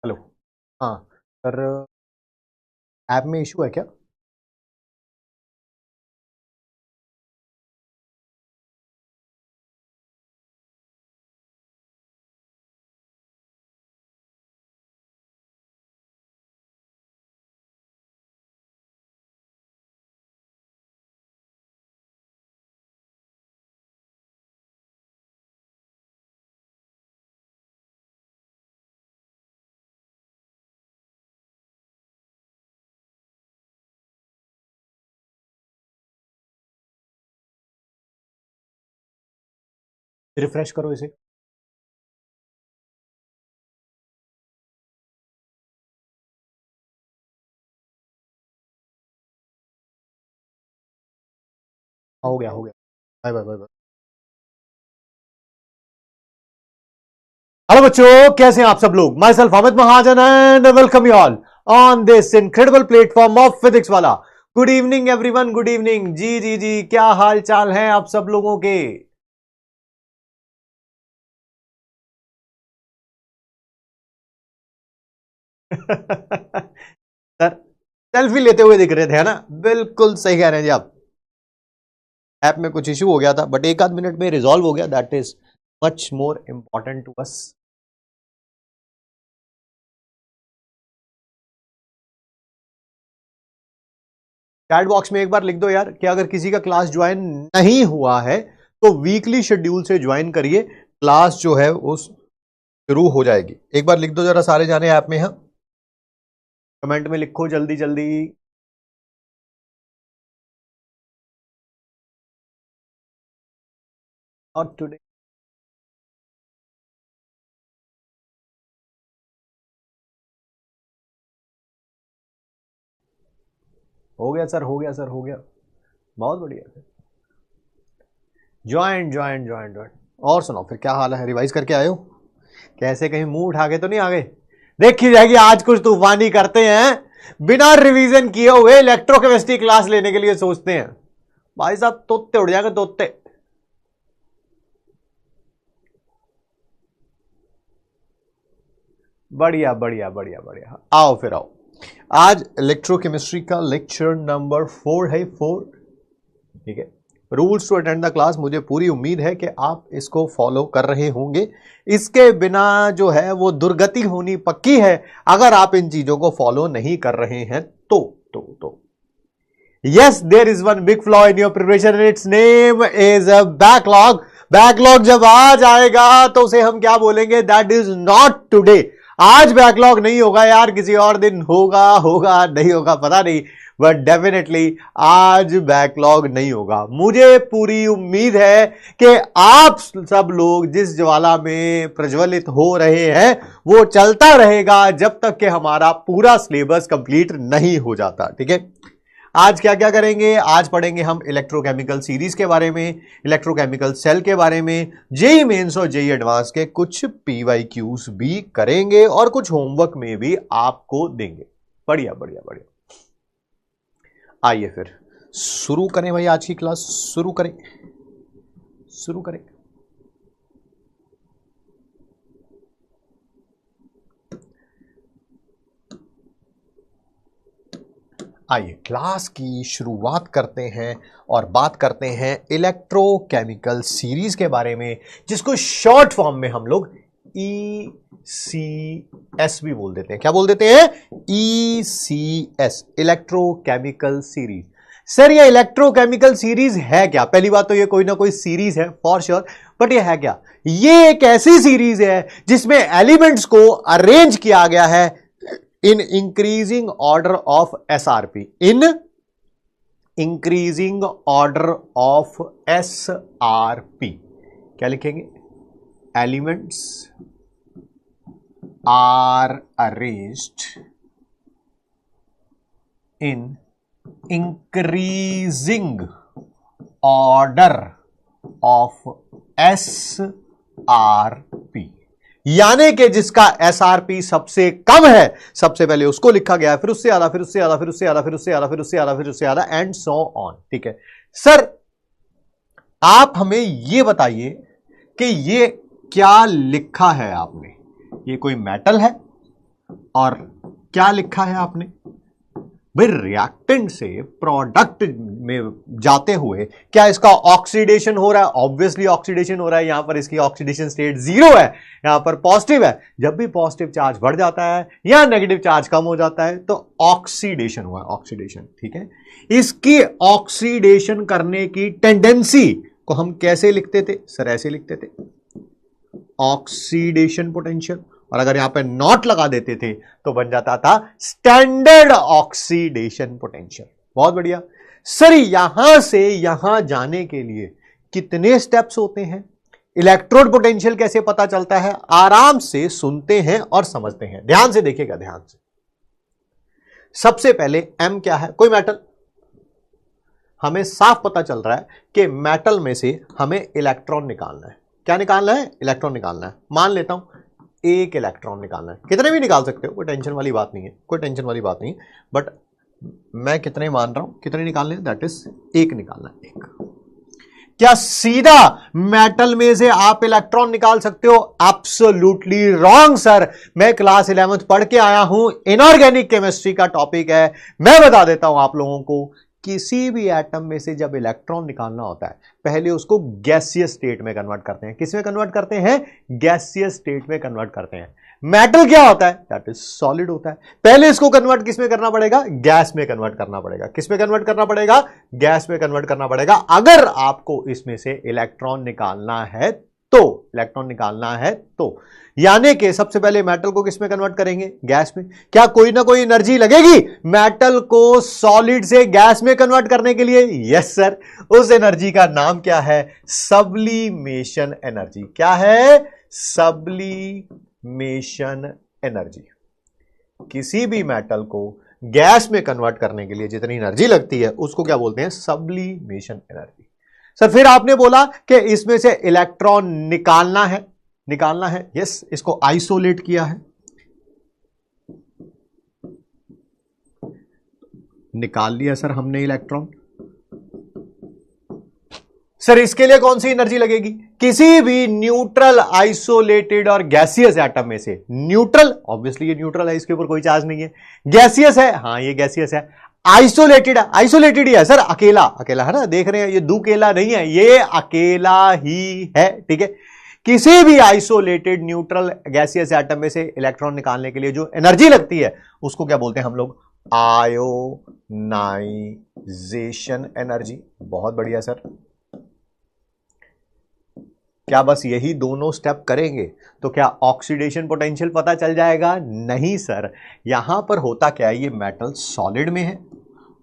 Hello. हाँ sir, app में issue है क्या? रिफ्रेश करो इसे। हाँ, हो गया हो गया। Bye bye bye bye. Hello बच्चों, कैसे हैं आप सब लोग? My self Amit Mahajan and welcome you all on this incredible platform of physics Wallah. Good evening everyone, good evening. जी जी जी, क्या हाल चाल है आप सब लोगों के? सर, सेल्फी लेते हुए दिख रहे थे, है ना? बिल्कुल सही कह रहे हैं जी आप। ऐप में कुछ इश्यू हो गया था, बट एक आध मिनट में रिजॉल्व हो गया। That is much more important to us. Chat box में एक बार लिख दो यार कि अगर किसी का क्लास ज्वाइन नहीं हुआ है तो वीकली शेड्यूल से ज्वाइन करिए। क्लास जो है वो शुरू हो जाएगी। एक बार लिख दो जरा सारे जाने ऐप में। हाँ, कमेंट में लिखो जल्दी जल्दी। और टुडे हो गया सर, हो गया सर, हो गया। बहुत बढ़िया। Join join join join. और सुनाओ फिर, क्या हाल है? रिवाइज करके आए हो? कैसे, कहीं मुंह उठा के तो नहीं आ गए? देखी जाएगी आज कुछ तूफानी करते हैं। बिना रिवीजन किए हुए इलेक्ट्रोकेमिस्ट्री क्लास लेने के लिए सोचते हैं। भाई साहब, तोते उड़ जाएंगे, तोते। बढ़िया बढ़िया बढ़िया बढ़िया, आओ फिर आओ। आज इलेक्ट्रोकेमिस्ट्री का लेक्चर नंबर 4 है, 4। ठीक है। Rules to attend the class, मुझे पूरी उम्मीद है कि आप इसको फॉलो कर रहे होंगे। इसके बिना जो है वो दुर्गति होनी पक्की है अगर आप इन चीजों को फॉलो नहीं कर रहे हैं तो yes, there is one big flaw in your preparation, its name is a backlog. Backlog जब आ जाएगा तो उसे हम क्या बोलेंगे? That is not today. आज बैकलॉग नहीं होगा यार, किसी और दिन होगा, होगा नहीं होगा पता नहीं, बट डेफिनेटली आज बैकलॉग नहीं होगा। मुझे पूरी उम्मीद है कि आप सब लोग जिस ज्वाला में प्रज्वलित हो रहे हैं वो चलता रहेगा जब तक कि हमारा पूरा सिलेबस कंप्लीट नहीं हो जाता। ठीक है। आज क्या क्या करेंगे? आज पढ़ेंगे हम इलेक्ट्रोकेमिकल सीरीज के बारे में, इलेक्ट्रोकेमिकल सेल के बारे में, जेई मेंस और जेई एडवांस के कुछ पीवाईक्यूज भी करेंगे और कुछ होमवर्क में भी आपको देंगे। बढ़िया बढ़िया बढ़िया। आइए फिर शुरू करें भाई, आज की क्लास शुरू करें, शुरू करें। आइए क्लास की शुरुआत करते हैं और बात करते हैं इलेक्ट्रोकेमिकल सीरीज के बारे में, जिसको शॉर्ट फॉर्म में हम लोग ECS भी बोल देते हैं। क्या बोल देते हैं? ECS, electrochemical series. सर ये इलेक्ट्रोकेमिकल सीरीज है क्या? पहली बात तो ये कोई ना कोई सीरीज है फॉर श्योर, बट ये है क्या? ये एक ऐसी सीरीज है जिसमें एलिमेंट्स को अरेंज किया गया है in increasing order of SRP, in increasing order of SRP। क्या लिखेंगे? Elements are arranged in increasing order of SRP, यानी कि जिसका एसआरपी सबसे कम है सबसे पहले उसको लिखा गया है, फिर उससे ज्यादा, फिर उससे ज्यादा, फिर उससे ज्यादा, फिर उससे ज्यादा, फिर उससे ज्यादा, फिर उससे ज्यादा, एंड सो ऑन। ठीक है सर, आप हमें यह बताइए कि ये क्या लिखा है आपने? ये कोई मेटल है और क्या लिखा है आपने भाई, रिएक्टेंट से प्रोडक्ट में जाते हुए क्या इसका ऑक्सीडेशन हो रहा है? ऑब्वियसली ऑक्सीडेशन हो रहा है। यहां पर इसकी ऑक्सीडेशन स्टेट 0 है, यहां पर पॉजिटिव है। जब भी पॉजिटिव चार्ज बढ़ जाता है या नेगेटिव चार्ज कम हो जाता है तो ऑक्सीडेशन हुआ, ऑक्सीडेशन, ठीक है। इसकी ऑक्सीडेशन करने की टेंडेंसी को हम कैसे लिखते थे सर? ऐसे लिखते थे, ऑक्सीडेशन पोटेंशियल, और अगर यहां पे नॉट लगा देते थे तो बन जाता था स्टैंडर्ड ऑक्सीडेशन पोटेंशियल। बहुत बढ़िया सर। यहां से यहां जाने के लिए कितने स्टेप्स होते हैं? इलेक्ट्रोड पोटेंशियल कैसे पता चलता है? आराम से सुनते हैं और समझते हैं, ध्यान से देखिएगा, ध्यान से। सबसे पहले एम क्या है? कोई मेटल, हमें साफ पता चल रहा है कि मेटल में से हमें इलेक्ट्रॉन निकालना है। क्या निकालना है? इलेक्ट्रॉन निकालना है। मान लेता हूं एक इलेक्ट्रॉन निकालना है, कितने भी निकाल सकते हो, कोई टेंशन वाली बात नहीं है, कोई टेंशन वाली बात नहीं है। बट मैं कितने मान रहा हूं, कितने निकालने हैं? दैट इज एक निकालना है, एक। क्या सीधा मेटल में से आप इलेक्ट्रॉन निकाल सकते हो? Absolutely wrong sir. मैं क्लास 11th पढ़ के आया हूं, इनऑर्गेनिक केमिस्ट्री का टॉपिक है। मैं बता देता हूं आप लोगों को, किसी भी एटम में से जब इलेक्ट्रॉन निकालना होता है पहले उसको गैसियस स्टेट में कन्वर्ट करते हैं। किस में कन्वर्ट करते हैं? गैसियस स्टेट में कन्वर्ट करते हैं। मेटल क्या होता है? दैट इज सॉलिड होता है। पहले इसको कन्वर्ट किस में करना पड़ेगा? गैस में कन्वर्ट करना पड़ेगा। किस में कन्वर्ट करना पड़ेगा? गैस में कन्वर्ट करना पड़ेगा। अगर आपको इसमें से इलेक्ट्रॉन निकालना है तो, इलेक्ट्रॉन निकालना है तो, यानी कि सबसे पहले मेटल को किस में कन्वर्ट करेंगे? गैस में। क्या कोई ना कोई एनर्जी लगेगी मेटल को सॉलिड से गैस में कन्वर्ट करने के लिए? Yes sir. उस एनर्जी का नाम क्या है? Sublimation energy. क्या है? Sublimation energy. किसी भी मेटल को गैस में कन्वर्ट करने के लिए जितनी एनर्जी लगती है उसको क्या बोलते हैं? Sublimation energy. सर फिर आपने बोला कि इसमें से इलेक्ट्रॉन निकालना है, निकालना है। यस, इसको आइसोलेट किया है, निकाल लिया सर हमने इलेक्ट्रॉन। सर इसके लिए कौन सी एनर्जी लगेगी? किसी भी न्यूट्रल, आइसोलेटेड और गैसियस एटम में से, न्यूट्रल, ऑब्वियसली ये न्यूट्रल है, इसके ऊपर कोई चार्ज नहीं है। गैसियस है, हाँ ये गैसियस है। आइसोलेटेड, आइसोलेटेड ही है सर, अकेला, अकेला है ना, देख रहे हैं ये दुकेला नहीं है, ये अकेला ही है, ठीक है। किसी भी आइसोलेटेड न्यूट्रल गैसियस एटम में से इलेक्ट्रॉन निकालने के लिए जो एनर्जी लगती है उसको क्या बोलते हैं हम लोग? Ionization energy. बहुत बढ़िया सर। क्या बस यही दोनों स्टेप करेंगे तो क्या ऑक्सीडेशन पोटेंशियल पता चल जाएगा? नहीं सर। यहां पर होता क्या है, ये मेटल सॉलिड में है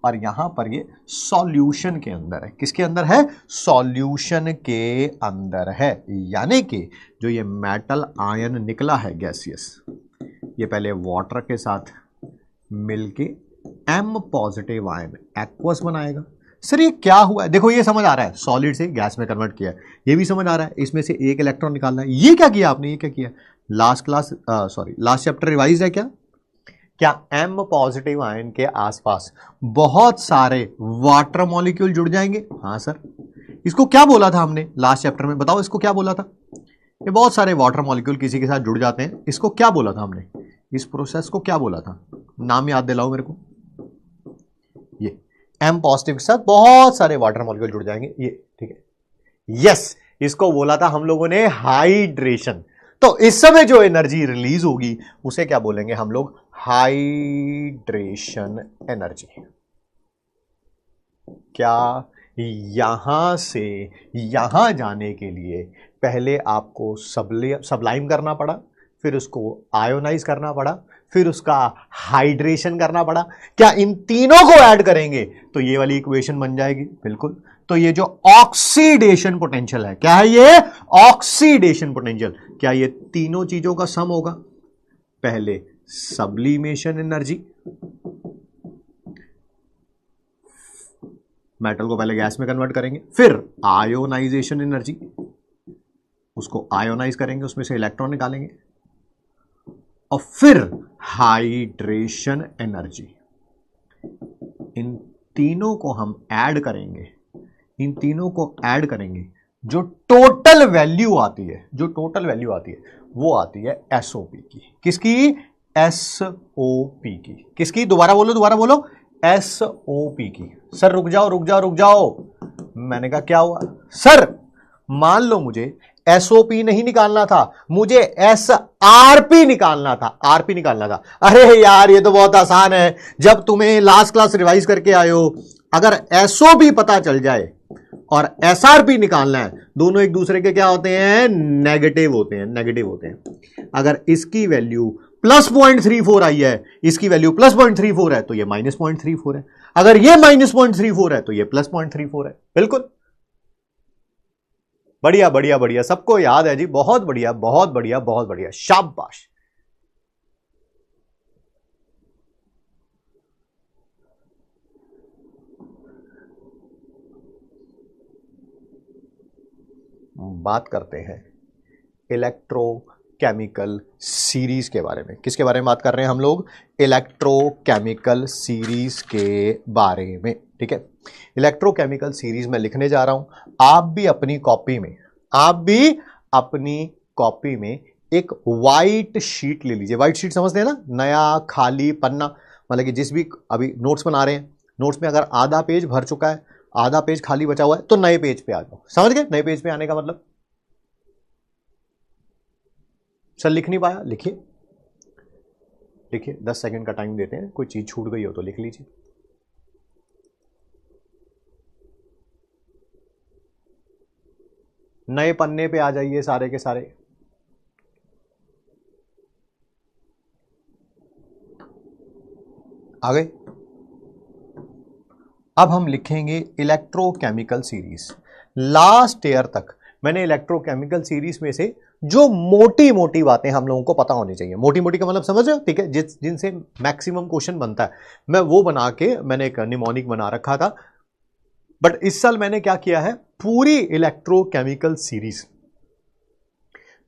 और यहां पर ये सॉल्यूशन के अंदर है। किसके अंदर है? सॉल्यूशन के अंदर है। यानी कि जो ये मेटल आयन निकला है गैसियस, ये पहले वाटर के साथ मिलके M पॉजिटिव आयन एक्वस बनाएगा। सर ये क्या हुआ है? देखो ये समझ आ रहा है, सॉलिड से गैस में कन्वर्ट किया है, ये भी समझ आ रहा है। इसमें से एक इलेक्ट्रॉन निकालना है। ये क्या किया आपने? ये क्या किया? Last class, sorry last chapter revise है क्या? क्या M पॉजिटिव आयन के आसपास बहुत सारे वाटर मॉलिक्यूल जुड़ जाएंगे? हाँ सर। इसको क्या बोला था हमने लास्ट चैप्टर में? बताओ इसको क्या बोला था? ये बहुत सारे वाटर मॉलिक्यूल किसी के साथ जुड़ जाते हैं, इसको क्या बोला था हमने? इस प्रोसेस को क्या बोला था? नाम याद दिलाओ मेरे को। ये M पॉजिटिव के साथ बहुत सारे वाटर मॉलिक्यूल जुड़ जाएंगे, ये, ठीक है। यस, इसको बोला था हम लोगों ने हाइड्रेशन। तो इस समय जो एनर्जी रिलीज होगी उसे क्या बोलेंगे हम लोग? Hydration energy. क्या यहां से यहां जाने के लिए पहले आपको सबलाइम करना पड़ा, फिर उसको आयोनाइज करना पड़ा, फिर उसका हाइड्रेशन करना पड़ा? क्या इन तीनों को ऐड करेंगे तो ये वाली इक्वेशन बन जाएगी? बिल्कुल। तो ये जो ऑक्सीडेशन पोटेंशियल है, क्या है ये? Oxidation potential. क्या ये तीनों चीजों का सम होगा? पहले सब्लिमेशन एनर्जी, मेटल को पहले गैस में कन्वर्ट करेंगे, फिर आयोनाइजेशन एनर्जी, उसको आयोनाइज करेंगे, उसमें से इलेक्ट्रॉन निकालेंगे, और फिर हाइड्रेशन एनर्जी। इन तीनों को हम ऐड करेंगे, इन तीनों को ऐड करेंगे, जो टोटल वैल्यू आती है, जो टोटल वैल्यू आती है वो आती है एसओपी की। किसकी? SOP की। किसकी? दोबारा बोलो, दोबारा बोलो। SOP की। सर रुक जाओ रुक जाओ रुक जाओ। मैंने कहा क्या हुआ? सर मान लो मुझे SOP नहीं निकालना था, मुझे SRP निकालना था। RP निकालना था। अरे यार ये तो बहुत आसान है। जब तुम्हें लास्ट क्लास रिवाइज करके आए हो, अगर SOP पता चल जाए और SRP निकालना है, दोनों एक दूसरे के क्या होते हैं? नेगेटिव होते हैं, नेगेटिव होते हैं। अगर इसकी वैल्यू प्लस 0.34 आई है, इसकी वैल्यू प्लस 0.34 है, तो ये माइनस 0.34 है। अगर ये माइनस 0.34 है तो ये प्लस 0.34 है। बिल्कुल बढ़िया बढ़िया बढ़िया, सबको याद है जी। बहुत बढ़िया बहुत बढ़िया बहुत बढ़िया, शाबाश। बात करते हैं इलेक्ट्रोकेमिकल सीरीज के बारे में। किसके बारे में बात कर रहे हैं हम लोग? इलेक्ट्रोकेमिकल सीरीज के बारे में। ठीक है, इलेक्ट्रोकेमिकल सीरीज में लिखने जा रहा हूं। आप भी अपनी कॉपी में एक वाइट शीट ले लीजिए। वाइट शीट समझते हैं ना? नया खाली पन्ना। मतलब कि जिस भी अभी नोट्स बना रहे हैं, नोट्स में अगर आधा पेज भर चुका है, आधा पेज खाली बचा हुआ है, तो नए पेज पे आ जाओ। समझ गए? नए पेज पे आने का मतलब? सर लिख नहीं पाया? लिखिए लिखिए, 10 सेकंड का टाइम देते हैं। कोई चीज छूट गई हो तो लिख लीजिए। नए पन्ने पे आ जाइए सारे के सारे। आ गए? अब हम लिखेंगे इलेक्ट्रोकेमिकल सीरीज। लास्ट ईयर तक मैंने इलेक्ट्रोकेमिकल सीरीज में से जो मोटी मोटी बातें हम लोगों को पता होनी चाहिए, मोटी मोटी का मतलब समझ रहे हो? ठीक है, जिनसे मैक्सिमम क्वेश्चन बनता है, मैं वो बना के मैंने एक निमोनिक बना रखा था। बट इस साल मैंने क्या किया है, पूरी इलेक्ट्रोकेमिकल सीरीज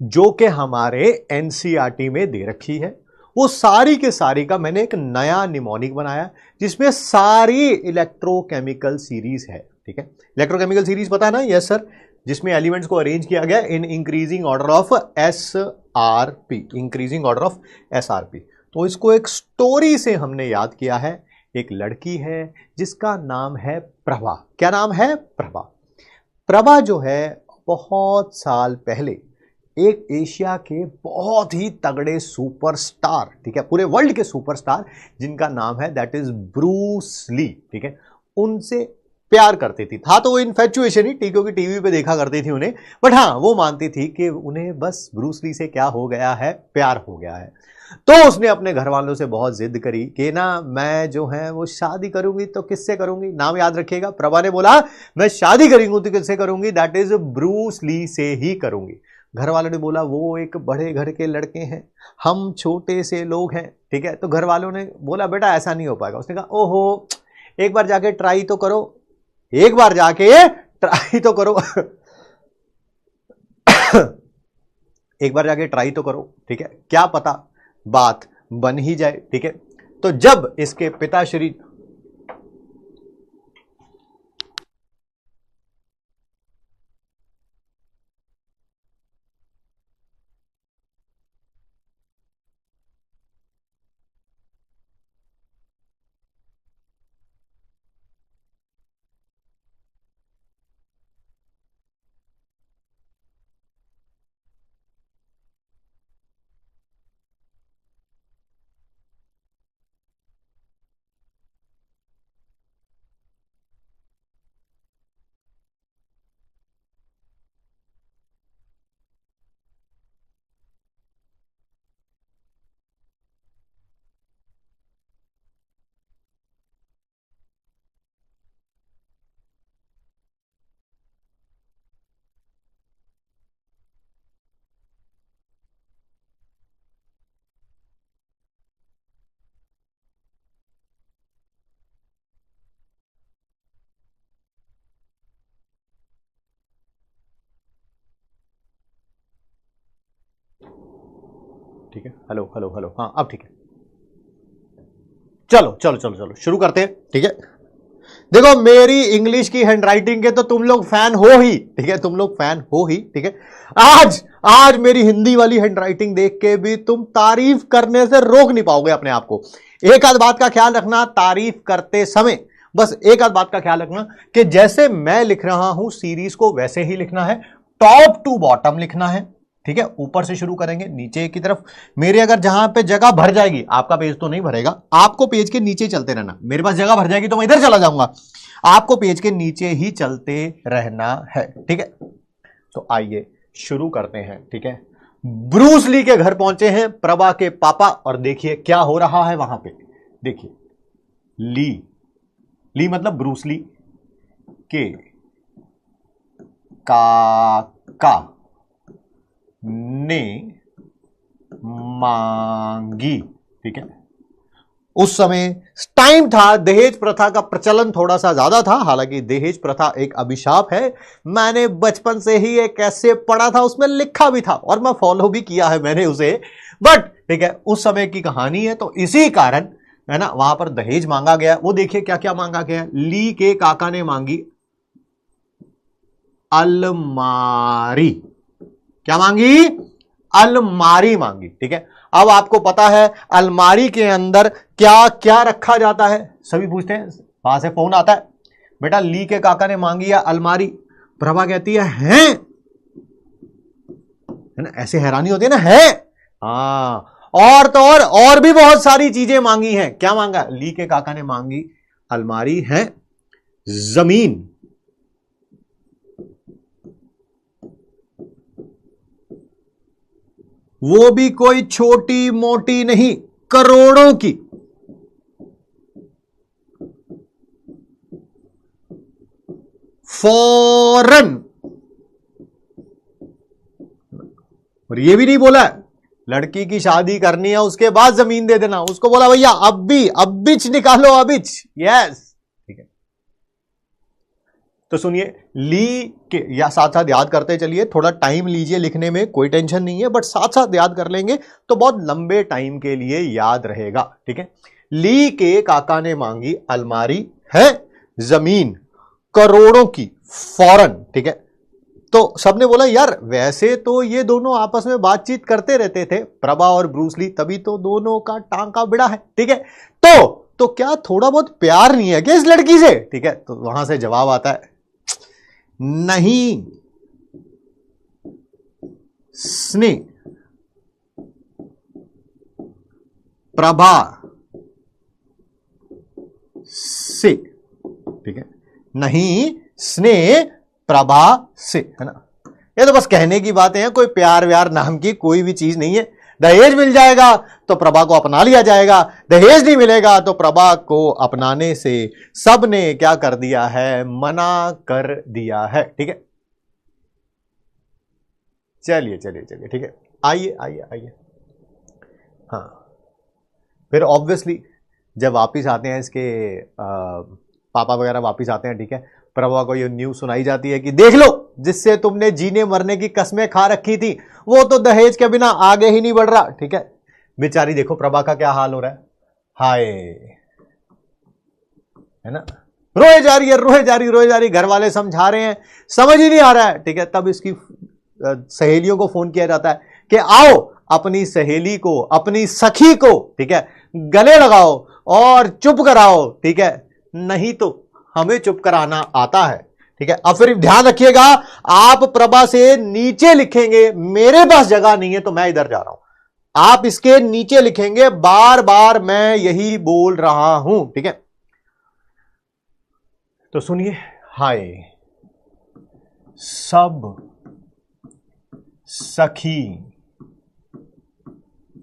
जो कि हमारे एनसीईआरटी में दे रखी है, वो सारी के सारी का मैंने एक नया निमोनिक बनाया जिसमें सारी इलेक्ट्रोकेमिकल सीरीज है। ठीक है, इलेक्ट्रोकेमिकल सीरीज पता है ना? Yes sir. जिसमें एलिमेंट्स को अरेंज किया गया in increasing order of SRP, increasing order of SRP। तो इसको एक स्टोरी से हमने याद किया है। एक लड़की है जिसका नाम है प्रभा। क्या नाम है? प्रभा। प्रभा जो है बहुत साल पहले एक एशिया के बहुत ही तगड़े सुपरस्टार, ठीक है, पूरे वर्ल्ड के सुपरस्टार जिनका नाम है दैट इज ब्रूस ली, ठीक है, उनसे प्यार करती थी। था तो वो इन्फेचुएशन ही, ठीक, क्योंकि टीवी पे देखा करती थी उन्हें, बट हाँ वो मानती थी कि उन्हें बस ब्रूस ली से क्या हो गया है, प्यार हो गया है। तो उसने अपने घर वालों से बहुत जिद करी कि ना मैं जो है वो शादी करूंगी तो किससे करूंगी? नाम याद रखिएगा। प्रभा ने बोला मैं शादी करूंगी तो किससे करूंगी? दैट इज ब्रूस ली से ही करूंगी। घर वालों ने बोला वो एक बड़े घर के लड़के हैं, हम छोटे से लोग हैं, ठीक है। तो घर वालों ने बोला बेटा ऐसा नहीं हो पाएगा। उसने कहा ओहो एक बार जाके ट्राई तो करो, एक बार जाके ट्राई तो करो एक बार जाके ट्राई तो करो, ठीक है, क्या पता बात बन ही जाए, ठीक है। तो जब इसके पिताश्री ठीक है, हेलो हेलो हेलो, हाँ अब ठीक है। चलो चलो चलो चलो शुरू करते हैं, ठीक है। देखो मेरी इंग्लिश की हैंडराइटिंग के तो तुम लोग फैन हो ही, ठीक है, तुम लोग फैन हो ही, ठीक है। आज आज मेरी हिंदी वाली हैंडराइटिंग देख के भी तुम तारीफ करने से रोक नहीं पाओगे अपने आप को। एक आध बात का ख्याल रखना तारीफ करते समय, बस एक आध बात का ख्याल रखना कि जैसे मैं लिख रहा हूं सीरीज को वैसे ही लिखना है, टॉप टू बॉटम लिखना है, ठीक है। ऊपर से शुरू करेंगे नीचे की तरफ। मेरे अगर जहां पे जगह भर जाएगी, आपका पेज तो नहीं भरेगा, आपको पेज के नीचे चलते रहना। मेरे पास जगह भर जाएगी तो मैं इधर चला जाऊंगा, आपको पेज के नीचे ही चलते रहना है, ठीक है। तो आइए शुरू करते हैं, ठीक है। ब्रूस ली के घर पहुंचे हैं प्रभा के पापा, और देखिए क्या हो रहा है वहां पे। देखिए ली मतलब ब्रूस ली के काका ने मांगी, ठीक है। उस समय टाइम था, दहेज प्रथा का प्रचलन थोड़ा सा ज्यादा था। हालांकि दहेज प्रथा एक अभिशाप है, मैंने बचपन से ही एक कैसे पढ़ा था, उसमें लिखा भी था और मैं फॉलो भी किया है मैंने उसे, बट ठीक है उस समय की कहानी है, तो इसी कारण है ना वहां पर दहेज मांगा गया। वो देखिए क्या क्या मांगा गया। ली के काका ने मांगी अलमारी। क्या मांगी? अलमारी मांगी, ठीक है। अब आपको पता है अलमारी के अंदर क्या क्या रखा जाता है, सभी पूछते हैं, वहां से फोन आता है, बेटा ली के काका ने मांगी है अलमारी। प्रभा कहती है ना, ऐसे हैरानी होती है ना, है हाँ। और तो और भी बहुत सारी चीजें मांगी हैं। क्या मांगा? ली के काका ने मांगी अलमारी है, जमीन, वो भी कोई छोटी मोटी नहीं, करोड़ों की, फौरन। और ये भी नहीं बोला लड़की की शादी करनी है उसके बाद जमीन दे देना, उसको बोला भैया अब बिच निकालो, अबिच। यस, ठीक है। तो सुनिए ली के, या साथ साथ याद करते चलिए, थोड़ा टाइम लीजिए लिखने में, कोई टेंशन नहीं है, बट साथ साथ याद कर लेंगे तो बहुत लंबे टाइम के लिए याद रहेगा, ठीक है। ली के काका ने मांगी अलमारी है, जमीन करोड़ों की, फौरन, ठीक है। तो सबने बोला यार वैसे तो ये दोनों आपस में बातचीत करते रहते थे, प्रभा और ब्रूस ली, तभी तो दोनों का टांका बिड़ा है, ठीक है। तो क्या थोड़ा बहुत प्यार नहीं है क्या इस लड़की से, ठीक है। तो वहां से जवाब आता है नहीं, स्नेह प्रभा से, ठीक है, नहीं स्नेह प्रभा से, है ना। ये तो बस कहने की बातें हैं, कोई प्यार व्यार नाम की कोई भी चीज नहीं है। दहेज मिल जाएगा तो प्रभा को अपना लिया जाएगा, दहेज नहीं मिलेगा तो प्रभा को अपनाने से सबने क्या कर दिया है, मना कर दिया है, ठीक है। चलिए चलिए चलिए, ठीक है। आइए आइए आइए, हाँ। फिर ऑब्वियसली जब वापिस आते हैं इसके पापा वगैरह वापिस आते हैं, ठीक है। प्रभा को ये न्यूज सुनाई जाती है कि देख लो जिससे तुमने जीने मरने की कसमें खा रखी थी वो तो दहेज के बिना आगे ही नहीं बढ़ रहा, ठीक है। बेचारी देखो प्रभा का क्या हाल हो रहा है, हाय, है ना, रोए जा रही है, रोए जा रही, घर वाले समझा रहे हैं, समझ ही नहीं आ रहा है, ठीक है। तब इसकी सहेलियों को फोन किया जाता है कि आओ अपनी सहेली को, अपनी सखी को, ठीक है, गले लगाओ और चुप कराओ, ठीक है, नहीं तो हमें चुप कराना आता है, ठीक है। अब फिर ध्यान रखिएगा, आप प्रभा से नीचे लिखेंगे, मेरे पास जगह नहीं है तो मैं इधर जा रहा हूं, आप इसके नीचे लिखेंगे, बार बार मैं यही बोल रहा हूं, ठीक है। तो सुनिए, हाय सब सखी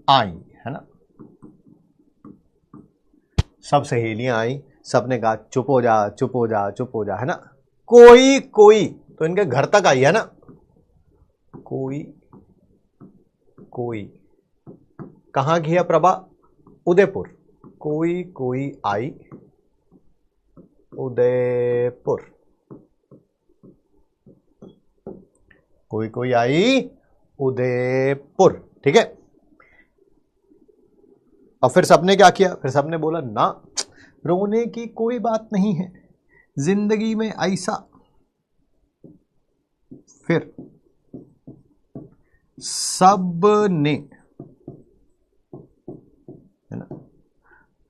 आई, है ना, सब सहेलियां आई, सबने कहा चुप हो जा चुप हो जा चुप हो जा, है ना। कोई कोई तो इनके घर तक आई, है ना, कोई कोई कहां की है प्रभा? उदयपुर, कोई कोई आई उदयपुर, कोई कोई आई उदयपुर, ठीक है। और फिर सबने क्या किया, फिर सबने बोला ना रोने की कोई बात नहीं है, जिंदगी में ऐसा, फिर सबने, है ना,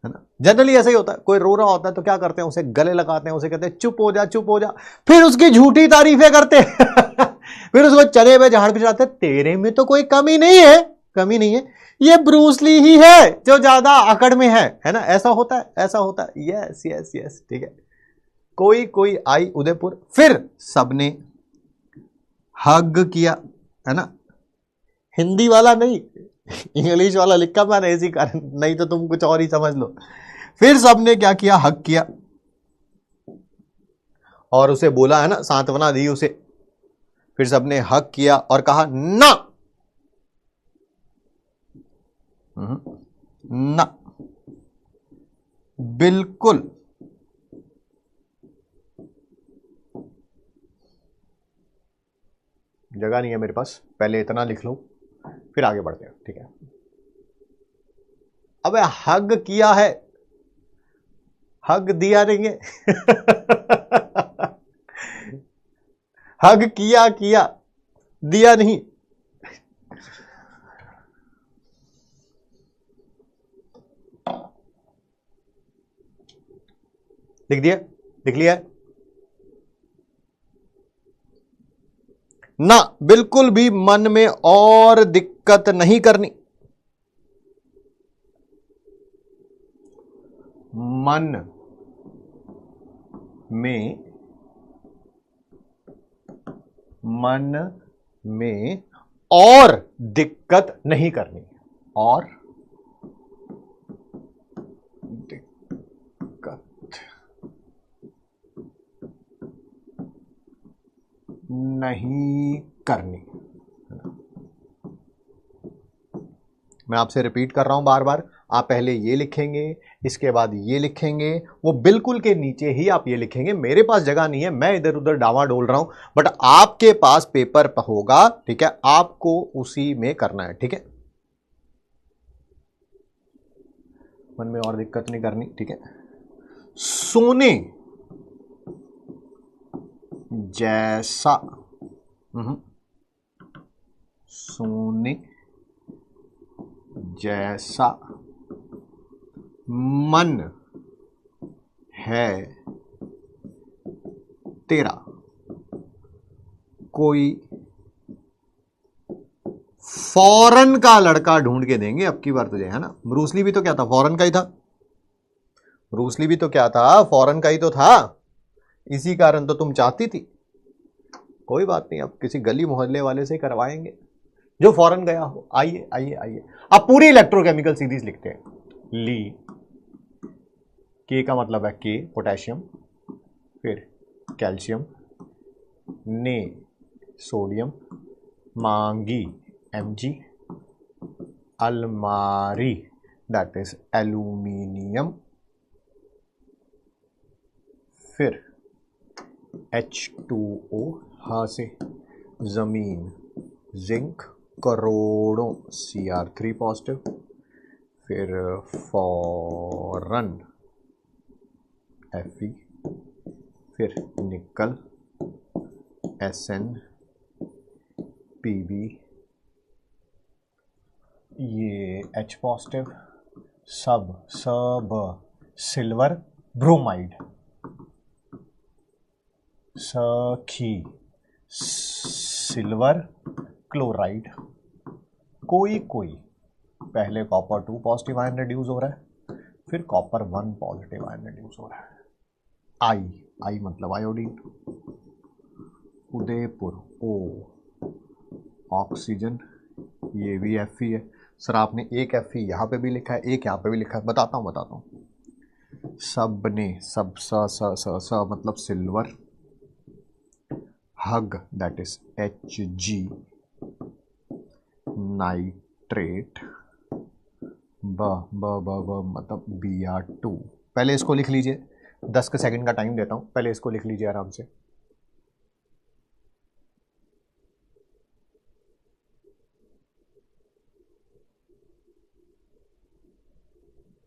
है ना। जनरली ऐसा ही होता है, कोई रो रहा होता है तो क्या करते हैं, उसे गले लगाते हैं, उसे कहते हैं चुप हो जा चुप हो जा, फिर उसकी झूठी तारीफें करते हैं फिर उसको चने पे झाड़ पिटाते हैं, तेरे में तो कोई कमी नहीं है, कमी नहीं है, ये ब्रूस ली ही है जो ज्यादा अकड़ में है ना। ऐसा होता है, ऐसा होता है। यस यस यस, ठीक है। कोई कोई आई उदयपुर, फिर सबने हग किया, है ना। हिंदी वाला नहीं, इंग्लिश वाला लिखा मैंने इसी कारण, नहीं तो तुम कुछ और ही समझ लो। फिर सबने क्या किया, हग किया, और उसे बोला, है ना, सांत्वना दी उसे। फिर सबने हग किया और कहा ना, ना, बिल्कुल, जगह नहीं है मेरे पास, पहले इतना लिख लूं फिर आगे बढ़ते हैं, ठीक है। अबे हग किया है, हग दिया नहीं है हग किया किया, दिया नहीं। लिख दिया, लिख लिया है ना, बिल्कुल भी मन में और दिक्कत नहीं करनी, मन में, मन में और दिक्कत नहीं करनी, और दिक्कत नहीं करनी। मैं आपसे रिपीट कर रहा हूं बार बार, आप पहले ये लिखेंगे, इसके बाद ये लिखेंगे, वो बिल्कुल के नीचे ही आप ये लिखेंगे। मेरे पास जगह नहीं है, मैं इधर उधर डावा डोल रहा हूं, बट आपके पास पेपर होगा, ठीक है, आपको उसी में करना है, ठीक है। मन में और दिक्कत नहीं करनी, ठीक है। सोने जैसा, सोने जैसा मन है तेरा, कोई फॉरेन का लड़का ढूंढ के देंगे अब की बार तुझे, है ना। ब्रूस ली भी तो क्या था, फॉरेन का ही था। ब्रूस ली भी तो क्या था, फॉरेन का ही तो था। इसी कारण तो तुम चाहती थी। कोई बात नहीं, अब किसी गली मोहल्ले वाले से करवाएंगे जो फॉरेन गया हो। आइए आइए आइए, अब पूरी इलेक्ट्रोकेमिकल सीरीज लिखते हैं। ली, के का मतलब है के, पोटेशियम, फिर कैल्शियम, ने सोडियम, मांगी Mg, अलमारी दैट इज एल्यूमिनियम, फिर H2O, हा से जमीन, जिंक, करोड़ों Cr3 पॉजिटिव, फिर फॉरन Fe, फिर निकल Sn, Pb, ये H पॉजिटिव, सब सिल्वर ब्रोमाइड, सखी सिल्वर क्लोराइड, कोई कोई पहले कॉपर 2 पॉजिटिव आयन रिड्यूस हो रहा है, फिर कॉपर 1 पॉजिटिव आयन रिड्यूस हो रहा है। आई मतलब आयोडीन, उदयपुर O, ऑक्सीजन, ये भी Fe है। सर आपने एक Fe यहाँ पे भी लिखा है, एक यहाँ पे भी लिखा है, बताता हूँ। सबने, सब स मतलब silver, hug that is Hg, nitrate, ब मतलब Br2। पहले इसको लिख लीजिए, 10 सेकंड का टाइम देता हूँ, पहले इसको लिख लीजिए आराम से।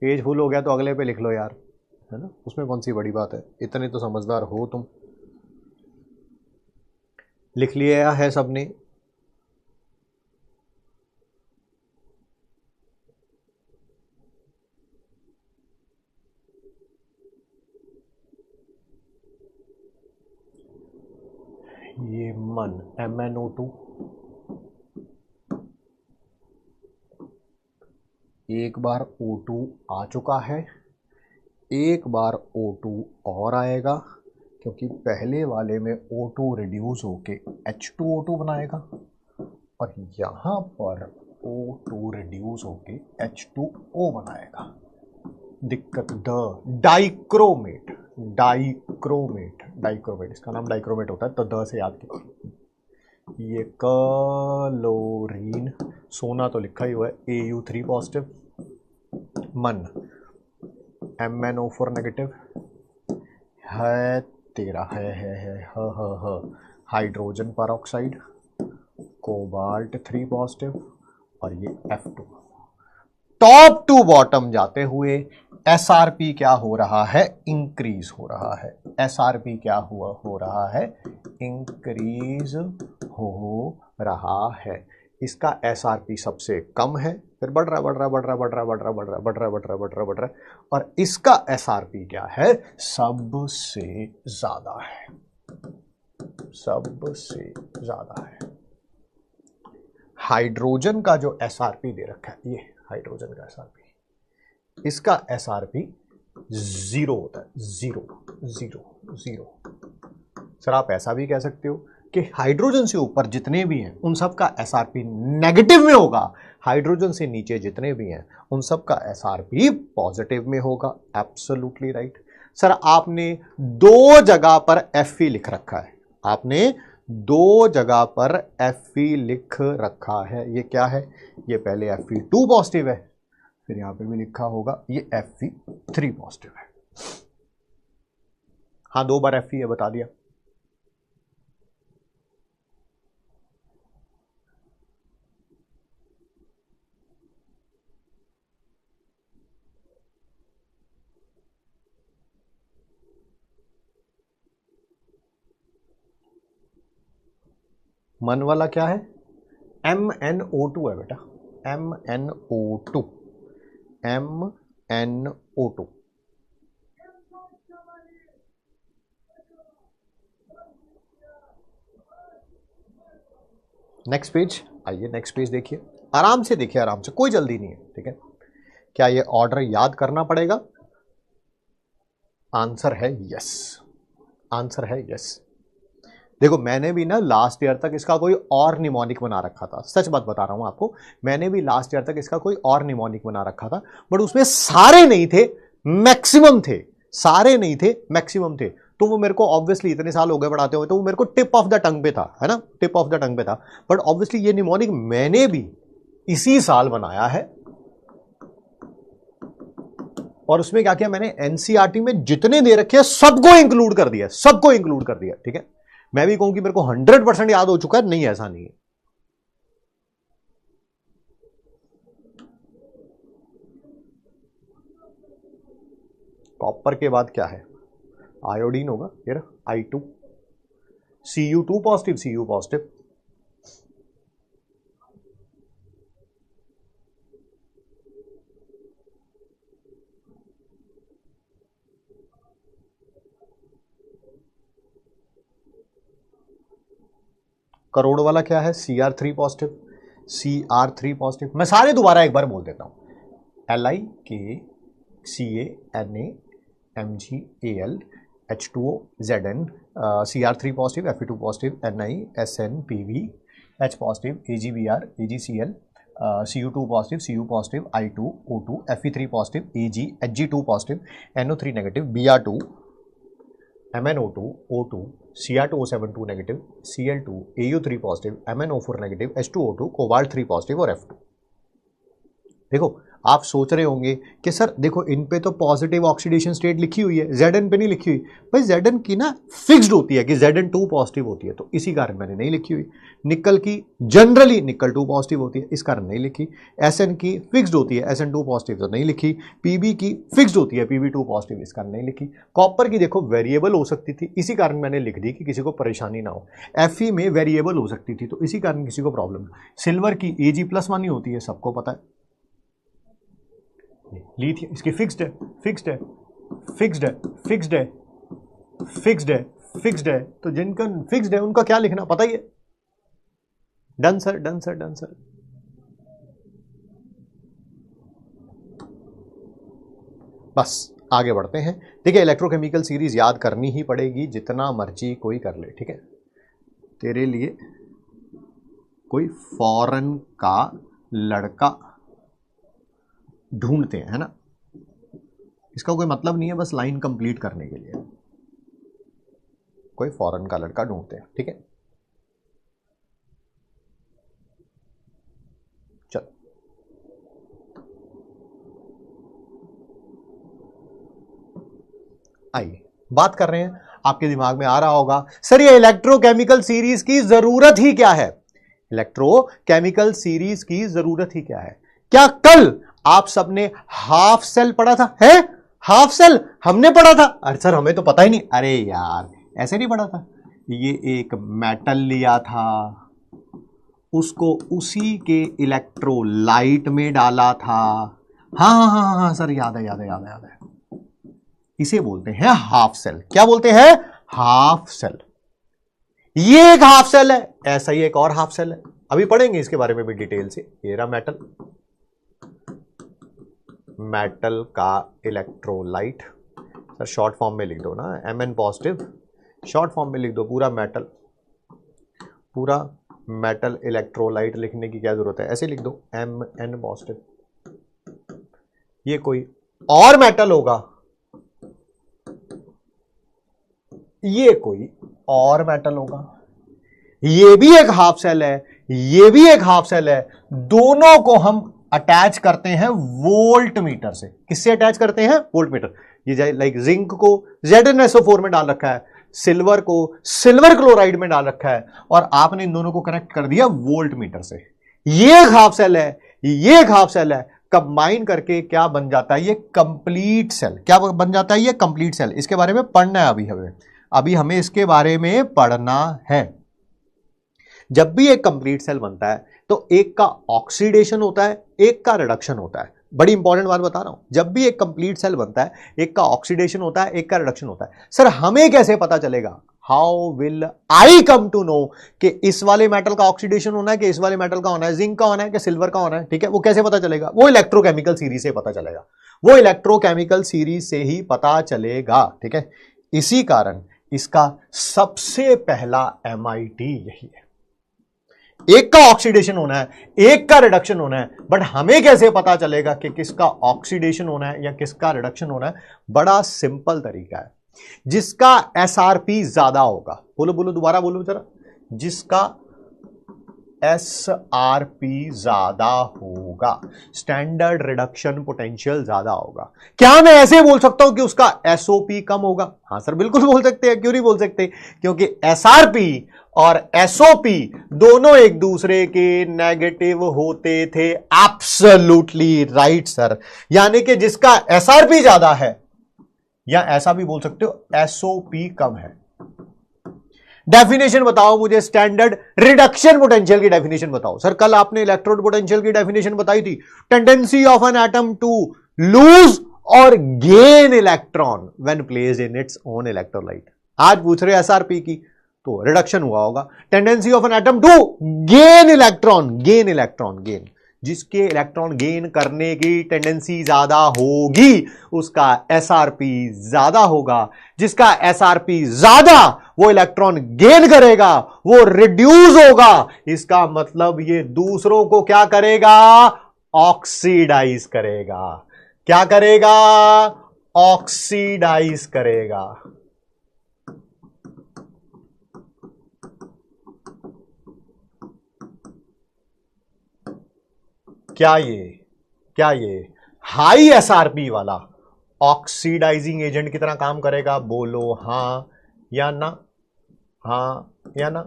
पेज फुल हो गया तो अगले पे लिख लो यार। है ना, उसमें कौन सी बड़ी बात है, इतने तो समझदार हो तुम। लिख लिया है सबने? ये मन MnO2 एक बार O2 आ चुका है, एक बार O2 और आएगा, क्योंकि पहले वाले में O2 रिड्यूस होके H2O2 बनाएगा और यहाँ पर O2 रिड्यूस होके H2O बनाएगा। दिक्कत द डाइक्रोमेट, डाइक्रोमेट, डाइक्रोमेट, इसका नाम डाइक्रोमेट होता है तो द से याद किया। ये क्लोरीन, सोना तो लिखा ही हुआ है, Au3 पॉजिटिव, मन MnO4 नेगेटिव है तेरा, है हाइड्रोजन परऑक्साइड, कोबाल्ट 3 पॉजिटिव और ये F2। टॉप टू बॉटम जाते हुए SRP क्या हो रहा है, इंक्रीज हो रहा है। SRP क्या हुआ हो रहा है, इंक्रीज हो रहा है। इसका SRP सबसे कम है, फिर बढ़ रहा बढ़ रहा बढ़ रहा बढ़ रहा बढ़ रहा बढ़ रहा बढ़ रहा बढ़ रहा बढ़ रहा बढ़ रहा, और इसका SRP क्या है, सबसे ज्यादा है, सबसे ज्यादा है। हाइड्रोजन का जो SRP दे रखा है, ये हाइड्रोजन का SRP, इसका SRP 0 होता है, 0 0 0। सर आप ऐसा भी कह सकते हो कि हाइड्रोजन से ऊपर जितने भी हैं उन सब का SRP नेगेटिव में होगा, हाइड्रोजन से नीचे जितने भी हैं उन सब का SRP पॉजिटिव में होगा। Absolutely right. सर आपने दो जगह पर Fe लिख रखा है, आपने दो जगह पर Fe लिख रखा है, ये क्या है, ये पहले Fe2 पॉजिटिव है, फिर यहां पे भी लिखा होगा ये Fe3 पॉजिटिव है। हाँ दो बार Fe है, बता दिया। मन वाला क्या है, MnO2 है बेटा, MnO2, MnO2। नेक्स्ट पेज आइए, नेक्स्ट पेज देखिए, आराम से देखिए, आराम से, कोई जल्दी नहीं है, ठीक है। क्या ये ऑर्डर याद करना पड़ेगा? आंसर है यस, आंसर है यस। देखो मैंने भी ना लास्ट ईयर तक इसका कोई और निमोनिक बना रखा था, सच बात बता रहा हूं आपको, मैंने भी लास्ट ईयर तक इसका कोई और निमोनिक बना रखा था, बट उसमें सारे नहीं थे, मैक्सिमम थे, सारे नहीं थे, मैक्सिमम थे। तो वो मेरे को ऑब्वियसली इतने साल हो गए पढ़ाते हुए, तो वो मेरे को टिप ऑफ द टंग पे था, है ना, टिप ऑफ द टंग पे था। बट ऑब्वियसली ये निमोनिक मैंने भी इसी साल बनाया है, और उसमें क्या किया मैंने, एनसीईआरटी में जितने दे रखे हैं सबको इंक्लूड कर दिया, सबको इंक्लूड कर दिया, ठीक है। मैं भी कहूं कि मेरे को 100% याद हो चुका है, नहीं ऐसा नहीं है। कॉपर के बाद क्या है, आयोडीन होगा, फिर I2, Cu2 positive, Cu positive, crore वाला क्या है, Cr3 पॉजिटिव, Cr3 पॉजिटिव। मैं सारे दोबारा एक बार बोल देता हूं, LiKCaNaMgAl H2O Zn, Cr3 positive, Fe2 positive, NiSnPv, H positive, AgBr, AgCl, Cu2 positive, Cu positive, I2, O2, Fe3 positive, Ag, Hg2 positive, NO3 negative, Br2, MnO2, O2, Cr2O72 negative, Cl2, Au3 positive, MnO4 negative, H2O2, cobalt 3 positive और F2। देखो आप सोच रहे होंगे कि sir देखो इन पे तो पॉजिटिव ऑक्सीडेशन स्टेट लिखी हुई है, Zn पे नहीं लिखी हुई। भाई Zn की ना फिक्स्ड होती है कि Zn2 पॉजिटिव होती है, तो इसी कारण मैंने नहीं लिखी हुई। निकल की जनरली निकल 2 पॉजिटिव होती है, इस कारण नहीं लिखी। Sn की फिक्स्ड होती है, Sn2 पॉजिटिव, तो नहीं लिखी। Pb की फिक्स्ड होती है, Pb2 पॉजिटिव, इस कारण नहीं लिखी। कॉपर की देखो वेरिएबल हो सकती थी, इसी कारण मैंने लिख दी कि किसी को परेशानी ना हो। Fe में वेरिएबल हो सकती थी, तो इसी कारण किसी को प्रॉब्लम ना। सिल्वर की Ag+1 ही होती है, सबको पता है। लिथियम इसकी फिक्स्ड है, फिक्स्ड है, फिक्स्ड है, फिक्स्ड है, फिक्स्ड है, फिक्स्ड है, तो जिनका फिक्स्ड है उनका क्या लिखना पता ही है। Done sir, done sir, done sir. बस आगे बढ़ते हैं। देखिए इलेक्ट्रोकेमिकल सीरीज याद करनी ही पड़ेगी, जितना मर्जी कोई कर ले, ठीक है। तेरे लिए कोई फॉरेन का लड़का ढूंढते हैं, है ना, इसका कोई मतलब नहीं है, बस लाइन कंप्लीट करने के लिए। कोई फॉरेन का लड़का ढूंढते हैं, ठीक है। चल आइए बात कर रहे हैं। आपके दिमाग में आ रहा होगा सर ये इलेक्ट्रोकेमिकल सीरीज की जरूरत ही क्या है, इलेक्ट्रोकेमिकल सीरीज की जरूरत ही क्या है। क्या कल आप सबने हाफ सेल पढ़ा था? है हाफ सेल हमने पढ़ा था? अरे सर हमें तो पता ही नहीं। अरे यार ऐसे नहीं पढ़ा था। ये एक मेटल लिया था, उसको उसी के इलेक्ट्रोलाइट में डाला था। हाँ हाँ हाँ हाँ सर याद है, याद है, याद है, याद है। इसे बोलते हैं हाफ सेल। क्या बोलते हैं? Half cell. ये एक हाफ सेल है, ऐसा ही एक और हाफ सेल है, अभी पढ़ेंगे इसके बारे में भी डिटेल से। ये रहा मेटल, मेटल का इलेक्ट्रोलाइट। सर शॉर्ट फॉर्म में लिख दो ना, Mn पॉजिटिव, शॉर्ट फॉर्म में लिख दो पूरा मेटल, पूरा मेटल इलेक्ट्रोलाइट। लिखने की क्या जरूरत है, ऐसे लिख दो Mn पॉजिटिव। ये कोई और मेटल होगा, ये कोई और मेटल होगा, ये भी एक हाफ सेल है, ये भी एक हाफ सेल है। दोनों को हम अटैच करते हैं वोल्ट मीटर से। किससे अटैच करते हैं? Volt meter. ये लाइक जिंक को ZnSO4 में डाल रखा है, सिल्वर को सिल्वर क्लोराइड में डाल रखा है, और आपने इन दोनों को कनेक्ट कर दिया वोल्ट मीटर से। ये एक हाफ सेल है, ये एक हाफ सेल है, कंबाइन करके क्या बन जाता है? ये कंप्लीट सेल। क्या बन जाता है? ये कंप्लीट सेल। इसके बारे में पढ़ना है अभी हमें इसके बारे में पढ़ना है। जब भी एक कंप्लीट सेल बनता है तो एक का ऑक्सीडेशन होता है, एक का रिडक्शन होता है। बड़ी इंपॉर्टेंट बात बता रहा हूं, जब भी एक कंप्लीट सेल बनता है एक का ऑक्सीडेशन होता है, एक का रिडक्शन होता है। सर हमें कैसे पता चलेगा? How will I come to know कि इस वाले मेटल का ऑक्सीडेशन होना है कि इस वाले मेटल का होना है, जिंक का होना है कि सिल्वर का होना है? ठीक है, वो कैसे पता चलेगा? वो इलेक्ट्रोकेमिकल सीरीज से पता चलेगा, वो इलेक्ट्रोकेमिकल सीरीज से ही पता चलेगा, ठीक है। इसी कारण इसका सबसे पहला MIT यही है। एक का ऑक्सीडेशन होना है, एक का रिडक्शन होना है, बट हमें कैसे पता चलेगा कि किसका ऑक्सीडेशन होना है या किसका रिडक्शन होना है? बड़ा सिंपल तरीका है, जिसका SRP ज्यादा होगा, बोलो बोलो दोबारा बोलो जरा, जिसका SRP ज्यादा होगा, स्टैंडर्ड रिडक्शन पोटेंशियल ज्यादा होगा। क्या मैं ऐसे बोल सकता हूं कि उसका SOP कम होगा? हाँ सर बिल्कुल बोल सकते हैं, क्यों नहीं बोल सकते? क्योंकि SRP और SOP दोनों एक दूसरे के नेगेटिव होते थे। एब्सोल्युटली राइट सर, यानी कि जिसका SRP ज्यादा है, या ऐसा भी बोल सकते हो SOP कम है। डेफिनेशन बताओ मुझे, स्टैंडर्ड रिडक्शन पोटेंशियल की डेफिनेशन बताओ। सर कल आपने इलेक्ट्रोड पोटेंशियल की डेफिनेशन बताई थी, tendency of an atom to lose और gain electron when placed in its own electrolyte. आज पूछ रहे SRP की, तो रिडक्शन हुआ होगा। Tendency of an atom to gain electron, gain electron, gain, जिसके इलेक्ट्रॉन गेन करने की टेंडेंसी ज्यादा होगी उसका SRP ज्यादा होगा। जिसका SRP ज्यादा वो इलेक्ट्रॉन गेन करेगा, वो रिड्यूस होगा। इसका मतलब ये दूसरों को क्या करेगा? ऑक्सीडाइज करेगा। क्या करेगा? ऑक्सीडाइज करेगा। क्या ये हाई एसआरपी वाला ऑक्सीडाइजिंग एजेंट की तरह काम करेगा? बोलो हां या ना, हां या ना।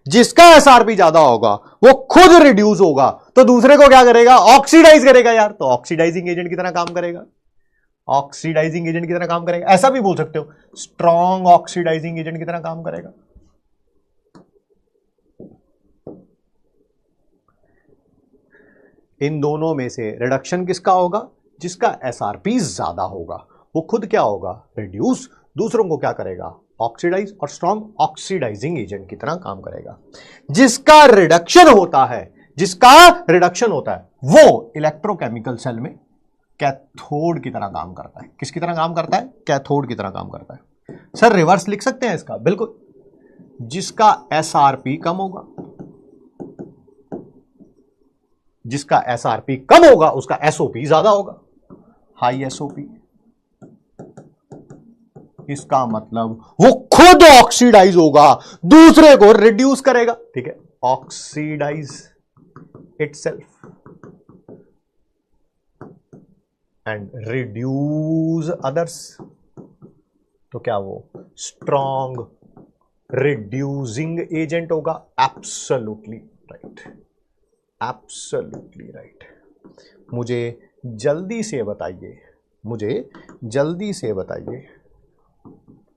जिसका एसआरपी ज्यादा होगा वो खुद रिड्यूस होगा, तो दूसरे को क्या करेगा? ऑक्सीडाइज करेगा यार, तो ऑक्सीडाइजिंग एजेंट की तरह काम करेगा, ऑक्सीडाइजिंग एजेंट की तरह काम करेगा। ऐसा भी बोल सकते हो, स्ट्रॉन्ग ऑक्सीडाइजिंग एजेंट की तरह काम करेगा। इन दोनों में से रिडक्शन किसका होगा? जिसका एसआरपी ज्यादा होगा वो खुद क्या होगा? रिड्यूस, दूसरों को क्या करेगा? ऑक्सीडाइज, और स्ट्रॉन्ग ऑक्सीडाइजिंग एजेंट की तरह काम करेगा। जिसका रिडक्शन होता है, जिसका रिडक्शन होता है वो इलेक्ट्रोकेमिकल सेल में कैथोड की तरह काम करता है। किसकी तरह काम करता है? कैथोड की तरह काम करता है। सर रिवर्स लिख सकते हैं इसका? बिल्कुल, जिसका एसआरपी कम होगा, जिसका एसआरपी कम होगा उसका एसओपी ज्यादा होगा, हाई एसओपी। इसका मतलब वो खुद ऑक्सीडाइज होगा, दूसरे को रिड्यूस करेगा। ठीक है, oxidize itself and reduce others. तो क्या वो स्ट्रॉन्ग रिड्यूसिंग एजेंट होगा? Absolutely right, absolutely right. मुझे जल्दी से बताइए, मुझे जल्दी से बताइए,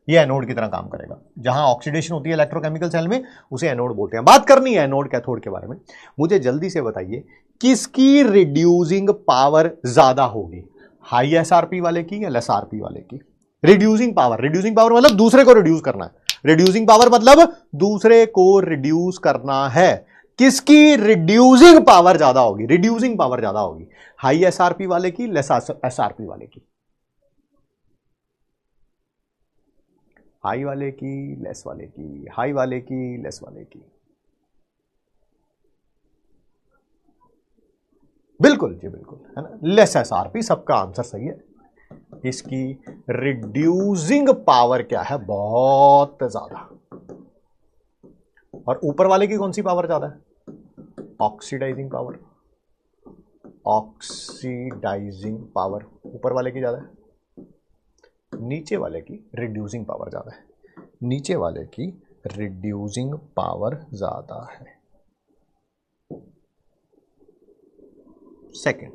ये एनोड की तरह काम करेगा। जहां ऑक्सीडेशन होती है इलेक्ट्रोकेमिकल सेल में उसे एनोड बोलते हैं। बात करनी है एनोड कैथोड के बारे में। मुझे जल्दी से बताइए किसकी रिड्यूसिंग पावर ज्यादा होगी? हाई एसआरपी वाले की या लेस आरपी वाले की? रिड्यूसिंग पावर, रिड्यूसिंग पावर मतलब दूसरे को रिड्यूस करना है। रिड्यूसिंग पावर मतलब दूसरे को रिड्यूस करना है। किसकी रिड्यूसिंग पावर ज्यादा होगी? रिड्यूसिंग पावर ज्यादा होगी हाई एसआरपी वाले की, लेस एसआरपी वाले की? हाई वाले की, लेस वाले की? हाई वाले की, लेस वाले की? बिल्कुल जी बिल्कुल, है ना, लेस एसआरपी। सबका आंसर सही है। इसकी रिड्यूसिंग पावर क्या है? बहुत ज्यादा। और ऊपर वाले की कौन सी पावर ज्यादा है? Oxidising power. ऑक्सीडाइजिंग पावर ऊपर वाले की ज्यादा है, नीचे वाले की रिड्यूसिंग पावर ज्यादा है। नीचे वाले की रिड्यूसिंग पावर ज्यादा है। सेकंड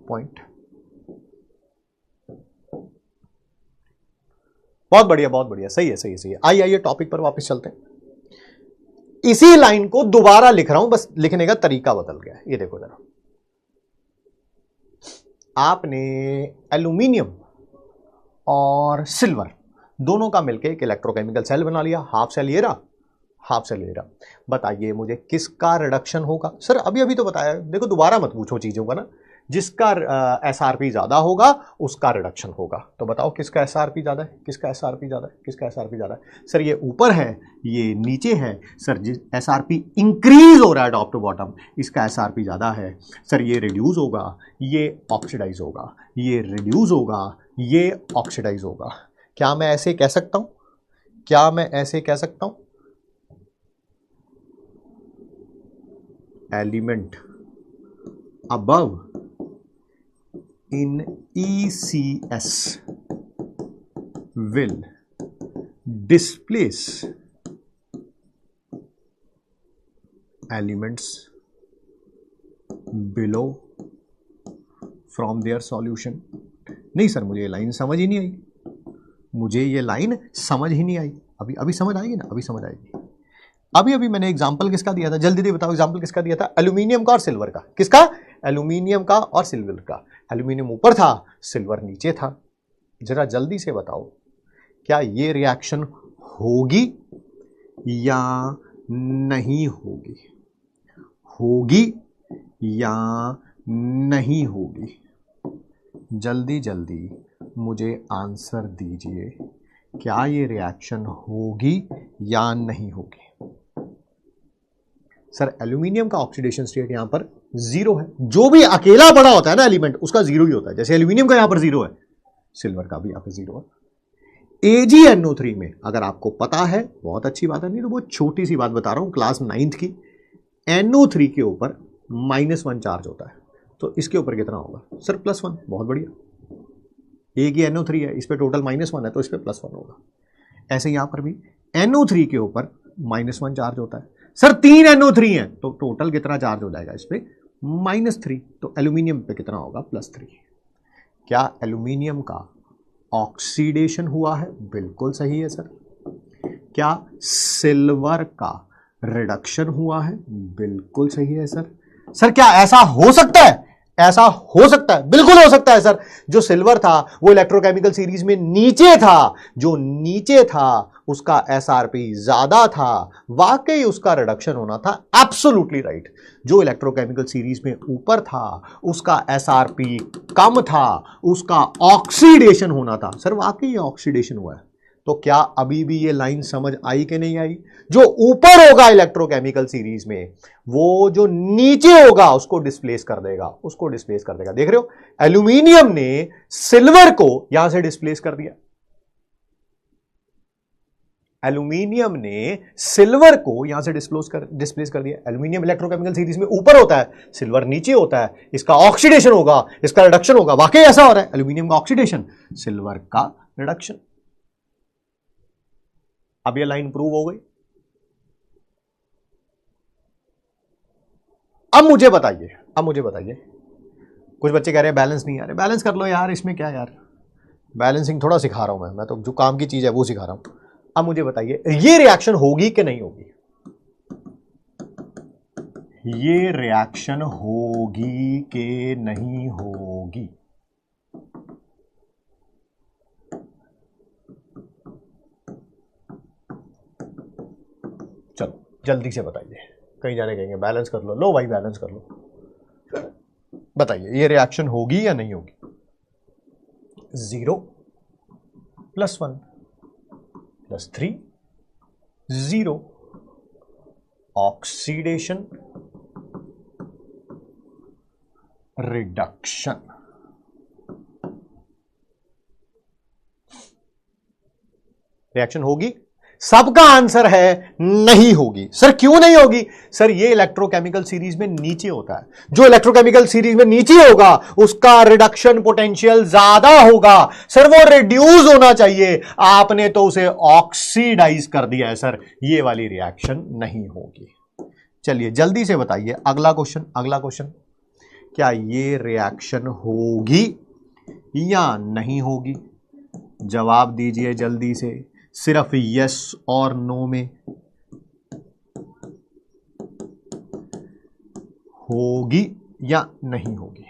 पॉइंट, बहुत बढ़िया, बहुत बढ़िया, सही है, सही है, सही है। आइए आइए टॉपिक पर वापस चलते हैं। इसी लाइन को दोबारा लिख रहा हूं, बस लिखने का तरीका बदल गया है। ये देखो जरा, आपने एल्यूमिनियम और सिल्वर दोनों का मिलकर एक इलेक्ट्रोकेमिकल सेल बना लिया। हाफ सेल ये रहा, हाफ सेल ये रहा। बताइए मुझे किसका रिडक्शन होगा? सर अभी अभी तो बताया। देखो दोबारा मत पूछो चीजों का ना। जिसका एसआरपी ज्यादा होगा उसका रिडक्शन होगा। तो बताओ किसका एसआरपी ज्यादा है, किसका एसआरपी ज्यादा है, किसका एसआरपी ज्यादा है? सर ये ऊपर है, ये नीचे है। सर जिस एसआरपी इंक्रीज हो रहा है टॉप टू बॉटम, इसका एसआरपी ज्यादा है। सर ये रिड्यूस होगा, ये ऑक्सीडाइज होगा, ये रिड्यूस होगा, ये ऑक्सीडाइज होगा। क्या मैं ऐसे कह सकता हूं? क्या मैं ऐसे कह सकता हूं? Element above in ECS will displace elements below from their solution। नहीं सर मुझे ये लाइन समझ ही नहीं आई, मुझे ये लाइन समझ ही नहीं आई। अभी अभी समझ आएगी ना, अभी समझ आएगी। अभी अभी मैंने एग्जांपल किसका दिया था? जल्दी से बताओ एग्जांपल किसका दिया था? एल्यूमिनियम का और सिल्वर का। किसका? एल्यूमिनियम का और सिल्वर का। एल्यूमिनियम ऊपर था, सिल्वर नीचे था। जरा जल्दी से बताओ क्या ये रिएक्शन होगी या नहीं होगी? होगी या नहीं होगी? जल्दी जल्दी मुझे आंसर दीजिए, क्या ये रिएक्शन होगी या नहीं होगी? सर एल्यूमिनियम का ऑक्सीडेशन स्टेट यहां पर जीरो है। जो भी अकेला बड़ा होता है ना एलिमेंट, उसका जीरो ही होता है। जैसे एल्यूमिनियम का यहां पर जीरो है, सिल्वर का भी यहां पर जीरो है। AgNO3 में अगर आपको पता है बहुत अच्छी बात है, नहीं तो बहुत छोटी सी बात बता रहा हूं क्लास 9th की। NO3 के ऊपर -1 चार्ज होता है। तो इसके ऊपर कितना होगा सर +1। बहुत बढ़िया, एक ही NO3 है, इस पर टोटल -1 है तो इस पर +1 होगा। ऐसे यहां पर भी NO3 के ऊपर -1 चार्ज होता है। सर 3 NO3 है तो टोटल कितना चार्ज हो जाएगा इस पे -3। तो एल्यूमिनियम पे कितना होगा +3। क्या एल्यूमिनियम का ऑक्सीडेशन हुआ है? बिल्कुल सही है सर। क्या सिल्वर का रिडक्शन हुआ है? बिल्कुल सही है सर। सर क्या ऐसा हो सकता है? ऐसा हो सकता है, बिल्कुल हो सकता है सर। जो सिल्वर था वो इलेक्ट्रोकेमिकल सीरीज में नीचे था, जो नीचे था उसका SRP ज्यादा था, वाकई उसका रिडक्शन होना था। Absolutely right. जो इलेक्ट्रोकेमिकल सीरीज में ऊपर था उसका SRP कम था, उसका ऑक्सीडेशन होना था। सर वाकई ऑक्सीडेशन हुआ है। तो क्या अभी भी ये लाइन समझ आई कि नहीं आई? जो ऊपर होगा इलेक्ट्रोकेमिकल सीरीज में वो जो नीचे होगा उसको डिस्प्लेस कर देगा, उसको डिस्प्लेस कर देगा। देख रहे हो, एल्यूमिनियम ने सिल्वर को यहां से डिस्प्लेस कर दिया, एल्यूमिनियम ने सिल्वर को यहां से डिस्प्लेस कर दिया। एल्यूमिनियम इलेक्ट्रोकेमिकल सीरीज में ऊपर होता है, सिल्वर नीचे होता है, इसका ऑक्सीडेशन होगा, इसका रिडक्शन होगा। वाकई ऐसा हो रहा है, एल्यूमिनियम का ऑक्सीडेशन, सिल्वर का रिडक्शन। अब ये लाइन प्रूव हो गई। अब मुझे बताइए, कुछ बच्चे कह रहे हैं बैलेंस नहीं आ रहे। बैलेंस कर लो यार, इसमें क्या यार, बैलेंसिंग थोड़ा सिखा रहा हूं मैं तो जो काम की चीज है वो सिखा रहा हूं। अब मुझे बताइए ये रिएक्शन होगी कि नहीं होगी? ये रिएक्शन होगी कि नहीं होगी? चलो जल्दी से बताइए, कहीं जाने कहेंगे बैलेंस कर लो। लो भाई बैलेंस कर लो। बताइए ये रिएक्शन होगी या नहीं होगी? 0 + 1 + 3 0 ऑक्सीडेशन रिडक्शन। रिएक्शन होगी? सबका आंसर है नहीं होगी। सर क्यों नहीं होगी? सर ये इलेक्ट्रोकेमिकल सीरीज में नीचे होता है, जो इलेक्ट्रोकेमिकल सीरीज में नीचे होगा उसका रिडक्शन पोटेंशियल ज्यादा होगा। सर वो रिड्यूस होना चाहिए, आपने तो उसे ऑक्सीडाइज कर दिया है। सर ये वाली रिएक्शन नहीं होगी। चलिए जल्दी से बताइए अगला क्वेश्चन, क्या ये रिएक्शन होगी या नहीं होगी? जवाब दीजिए जल्दी से, सिर्फ यस और नो में। होगी या नहीं होगी?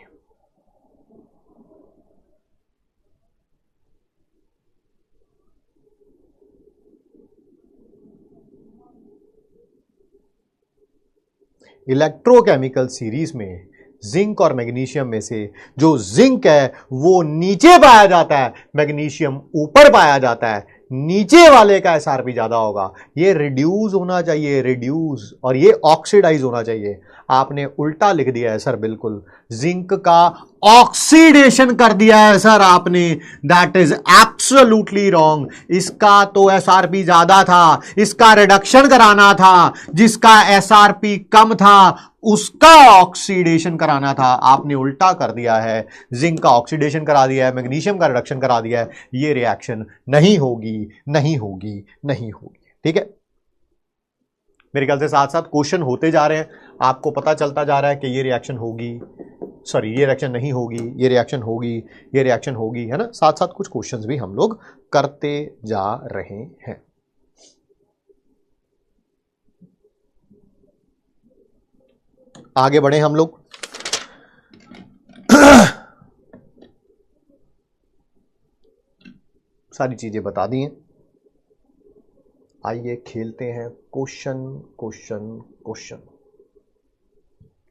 इलेक्ट्रोकेमिकल सीरीज में जिंक और मैग्नीशियम में से जो जिंक है वो नीचे पाया जाता है, मैग्नीशियम ऊपर पाया जाता है। नीचे वाले का SRP ज्यादा होगा, ये रिड्यूस होना चाहिए, रिड्यूस, और ये ऑक्सीडाइज होना चाहिए। आपने उल्टा लिख दिया है सर, बिल्कुल जिंक का ऑक्सीडेशन कर दिया है सर आपने। That is absolutely wrong. इसका तो SRP ज्यादा था, इसका रिडक्शन कराना था, जिसका SRP कम था उसका ऑक्सीडेशन कराना था। आपने उल्टा कर दिया है, जिंक का ऑक्सीडेशन करा दिया है, मैग्नीशियम का रिडक्शन करा दिया है। ये रिएक्शन नहीं होगी, नहीं होगी, नहीं होगी। ठीक है, मेरे ख्याल से साथ साथ क्वेश्चन होते जा रहे हैं, आपको पता चलता जा रहा है कि ये रिएक्शन होगी, सॉरी ये रिएक्शन नहीं होगी, ये रिएक्शन होगी, ये रिएक्शन होगी, है ना। साथ साथ कुछ क्वेश्चंस भी हम लोग करते जा रहे हैं। आगे बढ़े हम लोग। सारी चीजें बता दी हैं, आइए खेलते हैं क्वेश्चन क्वेश्चन क्वेश्चन।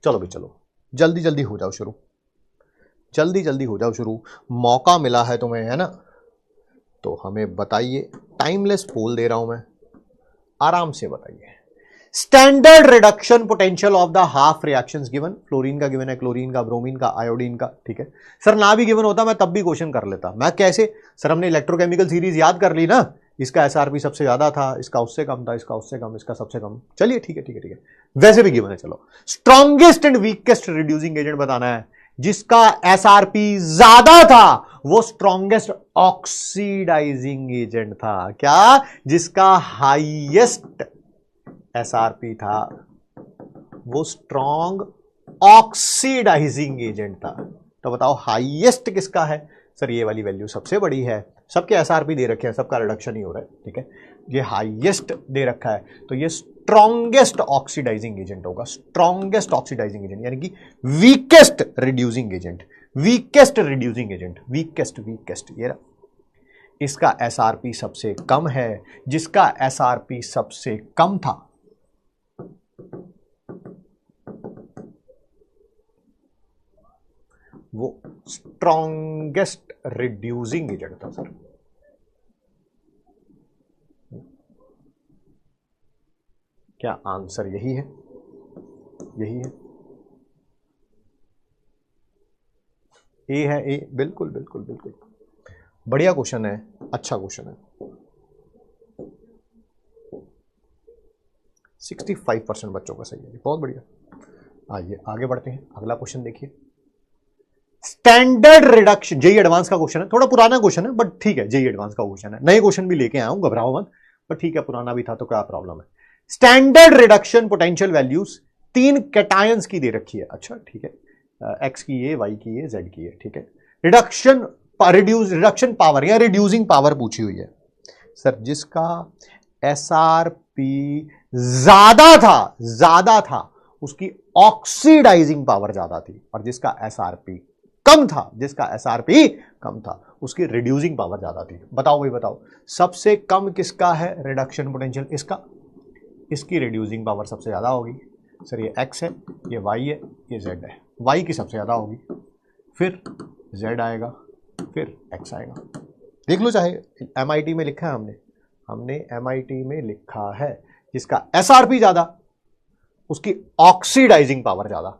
चलो भी चलो, जल्दी जल्दी हो जाओ शुरू, जल्दी जल्दी हो जाओ शुरू। मौका मिला है तुम्हें, है ना, तो हमें बताइए। टाइमलेस पोल दे रहा हूं मैं, आराम से बताइए। Standard reduction potential of the half reactions given. Fluorine का गिवन है, क्लोरीन का, ब्रोमीन का, आयोडीन का। ठीक है सर, ना भी गिवन होता मैं तब भी क्वेश्चन कर लेता। मैं कैसे सर, हमने इलेक्ट्रोकेमिकल सीरीज याद कर ली ना, इसका SRP सबसे ज्यादा था, इसका उससे कम था, इसका उससे कम, इसका सबसे कम। चलिए ठीक है ठीक है ठीक है, वैसे भी गिवन है। चलो, strongest and weakest reducing agent बताना है, जिसका एसआरपी ज्यादा था वो स्ट्रॉन्गेस्ट ऑक्सीडाइजिंग एजेंट था। क्या? जिसका हाईएस्ट एसआरपी था वो स्ट्रॉन्ग ऑक्सीडाइजिंग एजेंट था। तो बताओ हाईएस्ट किसका है? सर ये वाली वैल्यू सबसे बड़ी है। सबके एसआरपी दे रखे हैं, सबका रिडक्शन ही हो रहा है, ठीक है। ये हाईएस्ट दे रखा है तो ये स्ट्रॉन्गेस्ट ऑक्सीडाइजिंग एजेंट होगा। स्ट्रॉन्गेस्ट ऑक्सीडाइजिंग एजेंट यानी कि weakest reducing agent, weakest reducing agent, weakest ये रहा। इसका एसआरपी सबसे कम है। जिसका एसआरपी सबसे कम था वो स्ट्रॉन्गेस्ट रिड्यूसिंग एजेंट था सर। क्या आंसर यही है? यही है, ए है, ए। बिल्कुल बिल्कुल बिल्कुल बढ़िया क्वेश्चन है, अच्छा क्वेश्चन है। 65% बच्चों का सही है, बहुत बढ़िया। आइए आगे बढ़ते हैं, अगला क्वेश्चन देखिए। स्टैंडर्ड रिडक्शन, जेई एडवांस का क्वेश्चन है, थोड़ा पुराना क्वेश्चन है बट ठीक है, जेई एडवांस का क्वेश्चन है। नए क्वेश्चन भी लेके आया हूं, घबराओ मत, बट ठीक है, पुराना भी था तो क्या प्रॉब्लम है। Standard reduction potential values 3 cations की दे रखी है। अच्छा ठीक है, एक्स की है, वाई की है, जेड की है, ठीक है। रिडक्शन पावर या रिड्यूसिंग पावर पूछी हुई है। सर जिसका एसआरपी ज्यादा था उसकी ऑक्सीडाइजिंग पावर ज्यादा थी, और जिसका एसआरपी कम था उसकी रिड्यूसिंग पावर ज्यादा थी। बताओ भाई बताओ, सबसे कम किसका है रिडक्शन पोटेंशियल? इसका। इसकी रिड्यूसिंग पावर सबसे ज्यादा होगी। सर ये एक्स है, ये वाई है, ये जेड है। वाई की सबसे ज्यादा होगी, फिर जेड आएगा, फिर एक्स आएगा। देख लो, चाहे एमआईटी में लिखा है, हमने एमआईटी में लिखा है जिसका एसआरपी ज्यादा उसकी ऑक्सीडाइजिंग पावर ज्यादा,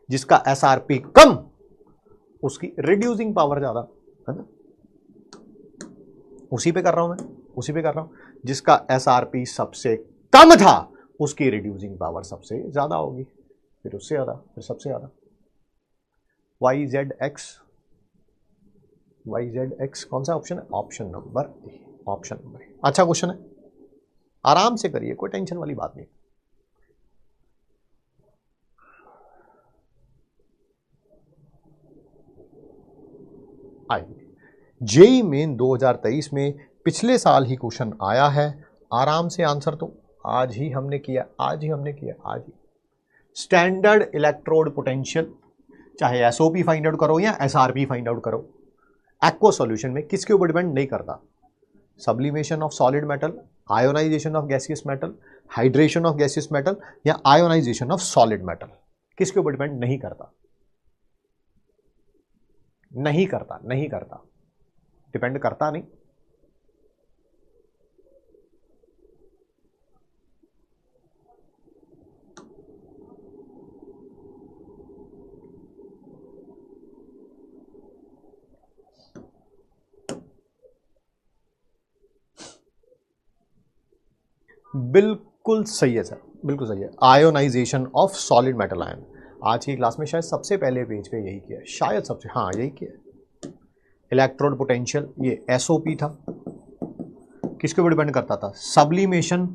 जिसका एसआरपी कम उसकी रिड्यूसिंग पावर ज्यादा, है ना। उसी पे कर रहा हूं। जिसका एसआरपी सबसे कम था उसकी रिड्यूसिंग पावर सबसे ज्यादा होगी, फिर उससे ज्यादा, फिर सबसे ज्यादा। वाई जेड एक्स कौन सा ऑप्शन है? ऑप्शन नंबर ए। अच्छा क्वेश्चन है, आराम से करिए, कोई टेंशन वाली बात नहीं। आइए, जेई मेन 2023 में पिछले साल ही क्वेश्चन आया है। आराम से आंसर तो आज ही हमने किया। स्टैंडर्ड इलेक्ट्रोड पोटेंशियल, चाहे एसओपी फाइंड आउट करो या एसआरपी फाइंड आउट करो, एक्वा सॉल्यूशन में किसके ऊपर डिपेंड नहीं करता। Sublimation of solid metal, ionization of gaseous metal, hydration of gaseous metal या आयोनाइजेशन ऑफ सॉलिड मेटल, किसके ऊपर डिपेंड नहीं करता। डिपेंड करता नहीं। बिल्कुल सही है सर, बिल्कुल सही है। Ionization of solid metal ion, आज की क्लास में शायद सबसे पहले पेज पे यही किया, शायद सबसे, हाँ यही किया। इलेक्ट्रोड पोटेंशियल ये एसओपी था, किसके ऊपर डिपेंड करता था? Sublimation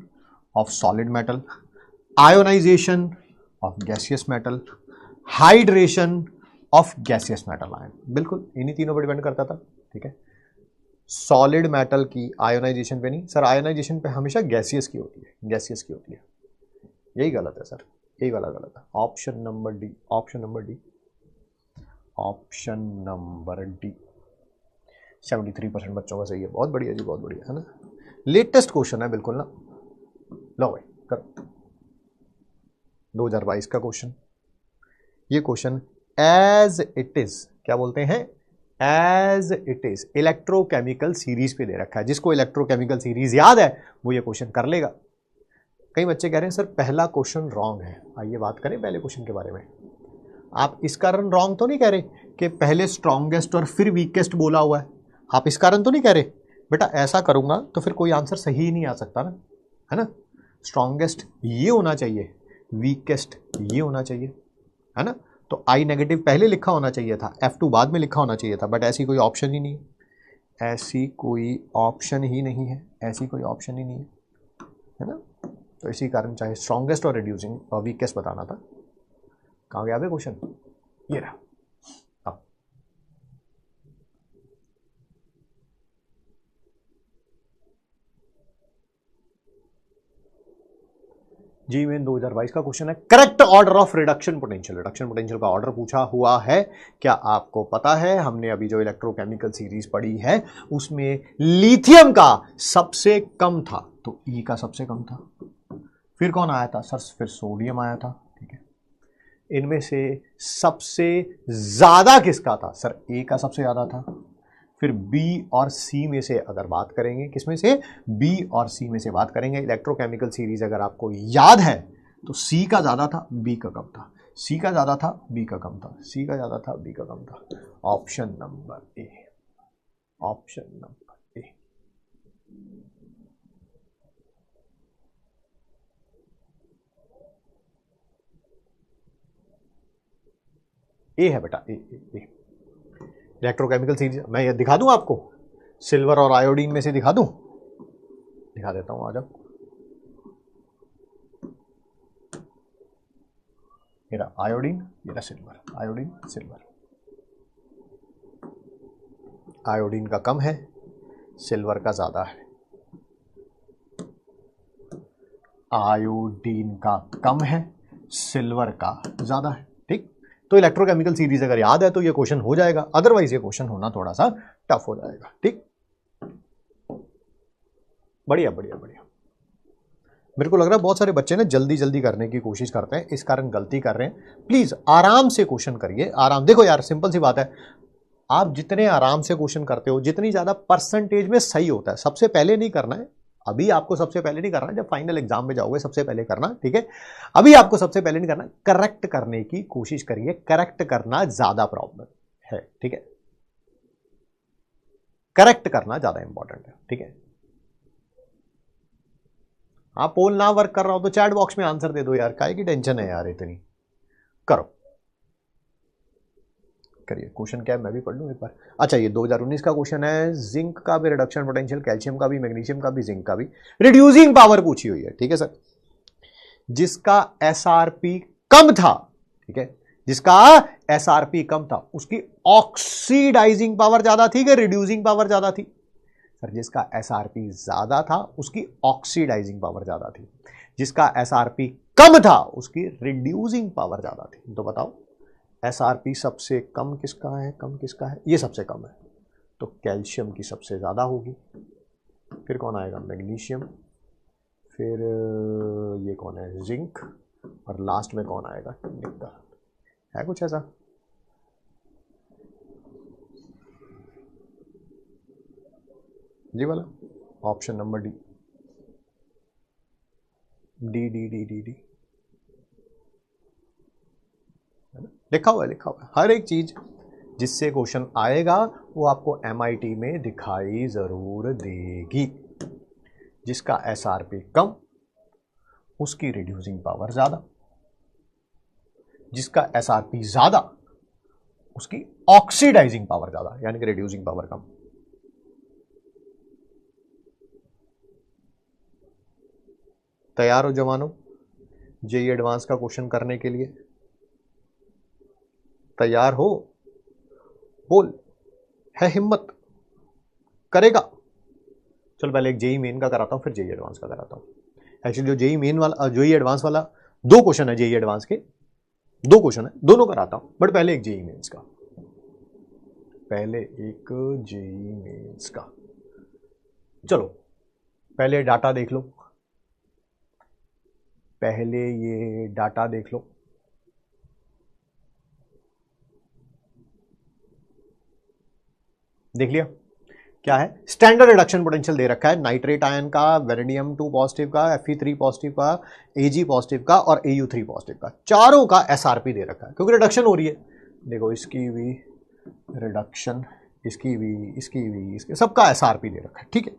of solid metal, ionization of gaseous metal, hydration of gaseous metal ion, बिल्कुल इन्हीं तीनों पर डिपेंड करता था, ठीक है। सॉलिड मेटल की आयोनाइजेशन पे नहीं सर, आयोनाइजेशन पे हमेशा गैसियस की होती है, यही गलत है सर, यही वाला गलत है। ऑप्शन नंबर डी 73% बच्चों का सही है, बहुत बढ़िया जी, बहुत बढ़िया, है ना। लेटेस्ट क्वेश्चन है बिल्कुल ना, लो भाई करो। 2022 का क्वेश्चन, ये क्वेश्चन एज इट इज, क्या बोलते हैं, as it is electrochemical series पे दे रखा है। जिसको इलेक्ट्रोकेमिकल सीरीज याद है वो ये क्वेश्चन कर लेगा। कई बच्चे कह रहे हैं सर पहला क्वेश्चन रॉन्ग है। आइए बात करें पहले क्वेश्चन के बारे में। आप इस कारण रॉन्ग तो नहीं कह रहे कि पहले स्ट्रॉन्गेस्ट और फिर वीकेस्ट बोला हुआ है, आप इस कारण तो नहीं कह रहे। बेटा ऐसा करूंगा तो फिर कोई आंसर सही ही नहीं आ सकता ना, है ना। स्ट्रॉन्गेस्ट ये होना चाहिए, वीकेस्ट ये होना चाहिए, है ना। तो I नेगेटिव पहले लिखा होना चाहिए था, F2 बाद में लिखा होना चाहिए था, बट ऐसी कोई ऑप्शन ही नहीं है, ऐसी कोई ऑप्शन ही नहीं है, ऐसी कोई ऑप्शन ही नहीं है ना। तो इसी कारण चाहे स्ट्रॉन्गेस्ट और रिड्यूसिंग और वीकेस्ट बताना था। कहाँ गया है क्वेश्चन, ये रहा। अब जी मेन 2022 का क्वेश्चन है, correct order of reduction potential. Reduction potential का ऑर्डर पूछा हुआ है। क्या आपको पता है, हमने अभी जो इलेक्ट्रोकेमिकल सीरीज पढ़ी है उसमें लिथियम का सबसे कम था, तो ई का सबसे कम था। फिर कौन आया था सर, फिर सोडियम आया था, ठीक है। इनमें से सबसे ज्यादा किसका था सर, ए का सबसे ज्यादा था। फिर बी और सी में से अगर बात करेंगे, किसमें से, बी और सी में से बात करेंगे। इलेक्ट्रोकेमिकल सीरीज अगर आपको याद है तो सी का ज्यादा था, बी का कम था, सी का ज्यादा था, बी का कम था, सी का ज्यादा था, बी का कम था। Option number A, option number A. A है बेटा, ए ए ए। इलेक्ट्रोकेमिकल सीरीज मैं ये दिखा दूं आपको, सिल्वर और आयोडीन में से दिखा दूं, दिखा देता हूं। आ जाओ, मेरा आयोडीन, मेरा सिल्वर, आयोडीन सिल्वर। आयोडीन का कम है, सिल्वर का ज्यादा है। आयोडीन का कम है, सिल्वर का ज्यादा है, ठीक। तो इलेक्ट्रोकेमिकल सीरीज अगर याद है तो ये क्वेश्चन हो जाएगा, अदरवाइज ये क्वेश्चन होना थोड़ा सा टफ हो जाएगा, ठीक। बढ़िया बढ़िया बढ़िया। मेरे को लग रहा है बहुत सारे बच्चे ना जल्दी जल्दी करने की कोशिश करते हैं, इस कारण गलती कर रहे हैं। प्लीज आराम से क्वेश्चन करिए, आराम। देखो यार सिंपल सी बात है, आप जितने आराम से क्वेश्चन करते हो, जितनी ज्यादा परसेंटेज में सही होता है, सबसे पहले नहीं करना है। अभी आपको सबसे पहले नहीं करना, जब फाइनल एग्जाम में जाओगे सबसे पहले करना, ठीक है। अभी आपको सबसे पहले नहीं करना, करेक्ट करने की कोशिश करिए। करेक्ट करना ज्यादा प्रॉब्लम है, ठीक है। करेक्ट करना ज्यादा इंपॉर्टेंट है, ठीक है। आप पोल ना वर्क कर रहा हो तो चैट बॉक्स में आंसर दे दो यार, काहे की टेंशन है यार इतनी। करो, करिए। क्वेश्चन क्या है मैं भी पढ़ लूं एक बार। अच्छा, ये 2019 का क्वेश्चन है। जिंक का भी रिडक्शन पोटेंशियल, कैल्शियम का भी, मैग्नीशियम का भी, जिंक का भी रिड्यूसिंग पावर पूछी हुई है, ठीक है सर। जिसका एसआरपी कम था, ठीक है, जिसका एसआरपी कम था उसकी ऑक्सीडाइजिंग पावर ज्यादा थी कि रिड्यूसिंग पावर ज्यादा थी सर? जिसका एसआरपी ज्यादा था उसकी ऑक्सीडाइजिंग पावर ज्यादा थी, जिसका एसआरपी कम था उसकी रिड्यूसिंग पावर ज्यादा थी। तो बताओ एसआरपी सबसे कम किसका है, कम किसका है? ये सबसे कम है, तो कैल्शियम की सबसे ज़्यादा होगी। फिर कौन आएगा, मैग्नीशियम। फिर ये कौन है, जिंक। और लास्ट में कौन आएगा, निकल। है कुछ ऐसा? जी वाला option number D, D D D D D लिखा हुआ है, लिखा हुआ है। हर एक चीज जिससे क्वेश्चन आएगा वो आपको एमआईटी में दिखाई जरूर देगी। जिसका एसआरपी कम उसकी रिड्यूसिंग पावर ज्यादा, जिसका एसआरपी ज्यादा उसकी ऑक्सीडाइजिंग पावर ज्यादा, यानी कि रिड्यूसिंग पावर कम। तैयार हो जवानों जेई एडवांस का क्वेश्चन करने के लिए? तैयार हो? बोल, है हिम्मत? करेगा? चल पहले एक जेई मेन का कराता हूं, फिर जेई एडवांस का कराता हूं। एक्चुअली जो जेई मेन वाला, जेई एडवांस वाला दो क्वेश्चन है, जेई एडवांस के दो क्वेश्चन है, दोनों कराता हूं, बट पहले एक जेई मेंस का, पहले एक जेई मेंस का। चलो पहले डाटा देख लो, पहले ये डाटा देख लो। देख लिया क्या है? स्टैंडर्ड रिडक्शन पोटेंशियल दे रखा है नाइट्रेट आयन का, वेनेडियम 2 पॉजिटिव का, Fe3 पॉजिटिव का, Ag पॉजिटिव का और Au3 पॉजिटिव का, चारों का एसआरपी दे रखा है क्योंकि रिडक्शन हो रही है। देखो इसकी भी रिडक्शन, इसकी भी, इसकी भी, इसके सबका एसआरपी दे रखा है, ठीक है।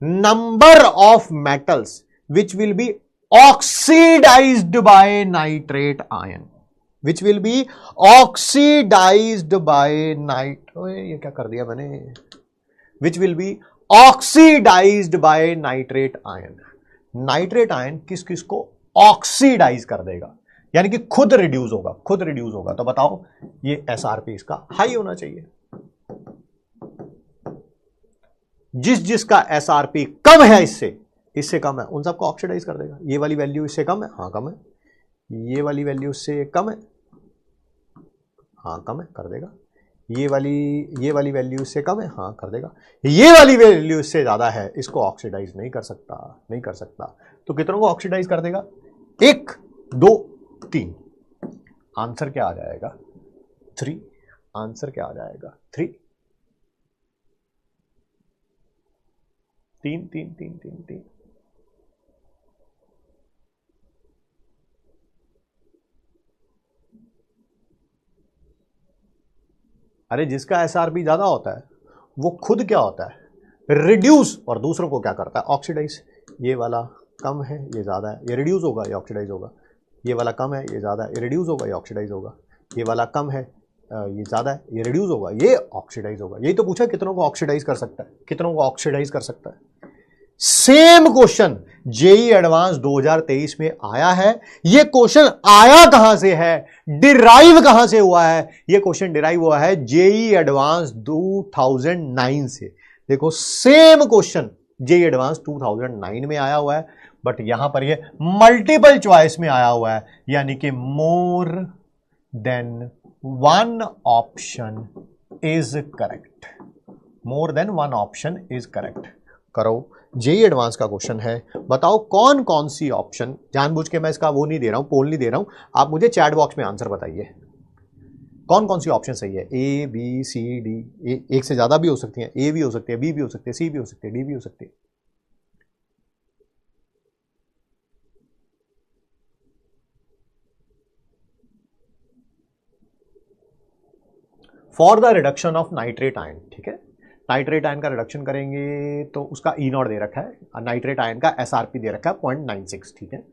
Number of metals which will be oxidized by nitrate ion, which will be oxidized by night, ये क्या कर दिया मैंने, which will be oxidized by nitrate ion. Nitrate ion किस किस को ऑक्सीडाइज कर देगा, यानी कि खुद रिड्यूस होगा, खुद रिड्यूस होगा। तो बताओ ये एसआरपी इसका हाई होना चाहिए। जिस जिसका एसआरपी कम है इससे कम है, उन सबको ऑक्सीडाइज कर देगा। ये वाली वैल्यू इससे कम है, हाँ कम है। ये वाली वैल्यू इससे कम है, हाँ कम है, कर देगा। ये वाली वैल्यू इससे कम है, हाँ कर देगा। ये वाली वैल्यू इससे ज्यादा है, इसको ऑक्सीडाइज नहीं कर सकता, नहीं कर सकता। तो कितनों को ऑक्सीडाइज कर देगा, 1 2 3। आंसर क्या आ जाएगा, 3। आंसर क्या आ जाएगा, 3। 3 3 3 3 3। अरे जिसका एसआरपी ज्यादा होता है वो खुद क्या होता है, रिड्यूस, और दूसरों को क्या करता है, ऑक्सीडाइज। ये वाला कम है, ये ज्यादा है, ये रिड्यूस होगा, ये ऑक्सीडाइज होगा। ये वाला कम है, ये ज्यादा है, ये रिड्यूस होगा, ये ऑक्सीडाइज होगा। ये वाला कम है, ये ज्यादा है, ये रिड्यूस होगा, ये ऑक्सीडाइज होगा। यही तो पूछा कितनों को ऑक्सीडाइज कर सकता है, कितनों को ऑक्सीडाइज कर सकता है। सेम क्वेश्चन जेई एडवांस 2023 में आया है। ये क्वेश्चन आया कहां से है, डिराइव कहां से हुआ है, ये क्वेश्चन डिराइव हुआ है जेई एडवांस 2009 से। देखो सेम क्वेश्चन जेई एडवांस 2009 में आया हुआ है, बट यहां पर ये मल्टीपल चॉइस में आया हुआ है, यानी कि more than one option is correct, more than one option is correct. करो, जेई एडवांस का क्वेश्चन है, बताओ कौन कौन सी ऑप्शन, जानबूझ के मैं इसका वो नहीं दे रहा हूं, पोल नहीं दे रहा हूं, आप मुझे चैट बॉक्स में आंसर बताइए कौन कौन सी ऑप्शन सही है। ए बी सी डी, एक से ज्यादा भी हो सकती है, ए भी हो सकती है, बी भी हो सकती है, सी भी हो सकती है, डी भी हो सकती है। For the reduction of nitrate ion, ठीक है, नाइट्रेट आयन का रिडक्शन करेंगे तो उसका ई नॉट दे रखा है, नाइट्रेट आयन का एसआरपी दे रखा है 0.96, ठीक है।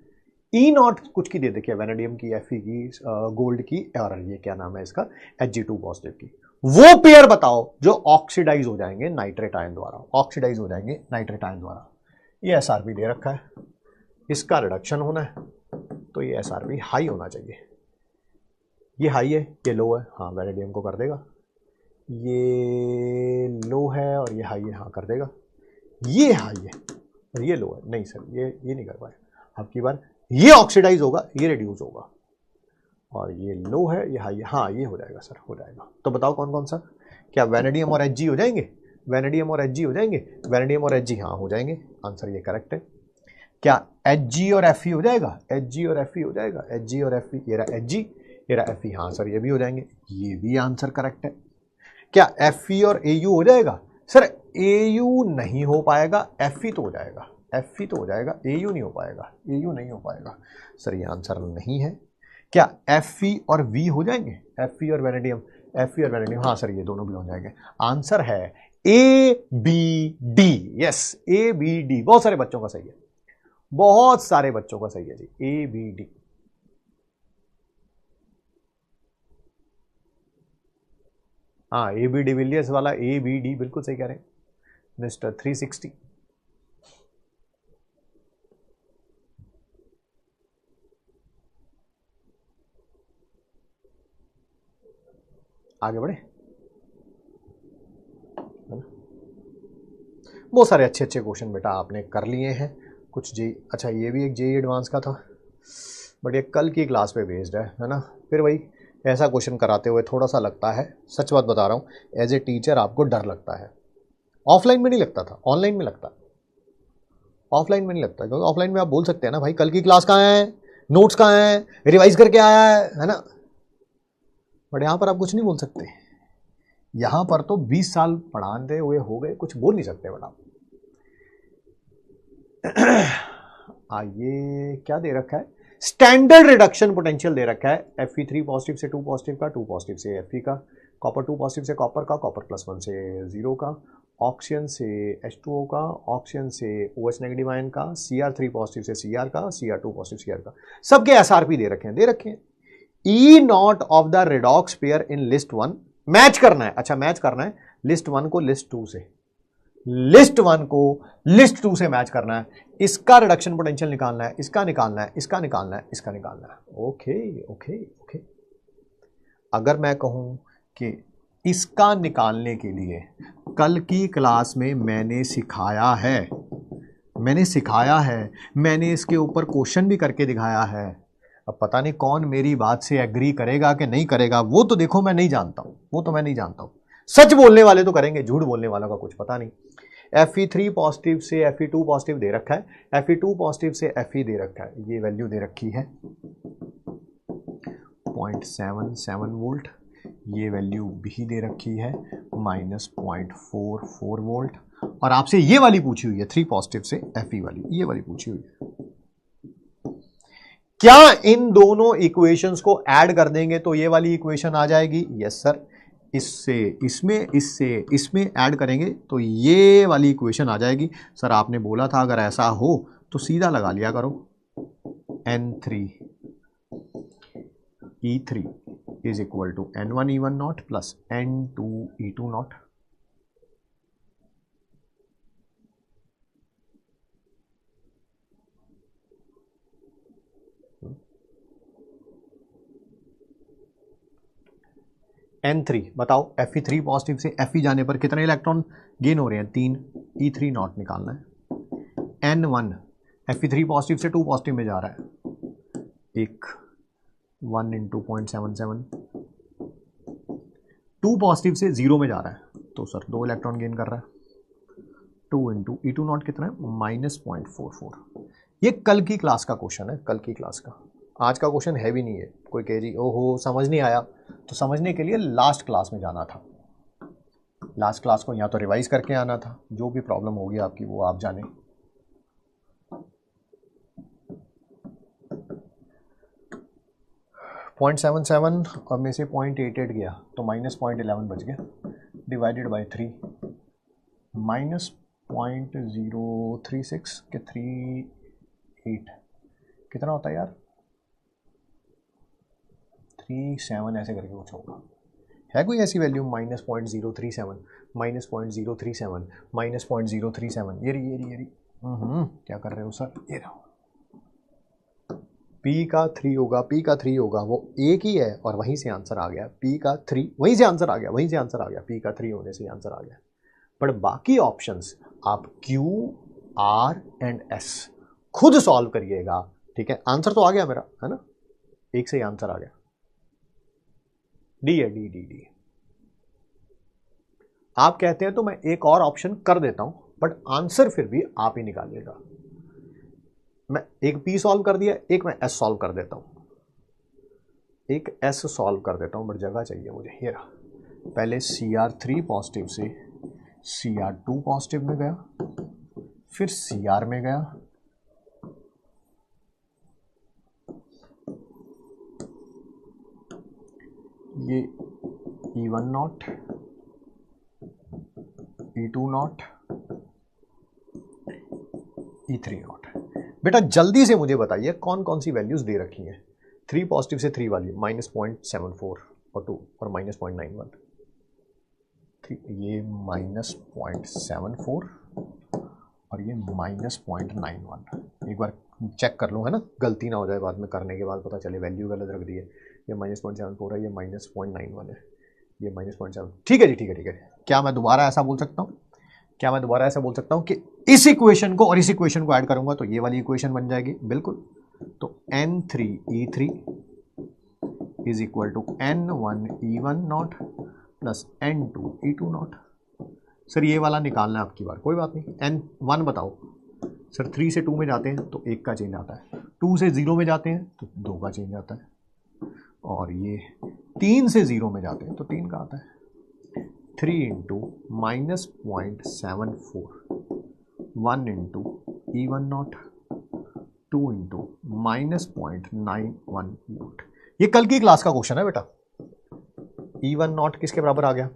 ई नॉट कुछ की दे रखी है, वेनेडियम की, एफई की, गोल्ड की, और ये क्या नाम है इसका, Hg2 पॉजिटिव की। वो पेयर बताओ जो ऑक्सीडाइज हो जाएंगे नाइट्रेट आयन द्वारा, ऑक्सीडाइज हो जाएंगे नाइट्रेट आयन द्वारा। ये एसआरपी दे रखा है, इसका रिडक्शन होना है तो ये एसआरपी हाई होना चाहिए। ये हाई है, ये लो है, हाँ वेनेडियम को कर देगा। ये लो है और ये हाई है, हाँ कर देगा। ये हाई है और ये लो है, नहीं सर ये नहीं कर पाए। अब की बार ये ऑक्सीडाइज होगा, ये रिड्यूस होगा, और ये लो है, ये हाई है, हाँ ये हो जाएगा सर, हो जाएगा। तो बताओ कौन कौन सा, क्या वेनेडियम और Hg हो जाएंगे, वेनेडियम और Hg हो जाएंगे, वेनेडियम और Hg हाँ हो जाएंगे, आंसर ये करेक्ट है। क्या Hg और Fe हो जाएगा, Hg और Fe हो जाएगा, Hg और Fe, ये रहा Hg, ये रहा Fe, हाँ सर ये भी हो जाएंगे, ये भी आंसर करेक्ट है। क्या Fe और Au हो जाएगा, सर Au नहीं हो पाएगा, Fe तो हो जाएगा, Fe तो हो जाएगा, Au नहीं हो पाएगा, Au नहीं हो पाएगा, सर ये आंसर नहीं है। क्या Fe और V हो जाएंगे, Fe और वेनेडियम, Fe और वेनेडियम, हाँ सर ये दोनों भी हो जाएंगे। आंसर है ABD, यस ABD, बहुत सारे बच्चों का सही है, बहुत सारे बच्चों का सही है जी, ABD। हाँ AB डिविलियर्स वाला ABD बिल्कुल सही कह रहे हैं मिस्टर 360। आगे बढ़े, बहुत सारे अच्छे अच्छे क्वेश्चन बेटा आपने कर लिए हैं। कुछ जी, अच्छा ये भी एक जेई एडवांस का था, बट ये कल की क्लास पे बेस्ड है ना। फिर वही ऐसा क्वेश्चन कराते हुए थोड़ा सा लगता है, सच बात बता रहा हूँ, एज ए टीचर आपको डर लगता है। ऑफलाइन में नहीं लगता था, ऑनलाइन में लगता, ऑफलाइन में नहीं लगता, क्योंकि ऑफलाइन में आप बोल सकते हैं ना भाई कल की क्लास कहाँ है, नोट्स कहाँ है, रिवाइज करके आया है ना। बट यहाँ पर आप कुछ नहीं बोल सकते, यहाँ पर तो 20 साल पढ़ाते हुए हो गए, कुछ बोल नहीं सकते बट आप। ये क्या दे रखा है, स्टैंडर्ड रिडक्शन पोटेंशियल दे रखा है, Fe3 पॉजिटिव से 2 पॉजिटिव का, 2 पॉजिटिव से Fe का, कॉपर 2 पॉजिटिव से कॉपर का, कॉपर +1 से 0 का, ऑक्सीजन से H2O का, ऑक्सीजन से OH नेगेटिव आयन का, Cr3 पॉजिटिव से Cr का, Cr2 पॉजिटिव Cr का, सबके एसआरपी दे रखे हैं, दे रखे हैं। E nought of the redox pair in list 1 match करना है। अच्छा मैच करना है लिस्ट 1 को लिस्ट 2 से, लिस्ट 1 को लिस्ट 2 से मैच करना है। इसका रिडक्शन पोटेंशियल निकालना है, इसका निकालना है, इसका निकालना है, इसका निकालना है। Okay okay okay. अगर मैं कहूं कि इसका निकालने के लिए कल की क्लास में मैंने सिखाया है, मैंने इसके ऊपर क्वेश्चन भी करके दिखाया है। अब पता नहीं कौन मेरी बात से एग्री करेगा कि नहीं करेगा, वो तो देखो मैं नहीं जानता हूं, वो तो मैं नहीं जानता हूं। सच बोलने वाले तो करेंगे, झूठ बोलने वालों का कुछ पता नहीं। Fe3 पॉजिटिव से Fe2 पॉजिटिव दे रखा है, Fe2 पॉजिटिव से Fe दे रखा है, ये वैल्यू दे रखी है 0.77 वोल्ट, ये वैल्यू भी दे रखी है -0.44 वोल्ट, और आपसे ये वाली पूछी हुई है 3 पॉजिटिव से Fe वाली, ये वाली पूछी हुई है। क्या इन दोनों इक्वेशंस को ऐड कर देंगे तो ये वाली इक्वेशन आ जाएगी? Yes sir. इससे इसमें ऐड करेंगे तो ये वाली इक्वेशन आ जाएगी। सर आपने बोला था अगर ऐसा हो तो सीधा लगा लिया करो, N3E3 is equal to N1E1 naught plus N2E2 naught. N3 बताओ, Fe3 पॉजिटिव से Fe जाने पर कितने इलेक्ट्रॉन गेन हो रहे हैं? 3, E3 नॉट निकालना है। N1 Fe3 पॉजिटिव से 2 पॉजिटिव में जा रहा है, एक 1 × 0.77, 2 पॉजिटिव से 0 में जा रहा है तो सर 2 इलेक्ट्रॉन गेन कर रहा है। 2 × E2 नॉट कितना है? -0.44। ये कल की क्लास का क्वेश्चन है, कल की क्लास का। आज का क्वेश्चन है भी नहीं है। कोई कह जी ओहो समझ नहीं आया, तो समझने के लिए लास्ट क्लास में जाना था, लास्ट क्लास को या तो रिवाइज करके आना था। जो भी प्रॉब्लम होगी आपकी वो आप जाने। .77 और में से 0.88 गया तो -0.11 बच गया, डिवाइडेड बाय 3 -0.036 के 38 कितना होता है यार? 37 ऐसे करके कुछ होगा। है कोई ऐसी वैल्यू? -0.037 -0.037 -0.037। ये रही क्या कर रहे हो सर? ये रहो, P का 3 होगा, P का 3 होगा, वो एक ही है और वहीं से आंसर आ गया। P का 3 वहीं से आंसर आ गया, वहीं से आंसर आ गया, P का 3 होने से आंसर आ गया। बट बाकी ऑप्शंस आप Q, R एंड S खुद सॉल्व करिएगा। ठीक है, आंसर तो आ गया मेरा, है ना? एक से ही आंसर आ गया, डी है, डी डी डी। आप कहते हैं तो मैं एक और ऑप्शन कर देता हूं, बट आंसर फिर भी आप ही निकालिएगा। मैं एक P सॉल्व कर दिया, एक मैं S सॉल्व कर देता हूं, एक S सॉल्व कर देता हूं, बट जगह चाहिए मुझे। ये रहा, पहले Cr3 पॉजिटिव से Cr2 पॉजिटिव में गया, फिर Cr में गया, ये E1 not, E2 not, E3 not. बेटा जल्दी से मुझे बताइए कौन कौन सी वैल्यूज दे रखी हैं? 3 पॉजिटिव से 3 वाली -0.74 और 2 और -0.91। ये -0.74 और ये -0.91। एक बार चेक कर लो, है ना, गलती ना हो जाए बाद में, करने के बाद पता चले वैल्यू गलत रख दी है। ये -0.74 है, ये -0.91 है, ये -0.7। ठीक है जी, ठीक है ठीक है। क्या मैं दोबारा ऐसा बोल सकता हूँ, क्या मैं दोबारा ऐसा बोल सकता हूँ कि इस इक्वेशन को और इस इक्वेशन को ऐड करूंगा तो ये वाली इक्वेशन बन जाएगी? बिल्कुल। तो N3E3 is equal to N1E1 naught plus N2E2 naught. Sir ये वाला निकालना है आपकी बार, कोई बात नहीं। N1 बताओ सर, 3 से 2 में जाते हैं तो 1 का चेंज आता है, 2 से 0 में जाते हैं तो 2 का चेंज आता है, और ये 3 से 0 में जाते हैं तो 3 का आता है। 3 into -0.74, 1 into E1 not, 2 into -0.91 volt. ये कल की क्लास का क्वेश्चन है बेटा। E1 नॉट किसके बराबर आ गया?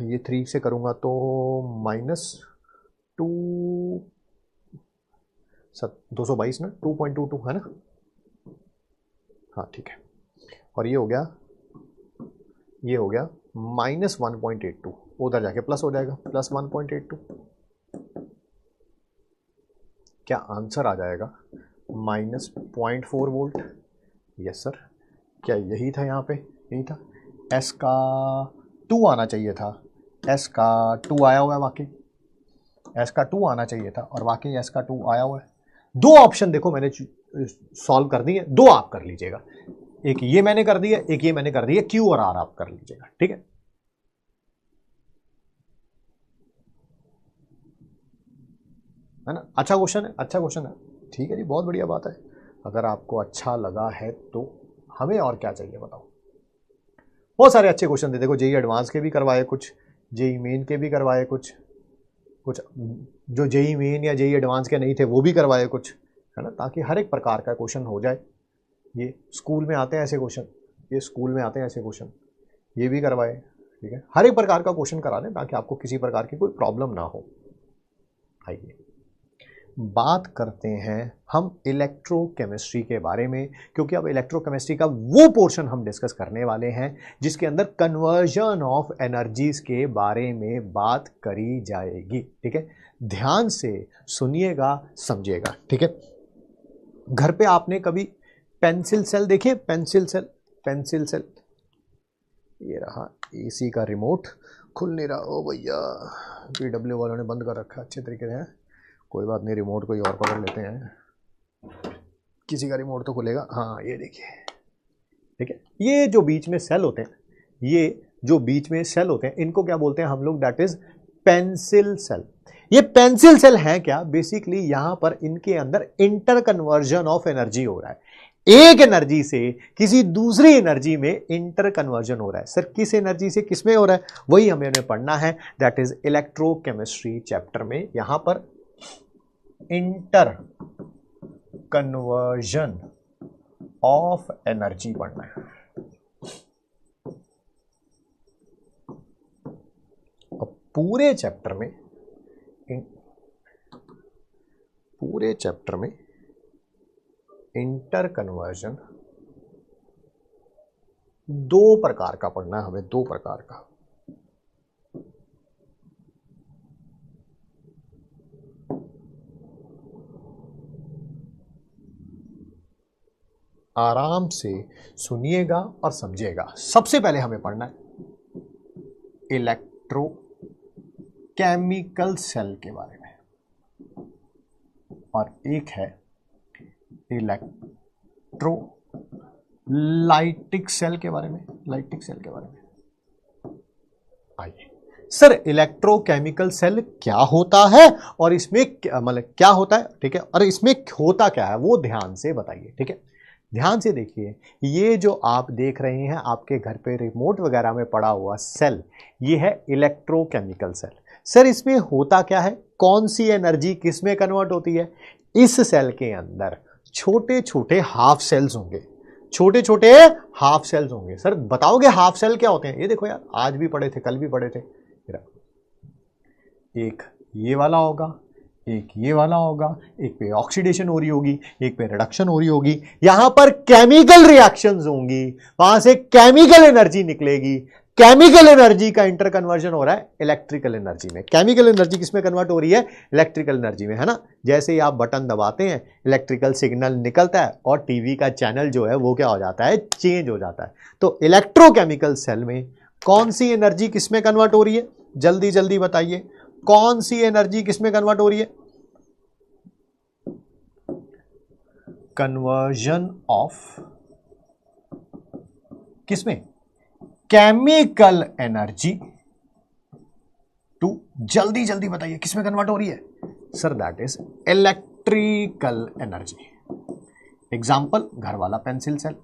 ये 3 से करूंगा तो -222 ना, 2.22 है ना? हाँ ठीक है, और ये हो गया -1.82, उधर जाके प्लस हो जाएगा, +1.82। क्या आंसर आ जाएगा -0.4 वोल्ट? Yes sir. क्या यही था यहाँ पे? यही था। एस का 2 आना चाहिए था, एस का 2 आया हुआ है, वाकई एस का 2 आना चाहिए था और वाकई एस का 2 आया हुआ है। दो ऑप्शन देखो मैंने सॉल्व कर दिए, दो आप कर लीजिएगा, एक ये मैंने कर दिया, एक ये मैंने कर दिया, क्यू और आर आप कर लीजिएगा, ठीक है ना? अच्छा क्वेश्चन है, अच्छा क्वेश्चन है, ठीक है जी, बहुत बढ़िया बात है। अगर आपको अच्छा लगा है तो हमें और क्या चाहिए बताओ। बहुत सारे अच्छे क्वेश्चन थे, देखो जेई एडवांस के भी करवाए कुछ, जेई मेन के भी करवाए कुछ, कुछ जो जेई मेन या जेई एडवांस के नहीं थे वो भी करवाए कुछ, है ना, ताकि हर एक प्रकार का क्वेश्चन हो जाए। ये स्कूल में आते हैं ऐसे क्वेश्चन, ये स्कूल में आते हैं ऐसे क्वेश्चन, ये भी करवाए, ठीक है, हर एक प्रकार का क्वेश्चन करा दें ताकि आपको किसी प्रकार की कोई प्रॉब्लम ना हो। आइए बात करते हैं हम इलेक्ट्रोकेमिस्ट्री के बारे में, क्योंकि अब इलेक्ट्रोकेमिस्ट्री का वो पोर्शन हम डिस्कस करने वाले हैं जिसके अंदर कन्वर्जन ऑफ एनर्जीज के बारे में बात करी जाएगी, ठीक है। ध्यान से सुनिएगा, समझिएगा, ठीक है। घर पे आपने कभी पेंसिल सेल देखे? पेंसिल सेल, पेंसिल सेल, ये रहा एसी का रिमोट, खुल नहीं रहा, ओ भैया पीडब्ल्यू वालों ने बंद कर रखा अच्छे तरीके से, कोई बात नहीं, रिमोट कोई और पकड़ लेते हैं, किसी का रिमोट तो खुलेगा। हाँ ये देखिए, ठीक है, ये जो बीच में सेल होते हैं, ये जो बीच में सेल होते हैं इनको क्या बोलते हैं हम लोग? That is pencil cell. ये पेंसिल सेल है क्या? बेसिकली यहां पर इनके अंदर इंटर कन्वर्जन ऑफ एनर्जी हो रहा है, एक एनर्जी से किसी दूसरी एनर्जी में इंटर कन्वर्जन हो रहा है। सर किस एनर्जी से किस में हो रहा है? वही हमें पढ़ना है, दैट इज इलेक्ट्रोकेमिस्ट्री चैप्टर में। यहां पर इंटर कन्वर्जन ऑफ एनर्जी पढ़ना है। और पूरे चैप्टर में इंटर कन्वर्जन दो प्रकार का पढ़ना है हमें, दो प्रकार का। आराम से सुनिएगा और समझिएगा। सबसे पहले हमें पढ़ना है इलेक्ट्रोकेमिकल सेल के बारे में, और एक है इलेक्ट्रोलाइटिक सेल के बारे में, लाइटिक सेल के बारे में। आइए सर, इलेक्ट्रोकेमिकल सेल क्या होता है और इसमें मतलब क्या होता है, ठीक है, और इसमें होता क्या है वो ध्यान से बताइए, ठीक है। ध्यान से देखिए, ये जो आप देख रहे हैं आपके घर पे रिमोट वगैरह में पड़ा हुआ सेल, ये है इलेक्ट्रोकेमिकल सेल। सर इसमें होता क्या है? कौन सी एनर्जी किस में कन्वर्ट होती है? इस सेल के अंदर छोटे छोटे हाफ सेल्स होंगे, छोटे छोटे हाफ सेल्स होंगे। सर बताओगे हाफ सेल क्या होते हैं? ये देखो यार, आज भी पढ़े थे, कल भी पढ़े थे। एक ये वाला होगा, एक ये वाला होगा, एक पे ऑक्सीडेशन हो रही होगी, एक पे रिडक्शन हो रही होगी, यहां पर केमिकल रिएक्शंस होंगी, वहां से केमिकल एनर्जी निकलेगी। केमिकल एनर्जी का इंटर कन्वर्जन हो रहा है इलेक्ट्रिकल एनर्जी में। केमिकल एनर्जी किसमें कन्वर्ट हो रही है? इलेक्ट्रिकल एनर्जी में, है ना। जैसे ही आप बटन दबाते हैं इलेक्ट्रिकल सिग्नल निकलता है और टीवी का चैनल जो है वो क्या हो जाता है? चेंज हो जाता है। तो इलेक्ट्रोकेमिकल सेल में कौन सी एनर्जी किसमें कन्वर्ट हो रही है? जल्दी जल्दी बताइए, कौन सी एनर्जी किसमें कन्वर्ट हो रही है? कन्वर्जन ऑफ किसमें? केमिकल एनर्जी टू, जल्दी जल्दी बताइए किसमें कन्वर्ट हो रही है? Sir that is electrical energy. Example, घर वाला पेंसिल सेल।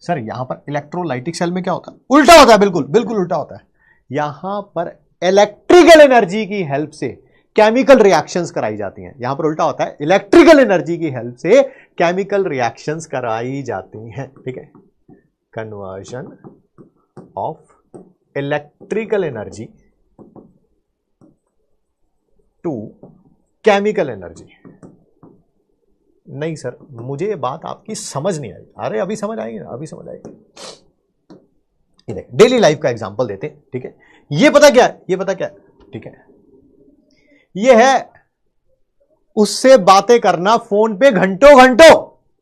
सर यहां पर इलेक्ट्रोलाइटिक सेल में क्या होता है? उल्टा होता है, बिल्कुल बिल्कुल उल्टा होता है। यहां पर इलेक्ट्रिकल एनर्जी की हेल्प से केमिकल रिएक्शंस कराई जाती हैं, यहां पर उल्टा होता है, इलेक्ट्रिकल एनर्जी की हेल्प से केमिकल रिएक्शंस कराई जाती हैं, ठीक है। Conversion of electrical energy to chemical energy, नहीं सर मुझे ये बात आपकी समझ नहीं आई। अरे अभी समझ आएगी ना, अभी समझ आएगी। ये डेली लाइफ का एग्जांपल देते हैं, ठीक है। ये पता क्या है, ये पता क्या है, ठीक है, ये है उससे बातें करना फोन पे घंटों घंटों,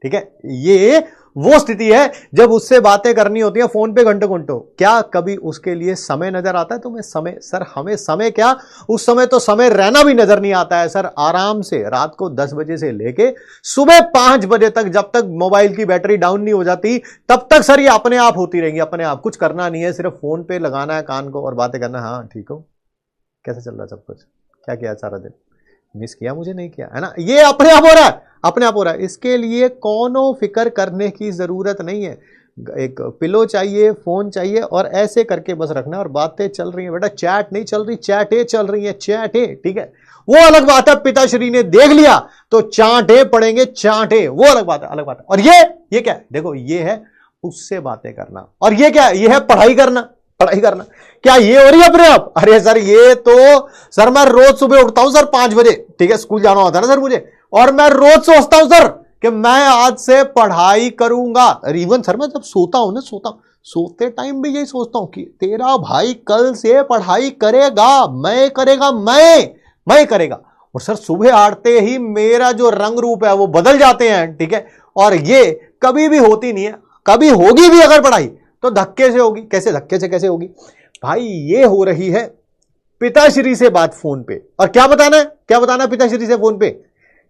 ठीक है। ये वो स्थिति है जब उससे बातें करनी होती है फोन पे घंटों घंटों। क्या कभी उसके लिए समय नजर आता है तुम्हें? समय सर, हमें समय क्या, उस समय तो समय रहना भी नजर नहीं आता है सर। आराम से रात को 10 बजे से लेके सुबह 5 बजे तक, जब तक मोबाइल की बैटरी डाउन नहीं हो जाती तब तक सर ये अपने आप होती रहेंगी, अपने आप। कुछ करना नहीं है, सिर्फ फोन पे लगाना है कान को और बातें करना। हाँ ठीक हो, कैसे चल रहा है सब कुछ, क्या किया सारा दिन, मिस किया मुझे, नहीं किया, है ना। ये अपने आप हो रहा है, अपने आप हो रहा है। इसके लिए कोनो फिक्र करने की जरूरत नहीं है। एक पिलो चाहिए, फोन चाहिए और ऐसे करके बस रखना और बातें चल रही हैं बेटा। चैट नहीं चल रही, चैटें चल रही हैं, चैटें, ठीक है। वो अलग बात है, पिताश्री ने देख लिया तो चांटे पड़ेंगे, चांटे, वो अलग बात है, अलग बात है। और ये क्या है, देखो ये है उससे बातें करना, और ये क्या है, ये है पढ़ाई करना, पढ़ाई करना। क्या ये हो रही है अपने आप? अरे सर ये तो सर मैं रोज सुबह उठता हूं सर 5 बजे, ठीक है, स्कूल जाना होता है ना सर मुझे, और मैं रोज सोचता हूं सर कि मैं आज से पढ़ाई करूंगा। इवन सर मैं जब सोता हूं ना, सोते टाइम भी यही सोचता हूं कि तेरा भाई कल से पढ़ाई करेगा, मैं करेगा। और सर सुबह आते ही मेरा जो रंग रूप है वो बदल जाते हैं, ठीक है। और ये कभी भी होती नहीं है, कभी होगी भी अगर पढ़ाई तो धक्के से होगी। कैसे धक्के से कैसे होगी भाई? ये हो रही है पिताश्री से बात फोन पे, और क्या बताना है, क्या बताना है पिताश्री से फोन पे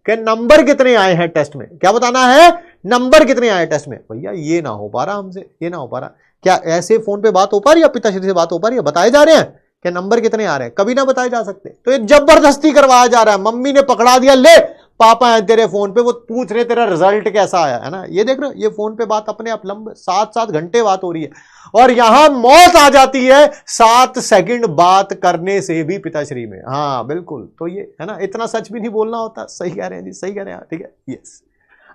कि नंबर कितने आए हैं टेस्ट में, क्या बताना है, नंबर कितने आए टेस्ट में। भैया ये ना हो पा रहा हमसे, ये ना हो पा रहा। क्या ऐसे फोन पे बात हो पा रही है, पिताश्री से बात हो पा रही है? बताए जा रहे हैं कि नंबर कितने आ रहे हैं, कभी ना बताए जा सकते। तो ये जबरदस्ती करवाया जा रहा है। मम्मी ने पकड़ा दिया, ले पापा है तेरे फोन पे, वो पूछ रहे तेरा रिजल्ट कैसा आया, है ना। ये देख रहे हो, ये फोन पे बात अपने आप लंबे 7-7 घंटे बात हो रही है, और यहां मौत आ जाती है 7 सेकंड बात करने से भी पिताश्री में। हाँ बिल्कुल, तो ये है ना, इतना सच भी नहीं बोलना होता। सही कह रहे हैं जी, सही कह रहे हैं, ठीक है। यस,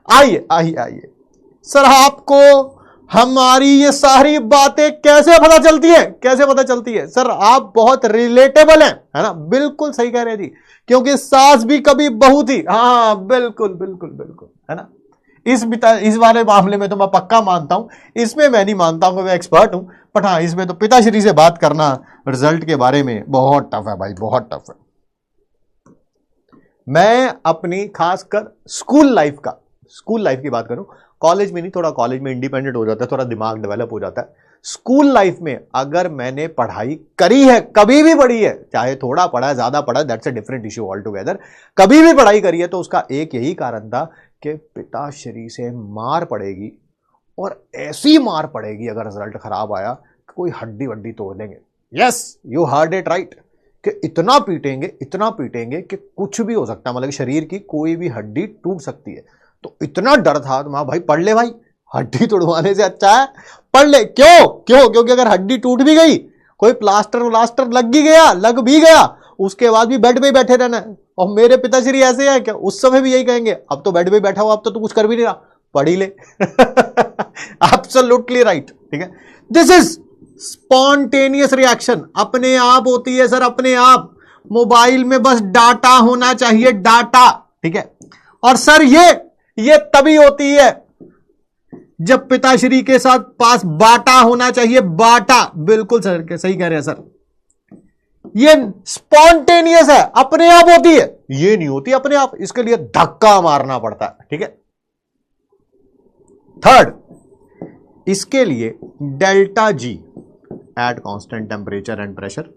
आइए आइए आइए सर, आपको हमारी ये सारी बातें कैसे पता चलती है, कैसे पता चलती है सर? आप बहुत रिलेटेबल हैं, है ना। बिल्कुल सही कह रहे हैं जी, क्योंकि सास भी कभी बहू थी। हाँ बिल्कुल बिल्कुल बिल्कुल, है ना। इस वाले मामले में तो मैं पक्का मानता हूं, इसमें मैं नहीं मानता हूं कि मैं एक्सपर्ट हूं, बट हाँ इसमें तो पिताश्री से बात करना रिजल्ट के बारे में बहुत टफ है भाई, बहुत टफ है। मैं अपनी खासकर स्कूल लाइफ की बात करूं, कॉलेज में नहीं, थोड़ा कॉलेज में इंडिपेंडेंट हो जाता है, थोड़ा दिमाग डेवलप हो जाता है। स्कूल लाइफ में अगर मैंने पढ़ाई करी है, कभी भी पढ़ी है, चाहे थोड़ा पढ़ा है ज्यादा पढ़ा है, that's a different issue all together, कभी भी पढ़ाई करी है, तो उसका एक यही कारण था कि पिताश्री से मार पड़ेगी, और ऐसी मार पड़ेगी अगर रिजल्ट खराब आया कोई हड्डी वड्डी तोड़ देंगे। Yes you heard it right, कि इतना पीटेंगे कि कुछ भी हो सकता है, मतलब शरीर की कोई भी हड्डी टूट सकती है। तो इतना डर था, तो भाई पढ़ ले भाई, हड्डी तोड़वाने से अच्छा है पढ़ ले। क्यों? क्योंकि अगर हड्डी टूट भी गई, कोई प्लास्टर लग भी गया, उसके बाद भी बेड पे ही बैठे रहना है। और मेरे पिताश्री ऐसे हैं क्या, उस समय भी यही कहेंगे, अब तो बेड पे बैठा हुआ, अब तो तू कुछ कर भी नहीं रहा, पढ़ ही ले। एब्सोल्युटली राइट, ठीक है। दिस इज स्पॉन्टेनियस रिएक्शन, अपने आप होती है सर, अपने आप। मोबाइल में बस डाटा होना चाहिए, डाटा, ठीक है। और सर ये तभी होती है जब पिताश्री के साथ पास बाटा होना चाहिए, बाटा। बिल्कुल सर, सही कह रहे हैं सर, ये स्पॉन्टेनियस है, अपने आप होती है, ये नहीं होती अपने आप, इसके लिए धक्का मारना पड़ता है, ठीक है। थर्ड, इसके लिए delta G at constant temperature and pressure,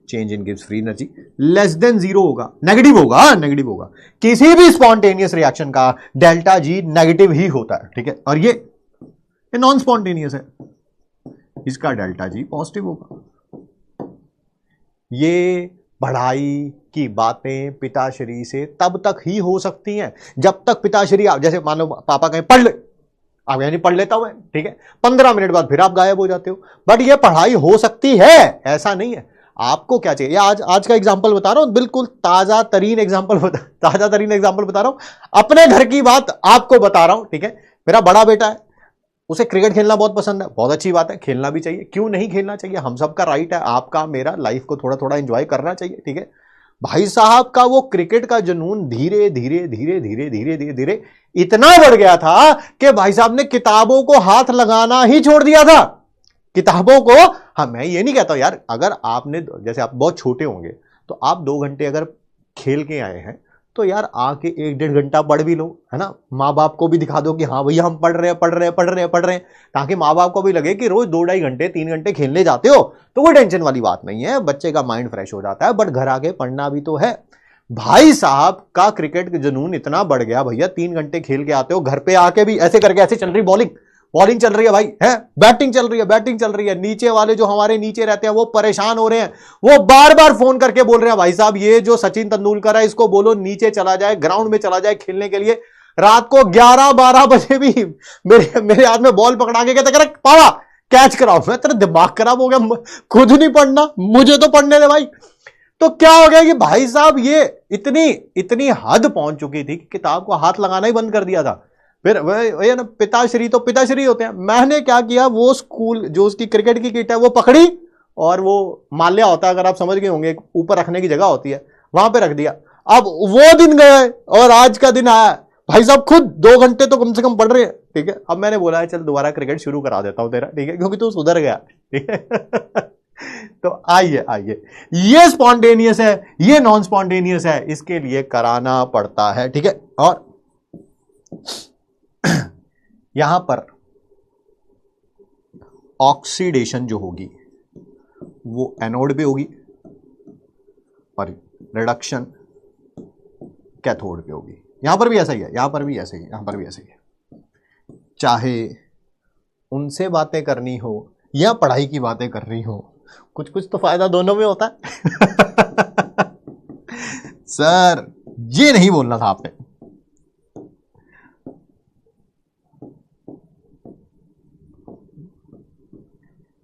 change in gives free energy, less than 0 होगा, नेगेटिव होगा। किसी भी स्पॉन्टेनियस रिएक्शन का डेल्टा जी नेगेटिव ही होता है, ठीक है। और ये नॉन स्पॉन्टेनियस है, इसका डेल्टा जी पॉजिटिव होगा। ये पढ़ाई की बातें पिताश्री से तब तक ही हो सकती हैं जब तक पिताश्री, जैसे मान लो पापा कहें पढ़ ले, आप यानी पढ़ लेता हूं, ठीक है, 15 मिनट बाद फिर आप गायब हो जाते हो। बट ये पढ़ाई हो सकती है, ऐसा नहीं है। आपको क्या चाहिए, आज का एग्जांपल बता रहा हूं, बिल्कुल ताजा तरीन एग्जांपल बता रहा हूं, अपने घर की बात आपको बता रहा हूं, ठीक है। मेरा बड़ा बेटा है, उसे क्रिकेट खेलना बहुत पसंद है, बहुत अच्छी बात है, खेलना भी चाहिए, क्यों नहीं खेलना चाहिए, हम सबका राइट है, आपका मेरा, लाइफ को थोड़ा थोड़ा एंजॉय करना चाहिए, ठीक है। भाई साहब का वो क्रिकेट का जुनून धीरे धीरे धीरे धीरे धीरे धीरे धीरे इतना बढ़ गया था कि भाई साहब ने किताबों को हाथ लगाना ही छोड़ दिया था। किताबों को, हाँ मैं ये नहीं कहता यार, अगर आपने, जैसे आप बहुत छोटे होंगे तो आप 2 घंटे अगर खेल के आए हैं तो यार आके 1-1.5 घंटा पढ़ भी लो, है ना। माँ बाप को भी दिखा दो कि हाँ भैया हम पढ़ रहे हैं, ताकि माँ बाप को भी लगे कि रोज 2-2.5 घंटे 3 घंटे खेलने जाते हो तो कोई टेंशन वाली बात नहीं है, बच्चे का माइंड फ्रेश हो जाता है, बट घर आके पढ़ना भी तो है। भाई साहब का क्रिकेट का जुनून इतना बढ़ गया, भैया 3 घंटे खेल के आते हो, घर पे आके भी ऐसे करके, ऐसे चल रही बॉलिंग चल रही है भाई, है बैटिंग चल रही है, नीचे वाले जो हमारे नीचे रहते हैं वो परेशान हो रहे हैं, वो बार बार फोन करके बोल रहे हैं भाई साहब ये जो सचिन तेंदुलकर है इसको बोलो नीचे चला जाए, ग्राउंड में चला जाए खेलने के लिए। रात को 11-12 बजे भी मेरे हाथ में बॉल पकड़ा के कहते पावा कैच कराओ। मैं तेरा दिमाग खराब हो गया, खुद नहीं पढ़ना, मुझे तो पढ़ने दे भाई। तो क्या हो गया कि भाई साहब ये इतनी हद पहुंच चुकी थी कि किताब को हाथ लगाना ही बंद कर दिया था। फिर वही ना, पिताश्री तो पिताश्री होते हैं। मैंने क्या किया, वो स्कूल जो उसकी क्रिकेट की किट है वो पकड़ी और वो माल्या होता है, अगर आप समझ गए होंगे, ऊपर रखने की जगह होती है, वहां पे रख दिया। अब वो दिन गए और आज का दिन आया, भाई साहब खुद 2 घंटे तो कम से कम पढ़ रहे हैं, ठीक है। अब मैंने बोला है चल दोबारा क्रिकेट शुरू करा देता हूं तेरा, ठीक है, क्योंकि तू सुधर गया, ठीक है। तो आइए ये स्पॉन्टेनियस है, ये नॉन स्पॉन्टेनियस है, इसके लिए कराना पड़ता है, ठीक है। और यहां पर ऑक्सीडेशन जो होगी वो एनोड पे होगी और रिडक्शन कैथोड पे होगी। यहां पर भी ऐसा ही है, यहां पर भी ऐसे ही, यहां पर भी ऐसे ही है। चाहे उनसे बातें करनी हो या पढ़ाई की बातें करनी हो, कुछ कुछ तो फायदा दोनों में होता है। सर ये नहीं बोलना था आपने।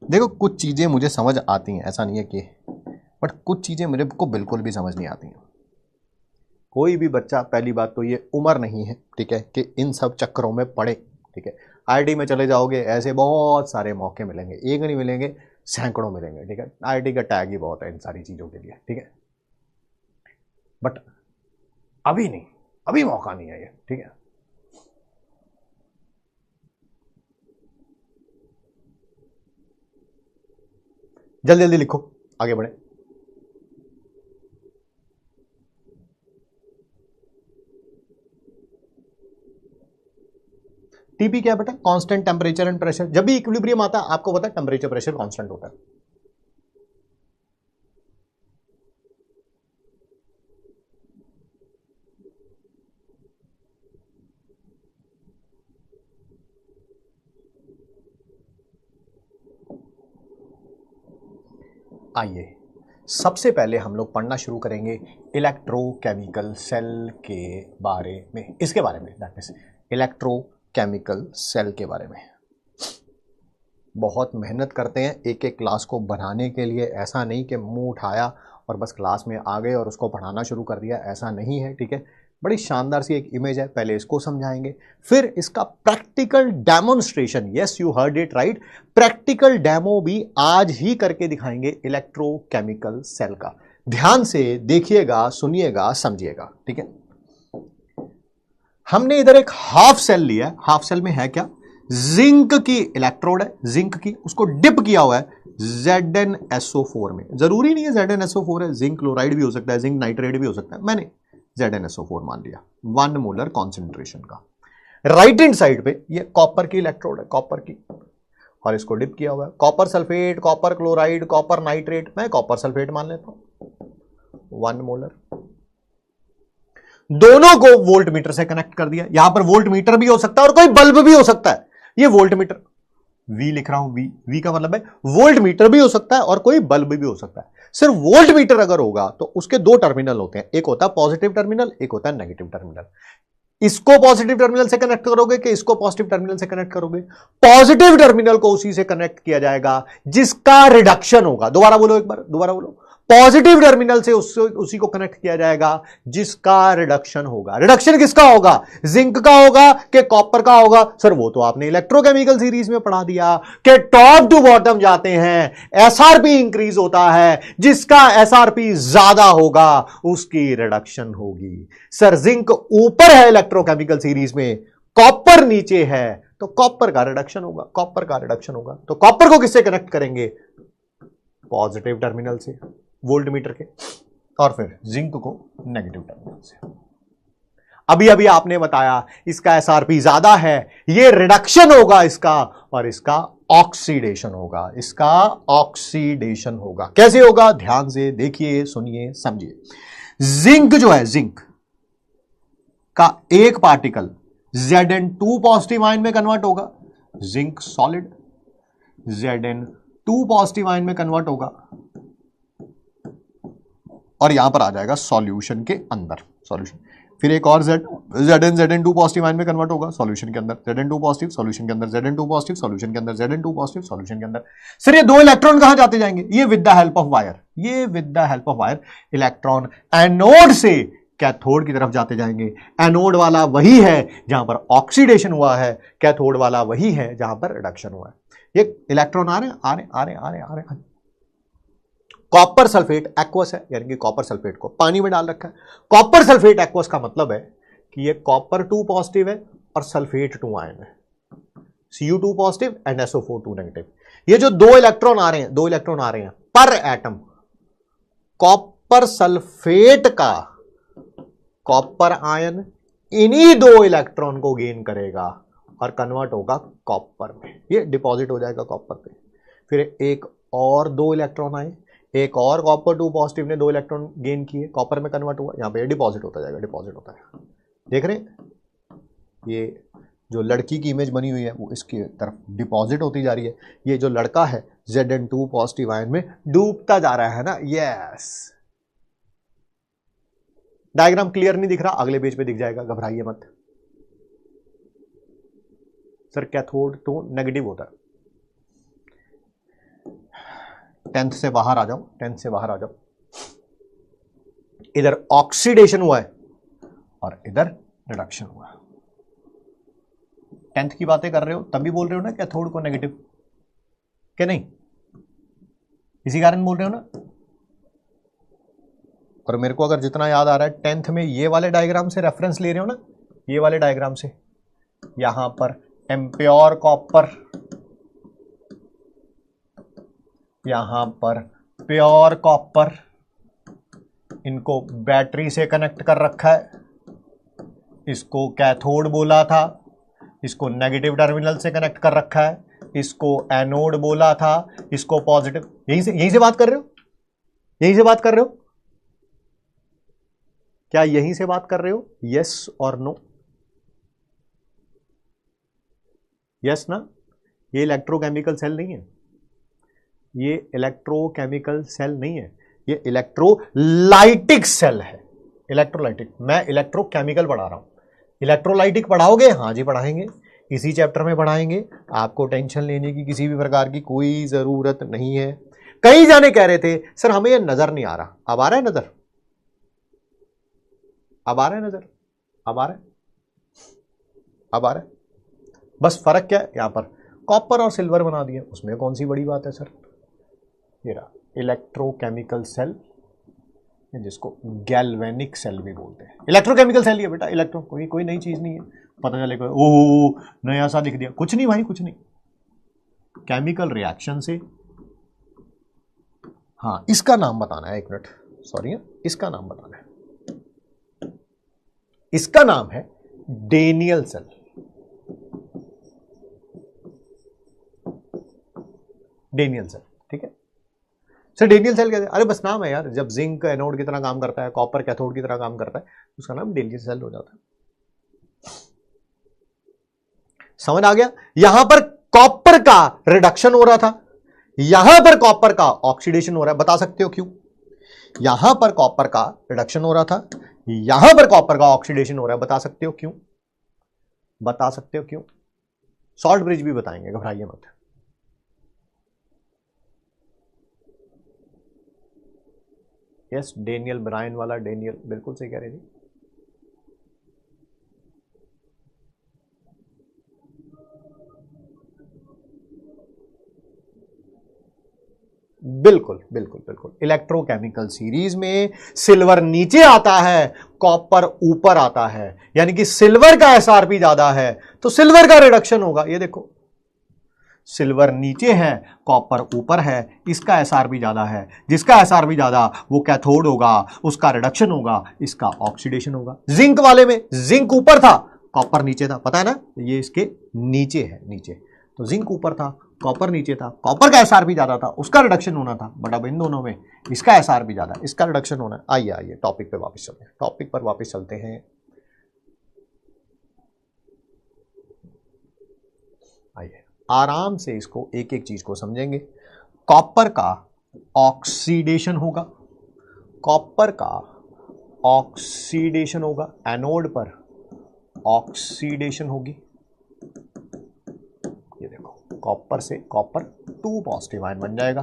देखो कुछ चीजें मुझे समझ आती हैं, ऐसा नहीं है कि, बट कुछ चीजें मेरे को बिल्कुल भी समझ नहीं आती हैं। कोई भी बच्चा, पहली बात तो ये उम्र नहीं है, ठीक है, कि इन सब चक्करों में पड़े, ठीक है। आईआईटी में चले जाओगे, ऐसे बहुत सारे मौके मिलेंगे, एक नहीं मिलेंगे, सैकड़ों मिलेंगे, ठीक है। आईआईटी का टैग ही बहुत है इन सारी चीजों के लिए, ठीक है। बट अभी नहीं, अभी मौका नहीं है ये, ठीक है। जल्दी जल्दी लिखो, आगे बढ़े। टीपी क्या है बेटा? Constant temperature and pressure. जब भी इक्विलिब्रियम आता है आपको पता है टेम्परेचर प्रेशर कांस्टेंट होता है। आइए सबसे पहले हम लोग पढ़ना शुरू करेंगे इलेक्ट्रोकेमिकल सेल के बारे में, इसके बारे में, दैट मींस इलेक्ट्रोकेमिकल सेल के बारे में। बहुत मेहनत करते हैं एक एक क्लास को बनाने के लिए, ऐसा नहीं कि मुंह उठाया और बस क्लास में आ गए और उसको पढ़ाना शुरू कर दिया, ऐसा नहीं है, ठीक है। बड़ी शानदार सी एक इमेज है, पहले इसको समझाएंगे, फिर इसका practical demonstration, yes you heard it right, practical demo भी आज ही करके दिखाएंगे इलेक्ट्रोकेमिकल सेल का। ध्यान से देखिएगा, सुनिएगा, समझिएगा, ठीक है। हमने इधर एक हाफ सेल लिया है, हाफ सेल में है क्या, जिंक की इलेक्ट्रोड है, जिंक की, उसको डिप किया हुआ है ZnSO4 में। जरूरी नहीं है ZnSO4 है, जिंक क्लोराइड भी हो सकता है, जिंक नाइट्रेट भी हो सकता है, मैंने ZnSO4 मान लिया, 1 मोलर कॉन्सेंट्रेशन का। राइट हैंड साइड पे ये कॉपर की इलेक्ट्रोड है, कॉपर की, और इसको डिप किया हुआ है, copper sulphate, copper chloride, copper nitrate, मैं कॉपर सल्फेट मान लेता हूं, 1 मोलर। दोनों को वोल्ट मीटर से कनेक्ट कर दिया। यहां पर वोल्ट मीटर भी हो सकता है और कोई बल्ब भी हो सकता है, ये वोल्ट मीटर, V लिख रहा हूं, V का मतलब है वोल्ट मीटर भी हो सकता है और कोई बल्ब भी हो सकता है। सिर्फ वोल्ट मीटर अगर होगा तो उसके 2 टर्मिनल होते हैं, एक होता है पॉजिटिव टर्मिनल, एक होता है नेगेटिव टर्मिनल। इसको पॉजिटिव टर्मिनल से कनेक्ट करोगे कि इसको पॉजिटिव टर्मिनल से कनेक्ट करोगे? पॉजिटिव टर्मिनल को उसी से कनेक्ट किया जाएगा जिसका रिडक्शन होगा। दोबारा बोलो एक बार, दोबारा बोलो, पॉजिटिव टर्मिनल से उसी को कनेक्ट किया जाएगा जिसका रिडक्शन होगा। रिडक्शन किसका होगा? जिंक का होगा कि कॉपर का होगा? सर वो तो आपने इलेक्ट्रोकेमिकल सीरीज में पढ़ा दिया कि टॉप टू बॉटम जाते हैं, एसआरपी इंक्रीज होता है, जिसका एसआरपी ज्यादा होगा उसकी रिडक्शन होगी। सर जिंक ऊपर है इलेक्ट्रोकेमिकल सीरीज में, कॉपर नीचे है, तो कॉपर का रिडक्शन होगा, कॉपर का रिडक्शन होगा। तो कॉपर को किससे कनेक्ट करेंगे? पॉजिटिव टर्मिनल से, वोल्ट मीटर के, और फिर जिंक को नेगेटिव टर्मिनल से। अभी अभी आपने बताया इसका एसआरपी ज्यादा है, ये रिडक्शन होगा इसका, और इसका ऑक्सीडेशन होगा, इसका ऑक्सीडेशन होगा। कैसे होगा? ध्यान से देखिए, सुनिए, समझिए। जिंक जो है, जिंक का एक पार्टिकल Zn2 पॉजिटिव आयन में कन्वर्ट होगा, zinc solid Zn2 positive ion में कन्वर्ट होगा, और यहां पर आ जाएगा सॉल्यूशन के अंदर, सॉल्यूशन। फिर एक और Zn2 पॉजिटिव आयन में कन्वर्ट होगा सॉल्यूशन के अंदर, Zn2 पॉजिटिव सॉल्यूशन के अंदर, Zn2 पॉजिटिव सॉल्यूशन के अंदर, Zn2 पॉजिटिव सॉल्यूशन के अंदर। सर ये दो इलेक्ट्रॉन कहां जाते जाएंगे? ये with the help of wire, ये with the help of wire electron anode से कैथोड की तरफ जाते जाएंगे। एनोड वाला वही है जहां पर ऑक्सीडेशन हुआ है, कैथोड वाला वही है जहां पर रिडक्शन हुआ है। ये इलेक्ट्रॉन आ रहे हैं, आ रहे आ रहे आ रहे आ रहे। कॉपर सल्फेट एक्वस है, यानी कि कॉपर सल्फेट को पानी में डाल रखा है। कॉपर सल्फेट एक्वस का मतलब है कि ये कॉपर 2 पॉजिटिव है और सल्फेट 2 आयन है, Cu2 positive and SO4 2 negative. ये जो दो इलेक्ट्रॉन आ रहे हैं, दो इलेक्ट्रॉन आ रहे हैं पर एटम, कॉपर सल्फेट का कॉपर आयन इन्हीं दो इलेक्ट्रॉन को गेन करेगा और कन्वर्ट होगा कॉपर में, ये डिपॉजिट हो जाएगा कॉपर पे। फिर एक और दो इलेक्ट्रॉन आए, एक और कॉपर 2 पॉजिटिव ने दो इलेक्ट्रॉन गेन किए, कॉपर में कन्वर्ट हुआ, यहां पे डिपॉजिट होता जाएगा, डिपॉजिट होता है। देख रहे हैं, ये जो लड़की की इमेज बनी हुई है वो इसकी तरफ डिपॉजिट होती जा रही है। ये जो लड़का है Zn2 पॉजिटिव आयन में डूबता जा रहा है ना। यस, डायग्राम क्लियर नहीं दिख रहा? अगले पेज पे दिख जाएगा, घबराइए मत। सर कैथोड तो नेगेटिव होता है। 10th से बाहर आ जाओ, 10th से बाहर आ जाओ। इधर ऑक्सीडेशन हुआ है और इधर रिडक्शन हुआ है। 10th की बातें कर रहे हो तभी बोल रहे हो ना कैथोड को नेगेटिव, क्या नहीं? इसी कारण बोल रहे हो ना। और मेरे को अगर जितना याद आ रहा है 10th में ये वाले डायग्राम से रेफरेंस ले रहे हो ना, ये वाले डायग्राम से, यहां पर इम्प्योर कॉपर, यहां पर प्योर कॉपर, इनको बैटरी से कनेक्ट कर रखा है, इसको कैथोड बोला था, इसको नेगेटिव टर्मिनल से कनेक्ट कर रखा है, इसको एनोड बोला था, इसको पॉजिटिव। यहीं से बात कर रहे हो? यहीं से बात कर रहे हो? क्या यहीं से बात कर रहे हो? यस और नो? यस ना? ये इलेक्ट्रोकेमिकल सेल नहीं है, ये इलेक्ट्रोकेमिकल सेल नहीं है, ये इलेक्ट्रोलाइटिक सेल है। इलेक्ट्रोलाइटिक, मैं इलेक्ट्रोकेमिकल पढ़ा रहा हूं, इलेक्ट्रोलाइटिक पढ़ाओगे? हाँ जी पढ़ाएंगे, इसी चैप्टर में पढ़ाएंगे। आपको टेंशन लेने की किसी भी प्रकार की कोई जरूरत नहीं है। कई जाने कह रहे थे सर हमें ये नजर नहीं आ रहा, अब आ रहा है नजर, अब आ रहा है नजर, अब आ रहा है, अब आ रहा है। बस फर्क क्या है, यहां पर कॉपर और सिल्वर बना दिया, उसमें कौन सी बड़ी बात है सर। ये रहा इलेक्ट्रोकेमिकल सेल, जिसको गैल्वेनिक सेल भी बोलते हैं। इलेक्ट्रोकेमिकल सेल ही है बेटा, इलेक्ट्रो कोई नई चीज नहीं है। पता चलेगा ओ नया सा लिख दिया, कुछ नहीं भाई, कुछ नहीं। केमिकल रिएक्शन से, हाँ इसका नाम बताना है, एक मिनट सॉरी, इसका नाम बताना है। इसका नाम है डेनियल सेल। डेनियल सेल, ठीक है सर। डेनियल सेल कहते हैं, अरे बस नाम है यार। जब जिंक एनोड की तरह काम करता है, कॉपर कैथोड की तरह काम करता है, उसका नाम डेनियल सेल हो जाता है। समझ आ गया? यहां पर कॉपर का रिडक्शन हो रहा था, यहां पर कॉपर का ऑक्सीडेशन हो रहा है। बता सकते हो क्यों? यहां पर कॉपर का रिडक्शन हो रहा था, यहां पर कॉपर का ऑक्सीडेशन हो रहा है। बता सकते हो क्यों? बता सकते हो क्यों? सॉल्ट ब्रिज भी बताएंगे, घबराइए मत। यस, डेनियल ब्रायन वाला, डेनियल बिल्कुल सही कह रहे जी। बिल्कुल बिल्कुल बिल्कुल, इलेक्ट्रोकेमिकल सीरीज में सिल्वर नीचे आता है, कॉपर ऊपर आता है, यानी कि सिल्वर का एसआरपी ज्यादा है तो सिल्वर का रिडक्शन होगा। ये देखो, सिल्वर नीचे है, कॉपर ऊपर है, इसका एसआरपी ज्यादा है, जिसका एसआरपी ज्यादा वो कैथोड होगा, उसका रिडक्शन होगा, इसका ऑक्सीडेशन होगा। जिंक वाले में जिंक ऊपर था, कॉपर नीचे था, पता है ना, ये इसके नीचे है, नीचे। तो जिंक ऊपर था, कॉपर नीचे था, कॉपर का एसआरपी ज्यादा था, उसका रिडक्शन होना था, बट अब इन दोनों में इसका एसआरपी ज्यादा, इसका रिडक्शन होना है। आइए आइए टॉपिक पे वापस चलते हैं, टॉपिक पर वापस चलते हैं। आइए आराम से इसको एक एक चीज को समझेंगे। कॉपर का ऑक्सीडेशन होगा, कॉपर का ऑक्सीडेशन होगा, एनोड पर ऑक्सीडेशन होगी। ये देखो, कॉपर से कॉपर 2 पॉजिटिव आयन बन जाएगा,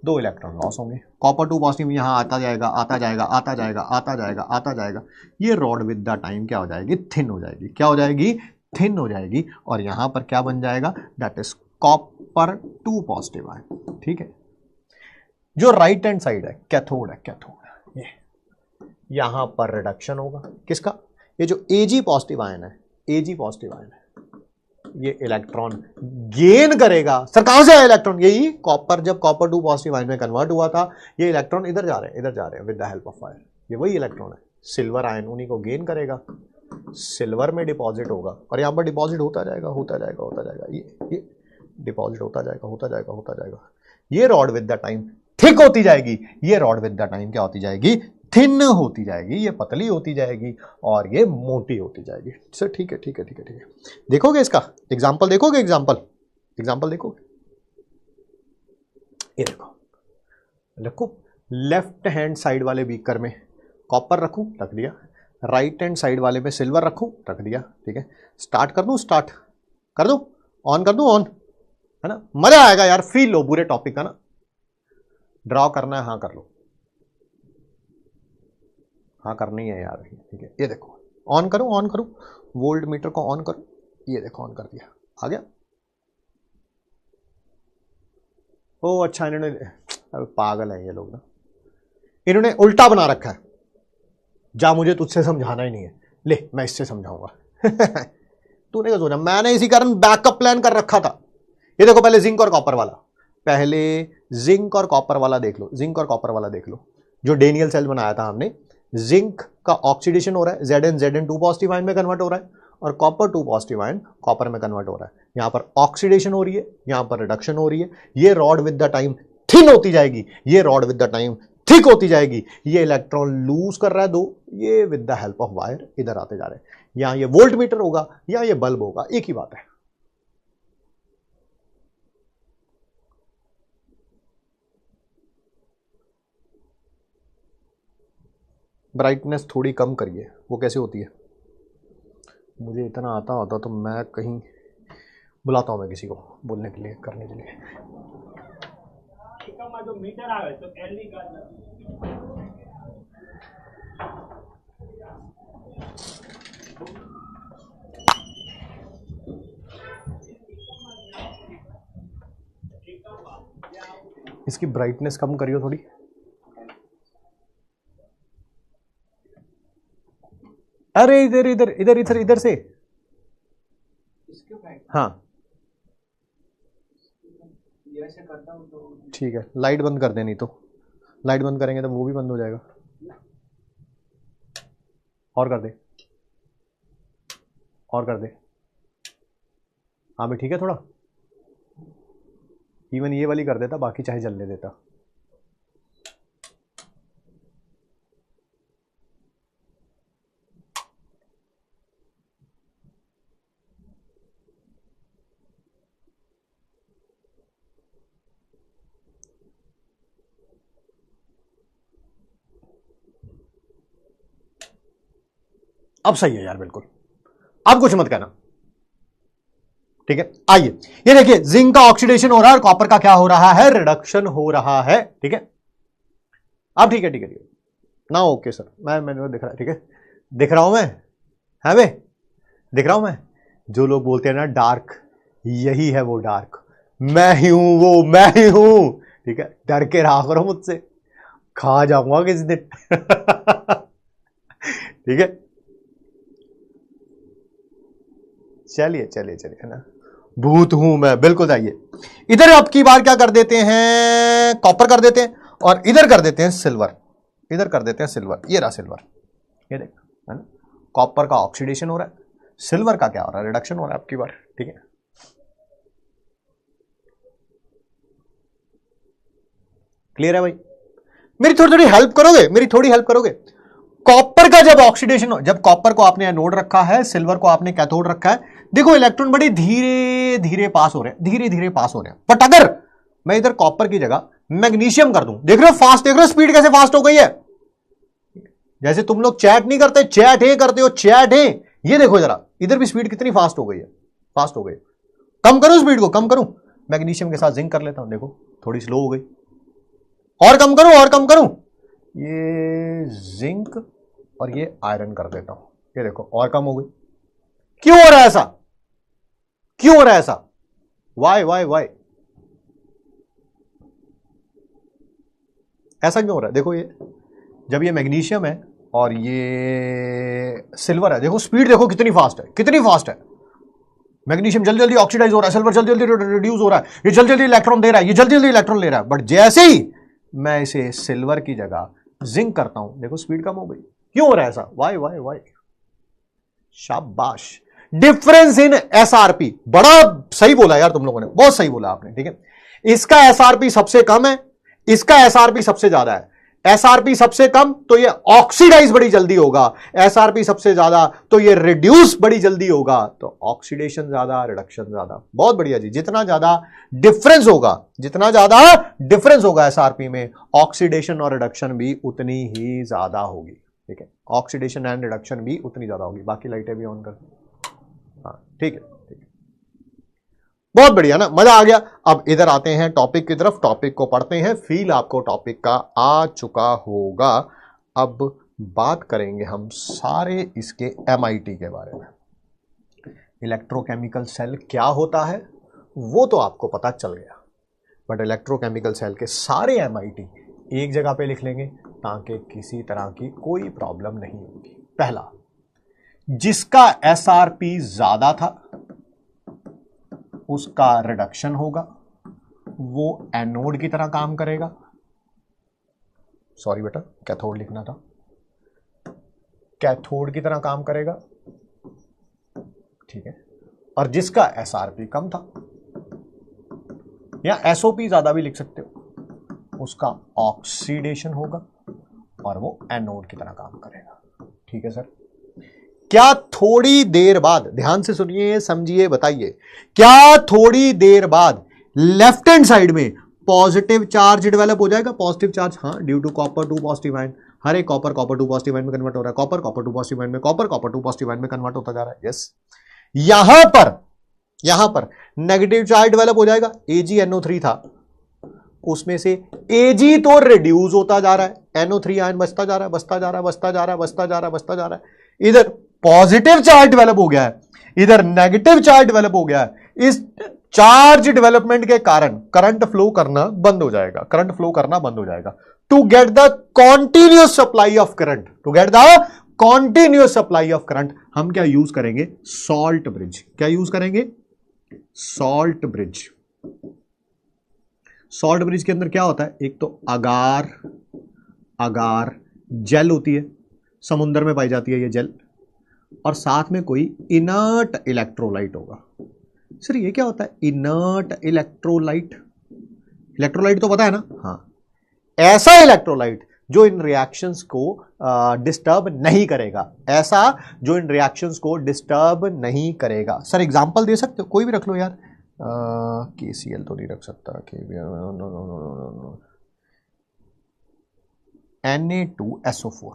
2 इलेक्ट्रॉन लॉस होंगे। कॉपर 2 पॉजिटिव यहां आता जाएगा, आता जाएगा, आता जाएगा, आता जाएगा, आता जाएगा। ये रॉड विद द टाइम क्या हो जाएगी, थिन हो जाएगी। क्या हो जाएगी, थिन हो जाएगी। और यहां पर क्या बन जाएगा, that is copper 2 positive ion. ठीक है, जो राइट हैंड साइड है कैथोड है, कैथोड ये यहां पर रिडक्शन होगा किसका, ये जो Ag पॉजिटिव आयन है, Ag पॉजिटिव आयन है, ये इलेक्ट्रॉन गेन करेगा। सर कहां से आया इलेक्ट्रॉन, यही कॉपर, जब कॉपर 2 पॉजिटिव आयन में कन्वर्ट हुआ था, ये इलेक्ट्रॉन इधर जा रहे हैं, इधर जा रहे हैं with the help of fire. ये वही इलेक्ट्रॉन है, सिल्वर आयन उन्हीं को गेन करेगा, सिल्वर में डिपॉजिट होगा, और यहां पर डिपॉजिट होता जाएगा, होता जाएगा, होता जाएगा, ये डिपॉजिट होता जाएगा, होता जाएगा, होता जाएगा। ये rod with the time thick होती जाएगी, ये रॉड विद द टाइम क्या होती जाएगी, थिन होती जाएगी, ये पतली होती जाएगी और ये मोटी होती जाएगी। सर ठीक है, ठीक है, ठीक है, ठीक है। देखोगे इसका एग्जांपल, देखोगे एग्जांपल, एग्जांपल देखोगे। ये देखो, देखो लेफ्ट हैंड साइड वाले बीकर में कॉपर रखूं, रख दिया। राइट हैंड साइड वाले में सिल्वर रखूं, रख दिया। ठीक है, स्टार्ट कर दूं, स्टार्ट कर दूं, ऑन कर दूं, ऑन, है ना। मजा आएगा यार, फील लो पूरे टॉपिक का ना। ड्रॉ करना है, हाँ कर लो, हाँ करनी है यार। ठीक है, ये देखो, ऑन करूं, ऑन करूं, वोल्ट मीटर को ऑन करूं, ये देखो ऑन कर दिया, आ गया। ओ अच्छा, इन्होंने, अब पागल है ये लोग ना, इन्होंने उल्टा बना रखा है। जा, मुझे तुझसे समझाना ही नहीं है, ले मैं इससे समझाऊंगा। तूने क्या सोचा, मैंने इसी कारण बैकअप प्लान कर रखा था। ये देखो, पहले जिंक और कॉपर वाला, पहले जिंक और कॉपर वाला देख लो, जिंक और कॉपर वाला देख लो, जो डेनियल सेल बनाया था हमने। जिंक का ऑक्सीडेशन हो रहा है, Zn 2 पॉजिटिव आयन में कन्वर्ट हो रहा है, और कॉपर 2 पॉजिटिव आयन कॉपर में कन्वर्ट हो रहा है। यहां पर ऑक्सीडेशन हो रही है, यहां पर रिडक्शन हो रही है। ये rod with the time thin होती जाएगी, ये rod with the time thick होती जाएगी। ये इलेक्ट्रॉन लूज कर रहा है 2, ये with the help of wire इधर आते जा रहे हैं। यहां ये वोल्ट मीटर होगा या ये बल्ब होगा, एक ही बात है। ब्राइटनेस थोड़ी कम करिए, वो कैसे होती है, मुझे इतना आता होता तो मैं कहीं बुलाता हूँ मैं किसी को बोलने के लिए, करने के लिए। जो मीटर आ गए तो एलवी का इसकी ब्राइटनेस कम करियो थोड़ी। अरे इधर इधर इधर इधर इधर से, हाँ ठीक है, लाइट बंद कर दे, नहीं तो लाइट बंद करेंगे तो वो भी बंद हो जाएगा। और कर दे, और कर दे, हाँ भाई ठीक है, थोड़ा इवन ये वाली कर देता, बाकी चाहे जलने देता। अब सही है यार, बिल्कुल, अब कुछ मत कहना। ठीक है, आइए ये देखिए, जिंक का ऑक्सीडेशन हो रहा है और कॉपर का क्या हो रहा है, रिडक्शन हो रहा है। ठीक है, अब ठीक है, ठीक है, ठीक है ना, ओके सर, मैंने दिख रहा है, ठीक है, दिख रहा हूं मैं, है बे, दिख रहा हूं मैं। जो लोग बोलते हैं ना डार्क, यही है वो डार्क, मैं ही हूं वो, मैं ही हूं, ठीक है, डर के रहा करो मुझसे, खा जाऊंगा किस दिन ठीक है, चलिए चलिए चलिए, है ना, भूत हूं मैं, बिल्कुल। आइए इधर अब की बार क्या कर देते हैं, कॉपर कर देते हैं, और इधर कर देते हैं सिल्वर, इधर कर देते हैं सिल्वर, ये रहा सिल्वर, ये देख, है ना, कॉपर का ऑक्सीडेशन हो रहा है, सिल्वर का क्या हो रहा है, रिडक्शन हो रहा है अब की बार, ठीक है। क्लियर है भाई, मेरी थोड़ी थोड़ी हेल्प करोगे, मेरी थोड़ी हेल्प करोगे। कॉपर का जब ऑक्सीडेशन हो, जब कॉपर को आपने एनोड रखा है, सिल्वर को आपने कैथोड रखा है, देखो इलेक्ट्रॉन बड़े धीरे धीरे पास हो रहे हैं, धीरे धीरे पास हो रहे हैं। बट अगर मैं इधर कॉपर की जगह मैग्नीशियम कर दूं, देख रहे हो फास्ट, देख रहे हो स्पीड कैसे फास्ट हो गई है। जैसे तुम लोग चैट नहीं करते, चैट है करते हो, चैट है, ये देखो जरा इधर भी स्पीड कितनी फास्ट हो गई है, फास्ट हो गई। कम करूं स्पीड को, कम करूं, मैग्नीशियम के साथ जिंक कर लेता हूं, देखो थोड़ी स्लो हो गई, और कम करूं, और कम करूं, ये जिंक और ये आयरन कर देता हूं, ये देखो और कम हो गई। क्यों हो रहा है ऐसा, क्यों हो रहा है ऐसा, वाई वाई वाई, ऐसा क्यों हो रहा है। देखो ये जब ये मैग्नीशियम है और ये सिल्वर है, देखो स्पीड देखो कितनी फास्ट है, कितनी फास्ट है। मैग्नीशियम जल्दी जल्दी ऑक्सीडाइज हो रहा है, सिल्वर जल्दी जल्दी रिड्यूस हो रहा है, ये जल्दी जल्दी इलेक्ट्रॉन दे रहा है, ये जल्दी जल्दी इलेक्ट्रॉन ले रहा है। बट जैसे ही मैं इसे सिल्वर की जगह जिंक करता हूं, देखो स्पीड कम हो गई। क्यों हो रहा है ऐसा, वाई वाई वाई, शाबाश। डिफरेंस इन एसआरपी, बड़ा सही बोला यार तुम लोगों ने, बहुत सही बोला आपने, ठीक है। इसका एसआरपी सबसे कम है, इसका एसआरपी सबसे ज्यादा है। एसआरपी सबसे कम तो ये ऑक्सीडाइज बड़ी जल्दी होगा, एसआरपी सबसे ज्यादा तो ये रिड्यूस बड़ी जल्दी होगा। तो ऑक्सीडेशन ज्यादा, रिडक्शन ज्यादा, बहुत बढ़िया जी। जितना ज्यादा डिफरेंस होगा, जितना ज्यादा डिफरेंस होगा एसआरपी में, ऑक्सीडेशन और रिडक्शन भी उतनी ही ज्यादा होगी, ठीक है। ऑक्सीडेशन एंड रिडक्शन भी उतनी ज्यादा होगी। बाकी लाइटें भी ऑन कर, हाँ ठीक है, ठीक है, बहुत बढ़िया ना, मजा आ गया। अब इधर आते हैं टॉपिक की तरफ, टॉपिक को पढ़ते हैं। फील आपको टॉपिक का आ चुका होगा। अब बात करेंगे हम सारे इसके एमआईटी के बारे में। इलेक्ट्रोकेमिकल सेल क्या होता है वो तो आपको पता चल गया, बट इलेक्ट्रोकेमिकल सेल के सारे एमआईटी एक जगह पे लिख लेंगे ताकि किसी तरह की कोई प्रॉब्लम नहीं होगी। पहला, जिसका एसआरपी ज्यादा था उसका रिडक्शन होगा, वो एनोड की तरह काम करेगा। सॉरी बेटा, कैथोड लिखना था, कैथोड की तरह काम करेगा, ठीक है। और जिसका एसआरपी कम था, या एसओपी ज्यादा भी लिख सकते हो, उसका ऑक्सीडेशन होगा और वो एनोड की तरह काम करेगा, ठीक है सर। क्या थोड़ी देर बाद, ध्यान से सुनिए, समझिए, बताइए, क्या थोड़ी देर बाद लेफ्ट हैंड साइड में पॉजिटिव चार्ज डेवलप हो जाएगा? पॉजिटिव चार्ज, हाँ, due to copper two positive ion. हर एक copper copper two positive ion में कन्वर्ट हो रहा है, copper copper two positive ion में, copper copper two positive ion में कन्वर्ट होता जा रहा है। यस, यहां पर नेगेटिव चार्ज डेवलप हो जाएगा। AgNO3 था, उसमें से Ag तो रिड्यूस होता जा रहा है, NO3 आयन बचता जा रहा है, बचता जा रहा है, बचता जा रहा है, बचता जा रहा है, बचता जा रहा है। इधर पॉजिटिव चार्ज डेवलप हो गया है, इधर नेगेटिव चार्ज डेवलप हो गया है। इस चार्ज डेवलपमेंट के कारण करंट फ्लो करना बंद हो जाएगा, करंट फ्लो करना बंद हो जाएगा। To get the continuous supply of current, to get the continuous supply of current, हम क्या यूज करेंगे? Salt bridge. क्या यूज करेंगे? Salt bridge. सॉल्ट ब्रिज के अंदर क्या होता है? एक तो अगार, अगार जेल होती है, समुद्र में पाई जाती है ये जेल, और साथ में कोई इनर्ट इलेक्ट्रोलाइट होगा। सर ये क्या होता है इनर्ट इलेक्ट्रोलाइट? इलेक्ट्रोलाइट तो पता है ना, हाँ, ऐसा इलेक्ट्रोलाइट जो इन रिएक्शंस को डिस्टर्ब नहीं करेगा, ऐसा जो इन रिएक्शंस को डिस्टर्ब नहीं करेगा। सर एग्जांपल दे सकते हो? कोई भी रख लो यार, KCl तो नहीं रख सकता, Na2SO4।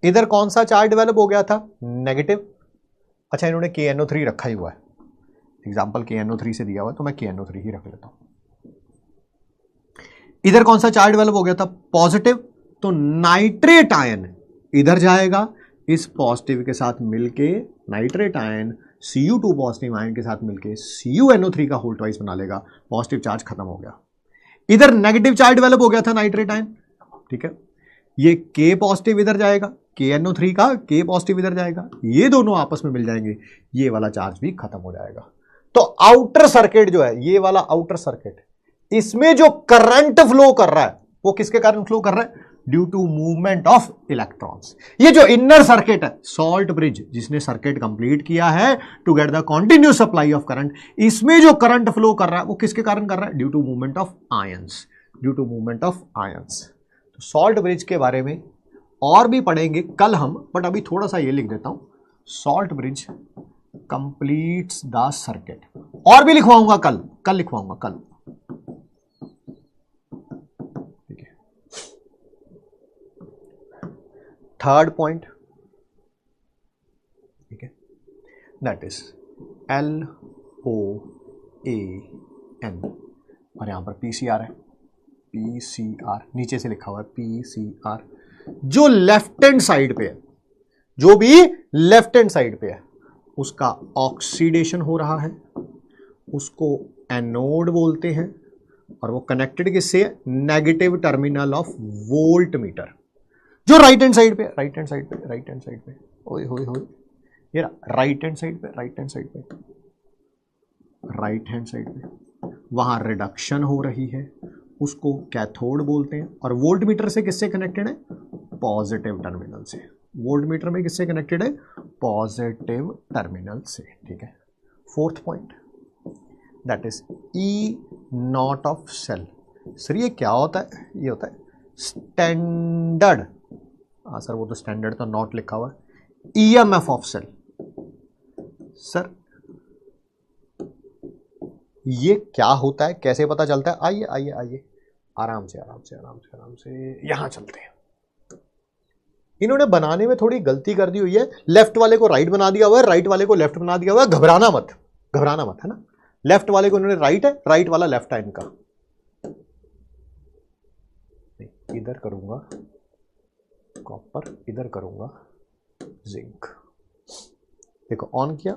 इधर कौन सा चार्ज डेवलप हो गया था? नेगेटिव। अच्छा, इन्होंने KNO3 रखा ही हुआ है, एग्जाम्पल KNO3 से दिया हुआ है, तो मैं KNO3 ही रख लेता हूं। इधर कौन सा चार्ज डेवलप हो गया था, पॉजिटिव, तो नाइट्रेट आयन इधर जाएगा, इस पॉजिटिव के साथ मिलके nitrate ion Cu2 positive ion के साथ मिलके CuNO3 का होल ट्वाइस बना लेगा, पॉजिटिव चार्ज खत्म हो गया। इधर नेगेटिव चार्ज डेवलप हो गया था नाइट्रेट आयन, ठीक है, ये K पॉजिटिव इधर जाएगा, KNO3 का K पॉजिटिव इधर जाएगा, ये दोनों आपस में मिल जाएंगे, ये वाला चार्ज भी खत्म हो जाएगा। तो आउटर सर्किट जो है, ये वाला आउटर सर्किट, इसमें जो करंट फ्लो कर रहा है वो किसके कारण फ्लो कर रहा है, due to movement of electrons. ये जो इनर सर्किट है, सॉल्ट ब्रिज, जिसने सर्किट कंप्लीट किया है to get the continuous supply of current, इसमें जो करंट फ्लो कर रहा है वो किसके कारण कर रहा है, due to movement of ions, due to movement of ions. तो सॉल्ट ब्रिज के बारे में और भी पढ़ेंगे कल हम, बट अभी थोड़ा सा ये लिख देता हूं, salt bridge completes the circuit, और भी लिखवाऊंगा कल लिखवाऊंगा कल, ठीक है। थर्ड पॉइंट, ठीक है, दैट इज LOAN, और यहां पर PCR है, PCR नीचे से लिखा हुआ है PCR, जो लेफ्ट हैंड साइड पे है, जो भी लेफ्ट हैंड साइड पे है उसका ऑक्सीडेशन हो रहा है, उसको एनोड बोलते हैं, और वो कनेक्टेड किससे है, negative terminal of volt meter, जो राइट हैंड साइड पे, राइट हैंड साइड पे, राइट हैंड साइड पे, ओए होए होए, ये राइट हैंड साइड पे, राइट हैंड साइड पे, राइट हैंड साइड पे, वहां रिडक्शन हो रही है, उसको कैथोड बोलते हैं, और वोल्ट मीटर से किससे कनेक्टेड है, पॉजिटिव टर्मिनल से, वोल्ट मीटर में किससे कनेक्टेड है, पॉजिटिव टर्मिनल से, ठीक है। Fourth point, that is E naught of cell. Sir ये क्या होता है, ये होता है स्टैंडर्ड, हाँ सर वो तो स्टैंडर्ड तो नॉट लिखा हुआ है, EMF ऑफ सेल। सर ये क्या होता है, कैसे पता चलता है, आइए आइए आइए, आराम से आराम से आराम से आराम से यहां चलते हैं। इन्होंने बनाने में थोड़ी गलती कर दी हुई है, लेफ्ट वाले को राइट बना दिया हुआ है, राइट वाले को लेफ्ट बना दिया हुआ है, घबराना मत, घबराना मत, है ना। लेफ्ट वाले को इन्होंने राइट है, राइट वाला लेफ्ट है इनका, इधर करूंगा कॉपर, इधर करूंगा जिंक। देखो ऑन किया,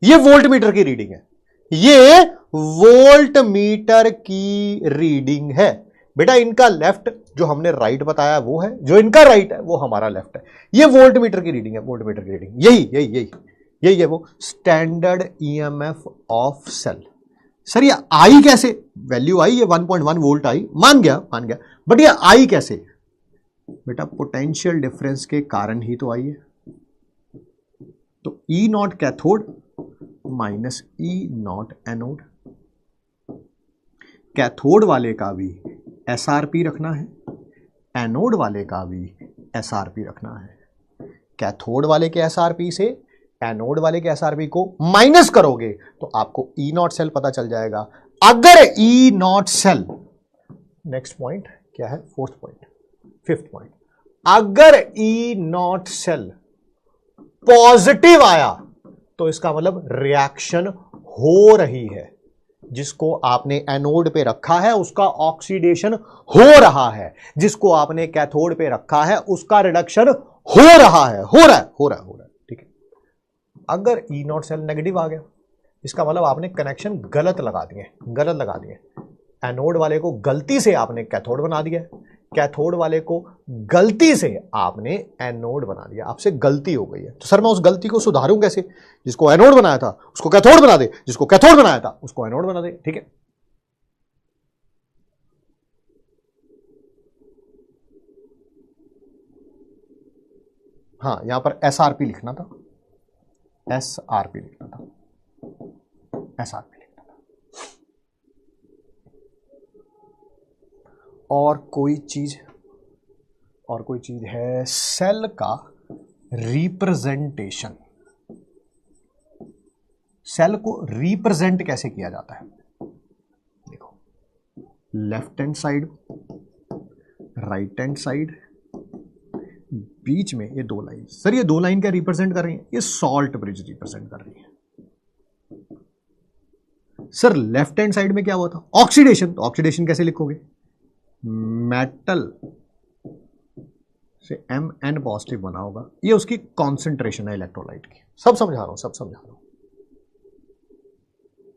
ये वोल्ट मीटर की रीडिंग है, ये वोल्ट मीटर की रीडिंग है बेटा। इनका लेफ्ट जो हमने राइट बताया वो है, जो इनका राइट है वो हमारा लेफ्ट है। ये वोल्ट मीटर की रीडिंग है, वोल्ट मीटर की रीडिंग, यही यही यही यही है वो standard EMF of cell. Sir ये आई कैसे, वैल्यू आई, ये 1.1 वोल्ट आई, मान गया, बट ये आई कैसे बेटा, पोटेंशियल डिफरेंस के कारण ही तो आई है। तो E naught cathode minus E not anode, cathode वाले का भी SRP रखना है, एनोड वाले का भी SRP रखना है। कैथोड वाले के SRP से एनोड वाले के SRP को माइनस करोगे तो आपको E नॉट सेल पता चल जाएगा। अगर E naught cell, next point क्या है, फोर्थ पॉइंट, फिफ्थ पॉइंट, अगर E नॉट सेल पॉजिटिव आया तो इसका मतलब रिएक्शन हो रही है, जिसको आपने एनोड पे रखा है उसका ऑक्सीडेशन हो रहा है, जिसको आपने कैथोड पे रखा है उसका रिडक्शन हो रहा है, हो रहा है, ठीक है। अगर E नॉट सेल नेगेटिव आ गया, इसका मतलब आपने कनेक्शन गलत लगा दिए, एनोड वाले को गलती से आपने कैथोड बना दिया, कैथोड वाले को गलती से आपने एनोड बना दिया, आपसे गलती हो गई है। तो सर मैं उस गलती को सुधारूं कैसे, जिसको एनोड बनाया था उसको कैथोड बना दे, जिसको कैथोड बनाया था उसको एनोड बना दे, ठीक है। हाँ यहां पर SRP लिखना था, SRP लिखना था। और कोई चीज है सेल का रिप्रेजेंटेशन। सेल को रिप्रेजेंट कैसे किया जाता है, देखो left hand side, right hand side, बीच में ये दो लाइन। सर ये दो लाइन क्या रिप्रेजेंट कर रही है, ये सॉल्ट ब्रिज रिप्रेजेंट कर रही है। सर लेफ्ट हैंड साइड में क्या हुआ था, ऑक्सीडेशन, तो ऑक्सीडेशन कैसे लिखोगे, मेटल से Mn पॉजिटिव बना होगा, ये उसकी कॉन्सेंट्रेशन है इलेक्ट्रोलाइट की। सब समझा रहा हूं, सब समझा रहा हूं।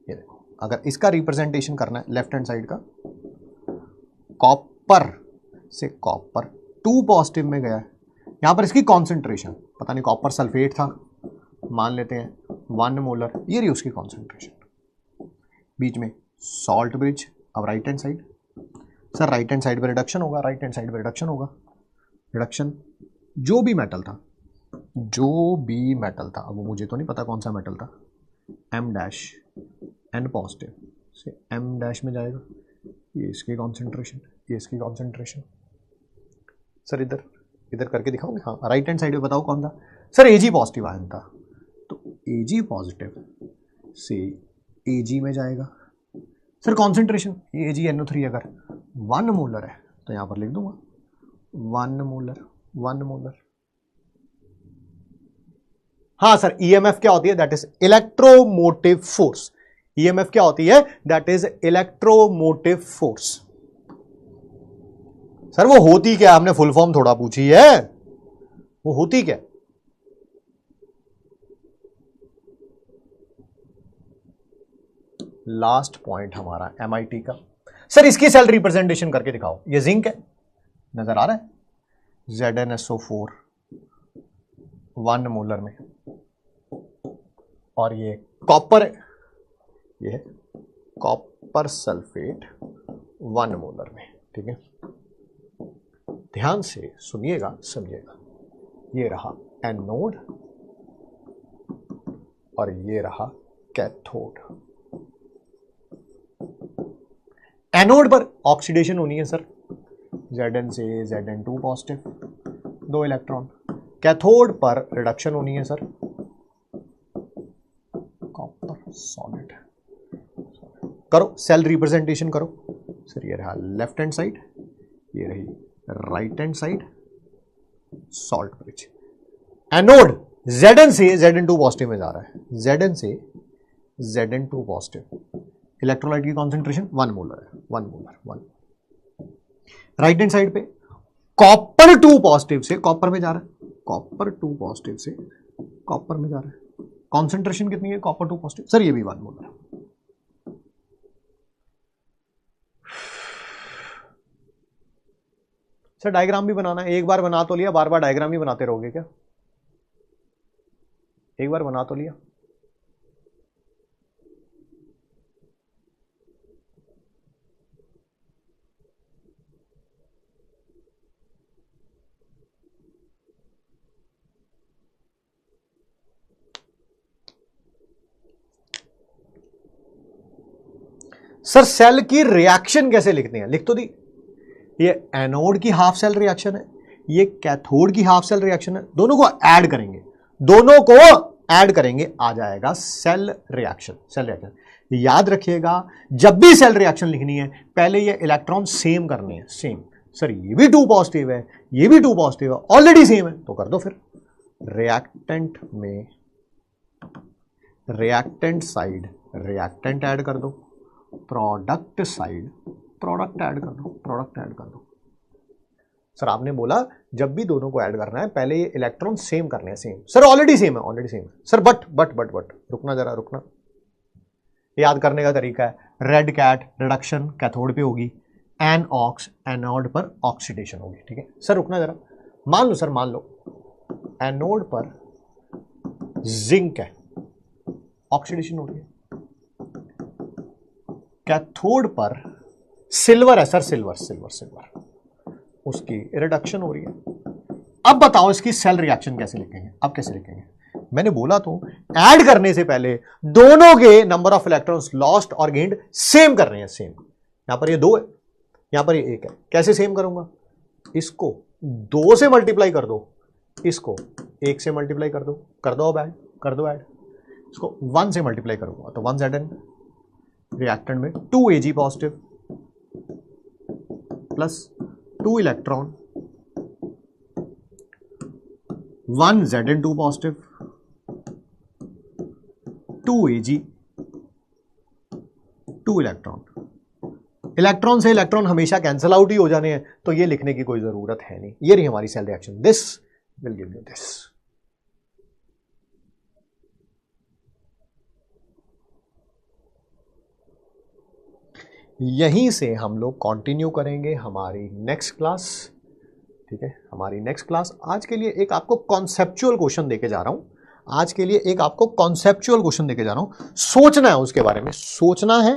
ये देखो, अगर इसका रिप्रेजेंटेशन करना है लेफ्ट हैंड साइड का, कॉपर से कॉपर 2 पॉजिटिव में गया है, यहां पर इसकी कॉन्सेंट्रेशन पता नहीं, कॉपर सल्फेट था मान लेते हैं 1 मोलर, ये रही उसकी कॉन्सेंट्रेशन। बीच में सॉल्ट ब्रिज। अब right hand side, sir right hand side पे रिडक्शन होगा, राइट हैंड साइड पे रिडक्शन होगा। रिडक्शन जो भी मेटल था, जो भी मेटल था, अब वो मुझे तो नहीं पता कौन सा मेटल था, M डैश N पॉजिटिव से M डैश में जाएगा, ये इसकी कॉन्सेंट्रेशन, ये इसकी कॉन्सेंट्रेशन। सर इधर इधर करके दिखाओगे? हाँ, राइट हैंड साइड पे बताओ कौन था? सर Ag पॉजिटिव आयन था, तो Ag पॉजिटिव से Ag में जाएगा। सर कॉन्सेंट्रेशन, ये AgNO3 अगर 1 मोलर है तो यहां पर लिख दूंगा 1 मोलर, 1 मोलर। हाँ सर, EMF क्या होती है? That is electromotive force. EMF क्या होती है? That is electromotive force. Sir वो होती क्या? हमने फुल फॉर्म थोड़ा पूछी है, वो होती क्या? लास्ट पॉइंट हमारा MIT का। सर इसकी सेल रिप्रेजेंटेशन करके दिखाओ। ये जिंक है, नजर आ रहा है, ZnSO4 1 मोलर में, और ये कॉपर है, ये है कॉपर सल्फेट 1 मोलर में। ठीक है, ध्यान से सुनिएगा, समझिएगा। ये रहा एनोड और ये रहा कैथोड। एनोड पर ऑक्सीडेशन होनी है सर, Zn से Zn2 पॉजिटिव 2 इलेक्ट्रॉन। कैथोड पर रिडक्शन होनी है सर, कॉपर सॉलिड। करो सेल रिप्रेजेंटेशन करो सर। ये रहा लेफ्ट हैंड साइड, ये रही right hand side, salt bridge. Anode Zn से Zn2 पॉजिटिव में जा रहा है, Zn से Zn2 पॉजिटिव। इलेक्ट्रोलाइट की कॉन्सेंट्रेशन 1 मोलर है, 1 मोलर 1। राइट हैंड साइड पे कॉपर 2 पॉजिटिव से कॉपर में जा रहा है, कॉपर 2 पॉजिटिव से कॉपर में जा रहा है। कॉन्सेंट्रेशन कितनी है कॉपर 2 पॉजिटिव? सर ये भी 1 मोलर है। सर डायग्राम भी बनाना है, एक बार बना तो लिया, बार बार डायग्राम ही बनाते रहोगे क्या? एक बार बना तो लिया। सर सेल की रिएक्शन कैसे लिखते हैं? लिख तो दी। ये एनोड की हाफ सेल रिएक्शन है, ये कैथोड की हाफ सेल रिएक्शन है, दोनों को ऐड करेंगे, दोनों को ऐड करेंगे, आ जाएगा सेल रिएक्शन। सेल रिएक्शन याद रखिएगा, जब भी सेल रिएक्शन लिखनी है पहले ये इलेक्ट्रॉन सेम करने हैं, सेम। सर ये भी 2 पॉजिटिव है, ये भी 2 पॉजिटिव है, ऑलरेडी सेम है, तो कर दो फिर। रिएक्टेंट में रिएक्टेंट साइड रिएक्टेंट ऐड कर दो, प्रोडक्ट साइड प्रोडक्ट ऐड कर दो, प्रोडक्ट ऐड कर दो। सर आपने बोला जब भी दोनों को ऐड करना है पहले ये इलेक्ट्रॉन सेम करने हैं, सेम। सर ऑलरेडी सेम है, ऑलरेडी सेम है सर। बट रुकना जरा, रुकना। याद करने का तरीका है, रेड कैट रिडक्शन कैथोड पे होगी, एन ऑक्स एनोड पर ऑक्सीडेशन होगी। ठीक है सर, रुकना जरा। मान लो सर, मान लो एनोड पर जिंक है, ऑक्सीडेशन हो रही है। कैथोड पर सिल्वर है सर, सिल्वर सिल्वर सिल्वर, उसकी रिडक्शन हो रही है। अब बताओ इसकी सेल रिएक्शन कैसे लिखेंगे? अब कैसे लिखेंगे? मैंने बोला तो ऐड करने से पहले दोनों के नंबर ऑफ इलेक्ट्रॉन्स लॉस्ट और गेन्ड सेम कर रहे हैं, सेम। यहां पर ये 2 है, यहां पर ये 1 है। कैसे सेम करूंगा? इसको 2 से मल्टीप्लाई कर दो, इसको 1 से मल्टीप्लाई कर दो अब ऐड कर दो ऐड। इसको 1 से मल्टीप्लाई करूंगा तो 1 Zn, रिएक्टेंट में 2 Ag positive plus 2 electron, 1 Zn2 positive, 2 Ag, 2 electron, electron से इलेक्ट्रॉन हमेशा कैंसिल आउट ही हो जाने हैं, तो ये लिखने की कोई जरूरत है नहीं। ये रही हमारी cell reaction, this will give you this. यहीं से हम लोग कंटिन्यू करेंगे हमारी नेक्स्ट क्लास, ठीक है। हमारी नेक्स्ट क्लास आज के लिए एक आपको कॉन्सेप्चुअल क्वेश्चन देके जा रहा हूं। आज के लिए एक आपको कॉन्सेप्चुअल क्वेश्चन देके जा रहा हूं, सोचना है उसके बारे में, सोचना है।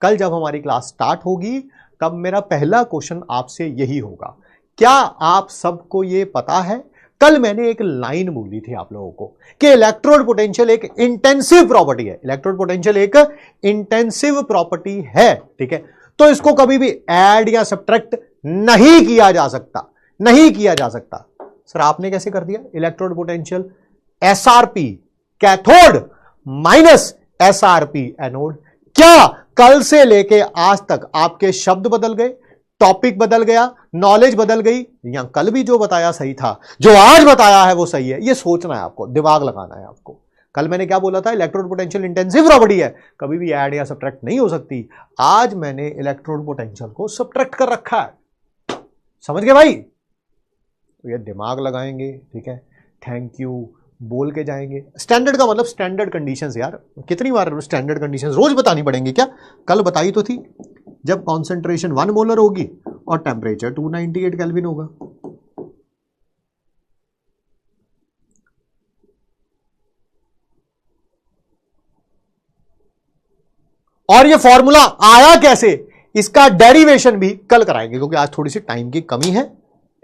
कल जब हमारी क्लास स्टार्ट होगी तब मेरा पहला क्वेश्चन आपसे यही होगा, क्या आप सबको ये पता है, कल मैंने एक लाइन बोली थी आप लोगों को कि इलेक्ट्रोड पोटेंशियल एक इंटेंसिव प्रॉपर्टी है। इलेक्ट्रोड पोटेंशियल एक इंटेंसिव प्रॉपर्टी है, ठीक है। तो इसको कभी भी ऐड या सब्ट्रैक्ट नहीं किया जा सकता, नहीं किया जा सकता। सर आपने कैसे कर दिया? Electrode potential SRP cathode minus SRP anode. क्या कल से लेके आज तक आपके शब्द बदल गए, टॉपिक बदल गया, नॉलेज बदल गई, या कल भी जो बताया सही था, जो आज बताया है वो सही है? ये सोचना है आपको, दिमाग लगाना है आपको। कल मैंने क्या बोला था? इलेक्ट्रोड पोटेंशियल इंटेंसिव प्रॉपर्टी है, कभी भी ऐड या सब्ट्रैक्ट नहीं हो सकती। आज मैंने इलेक्ट्रोड पोटेंशियल को सब्ट्रैक्ट कर रखा है, समझ गए भाई? तो ये दिमाग लगाएंगे, ठीक है। थैंक यू बोल के जाएंगे। स्टैंडर्ड का मतलब स्टैंडर्ड कंडीशंस, यार कितनी बार स्टैंडर्ड कंडीशंस रोज बतानी पड़ेंगी क्या? कल बताई तो थी, जब कॉन्सेंट्रेशन 1 मोलर होगी और टेम्परेचर 298 केल्विन होगा। और ये फॉर्मूला आया कैसे, इसका डेरिवेशन भी कल कराएंगे, क्योंकि आज थोड़ी सी टाइम की कमी है,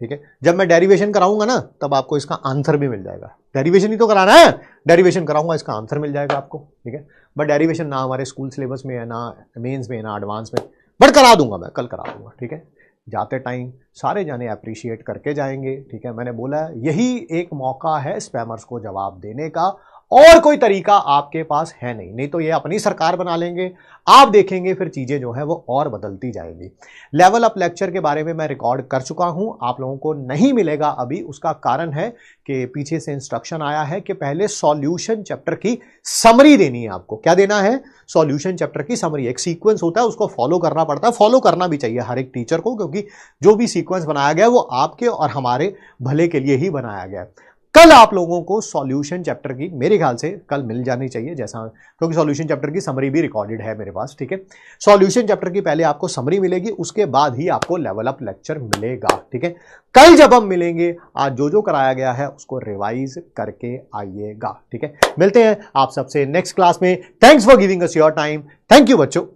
ठीक है। जब मैं डेरिवेशन कराऊंगा ना तब आपको इसका आंसर भी मिल जाएगा। डेरिवेशन ही तो कराना है, डेरिवेशन कराऊंगा, इसका आंसर मिल जाएगा आपको, ठीक है। बट डेरिवेशन ना हमारे स्कूल सिलेबस में है, ना मेंस में, ना एडवांस में, बट करा दूंगा मैं, कल करा दूंगा, ठीक है। जाते टाइम सारे जाने अप्रिशिएट करके जाएंगे, ठीक है। मैंने बोला यही एक मौका है स्पैमर्स को जवाब देने का, और कोई तरीका आपके पास है नहीं तो ये अपनी सरकार बना लेंगे। आप देखेंगे फिर चीजें जो है वो और बदलती जाएंगी। लेवल अप लेक्चर के बारे में मैं रिकॉर्ड कर चुका हूं, आप लोगों को नहीं मिलेगा अभी। उसका कारण है कि पीछे से इंस्ट्रक्शन आया है कि पहले सॉल्यूशन चैप्टर की समरी देनी है आपको। क्या देना है? सॉल्यूशन चैप्टर की समरी। एक सीक्वेंस होता है, उसको फॉलो करना पड़ता है, फॉलो करना भी चाहिए हर एक टीचर को, क्योंकि जो भी सीक्वेंस बनाया गया है वो आपके और हमारे भले के लिए ही बनाया गया है। कल आप लोगों को सॉल्यूशन चैप्टर की मेरे ख्याल से कल मिल जानी चाहिए, जैसा, क्योंकि सॉल्यूशन चैप्टर की समरी भी रिकॉर्डेड है मेरे पास, ठीक है। सॉल्यूशन चैप्टर की पहले आपको समरी मिलेगी, उसके बाद ही आपको लेवल अप लेक्चर मिलेगा, ठीक है। कल जब हम मिलेंगे, आज जो जो कराया गया है उसको रिवाइज करके आइएगा, ठीक है। मिलते हैं आप सबसे नेक्स्ट क्लास में। Thanks for giving us your time. Thank you बच्चों।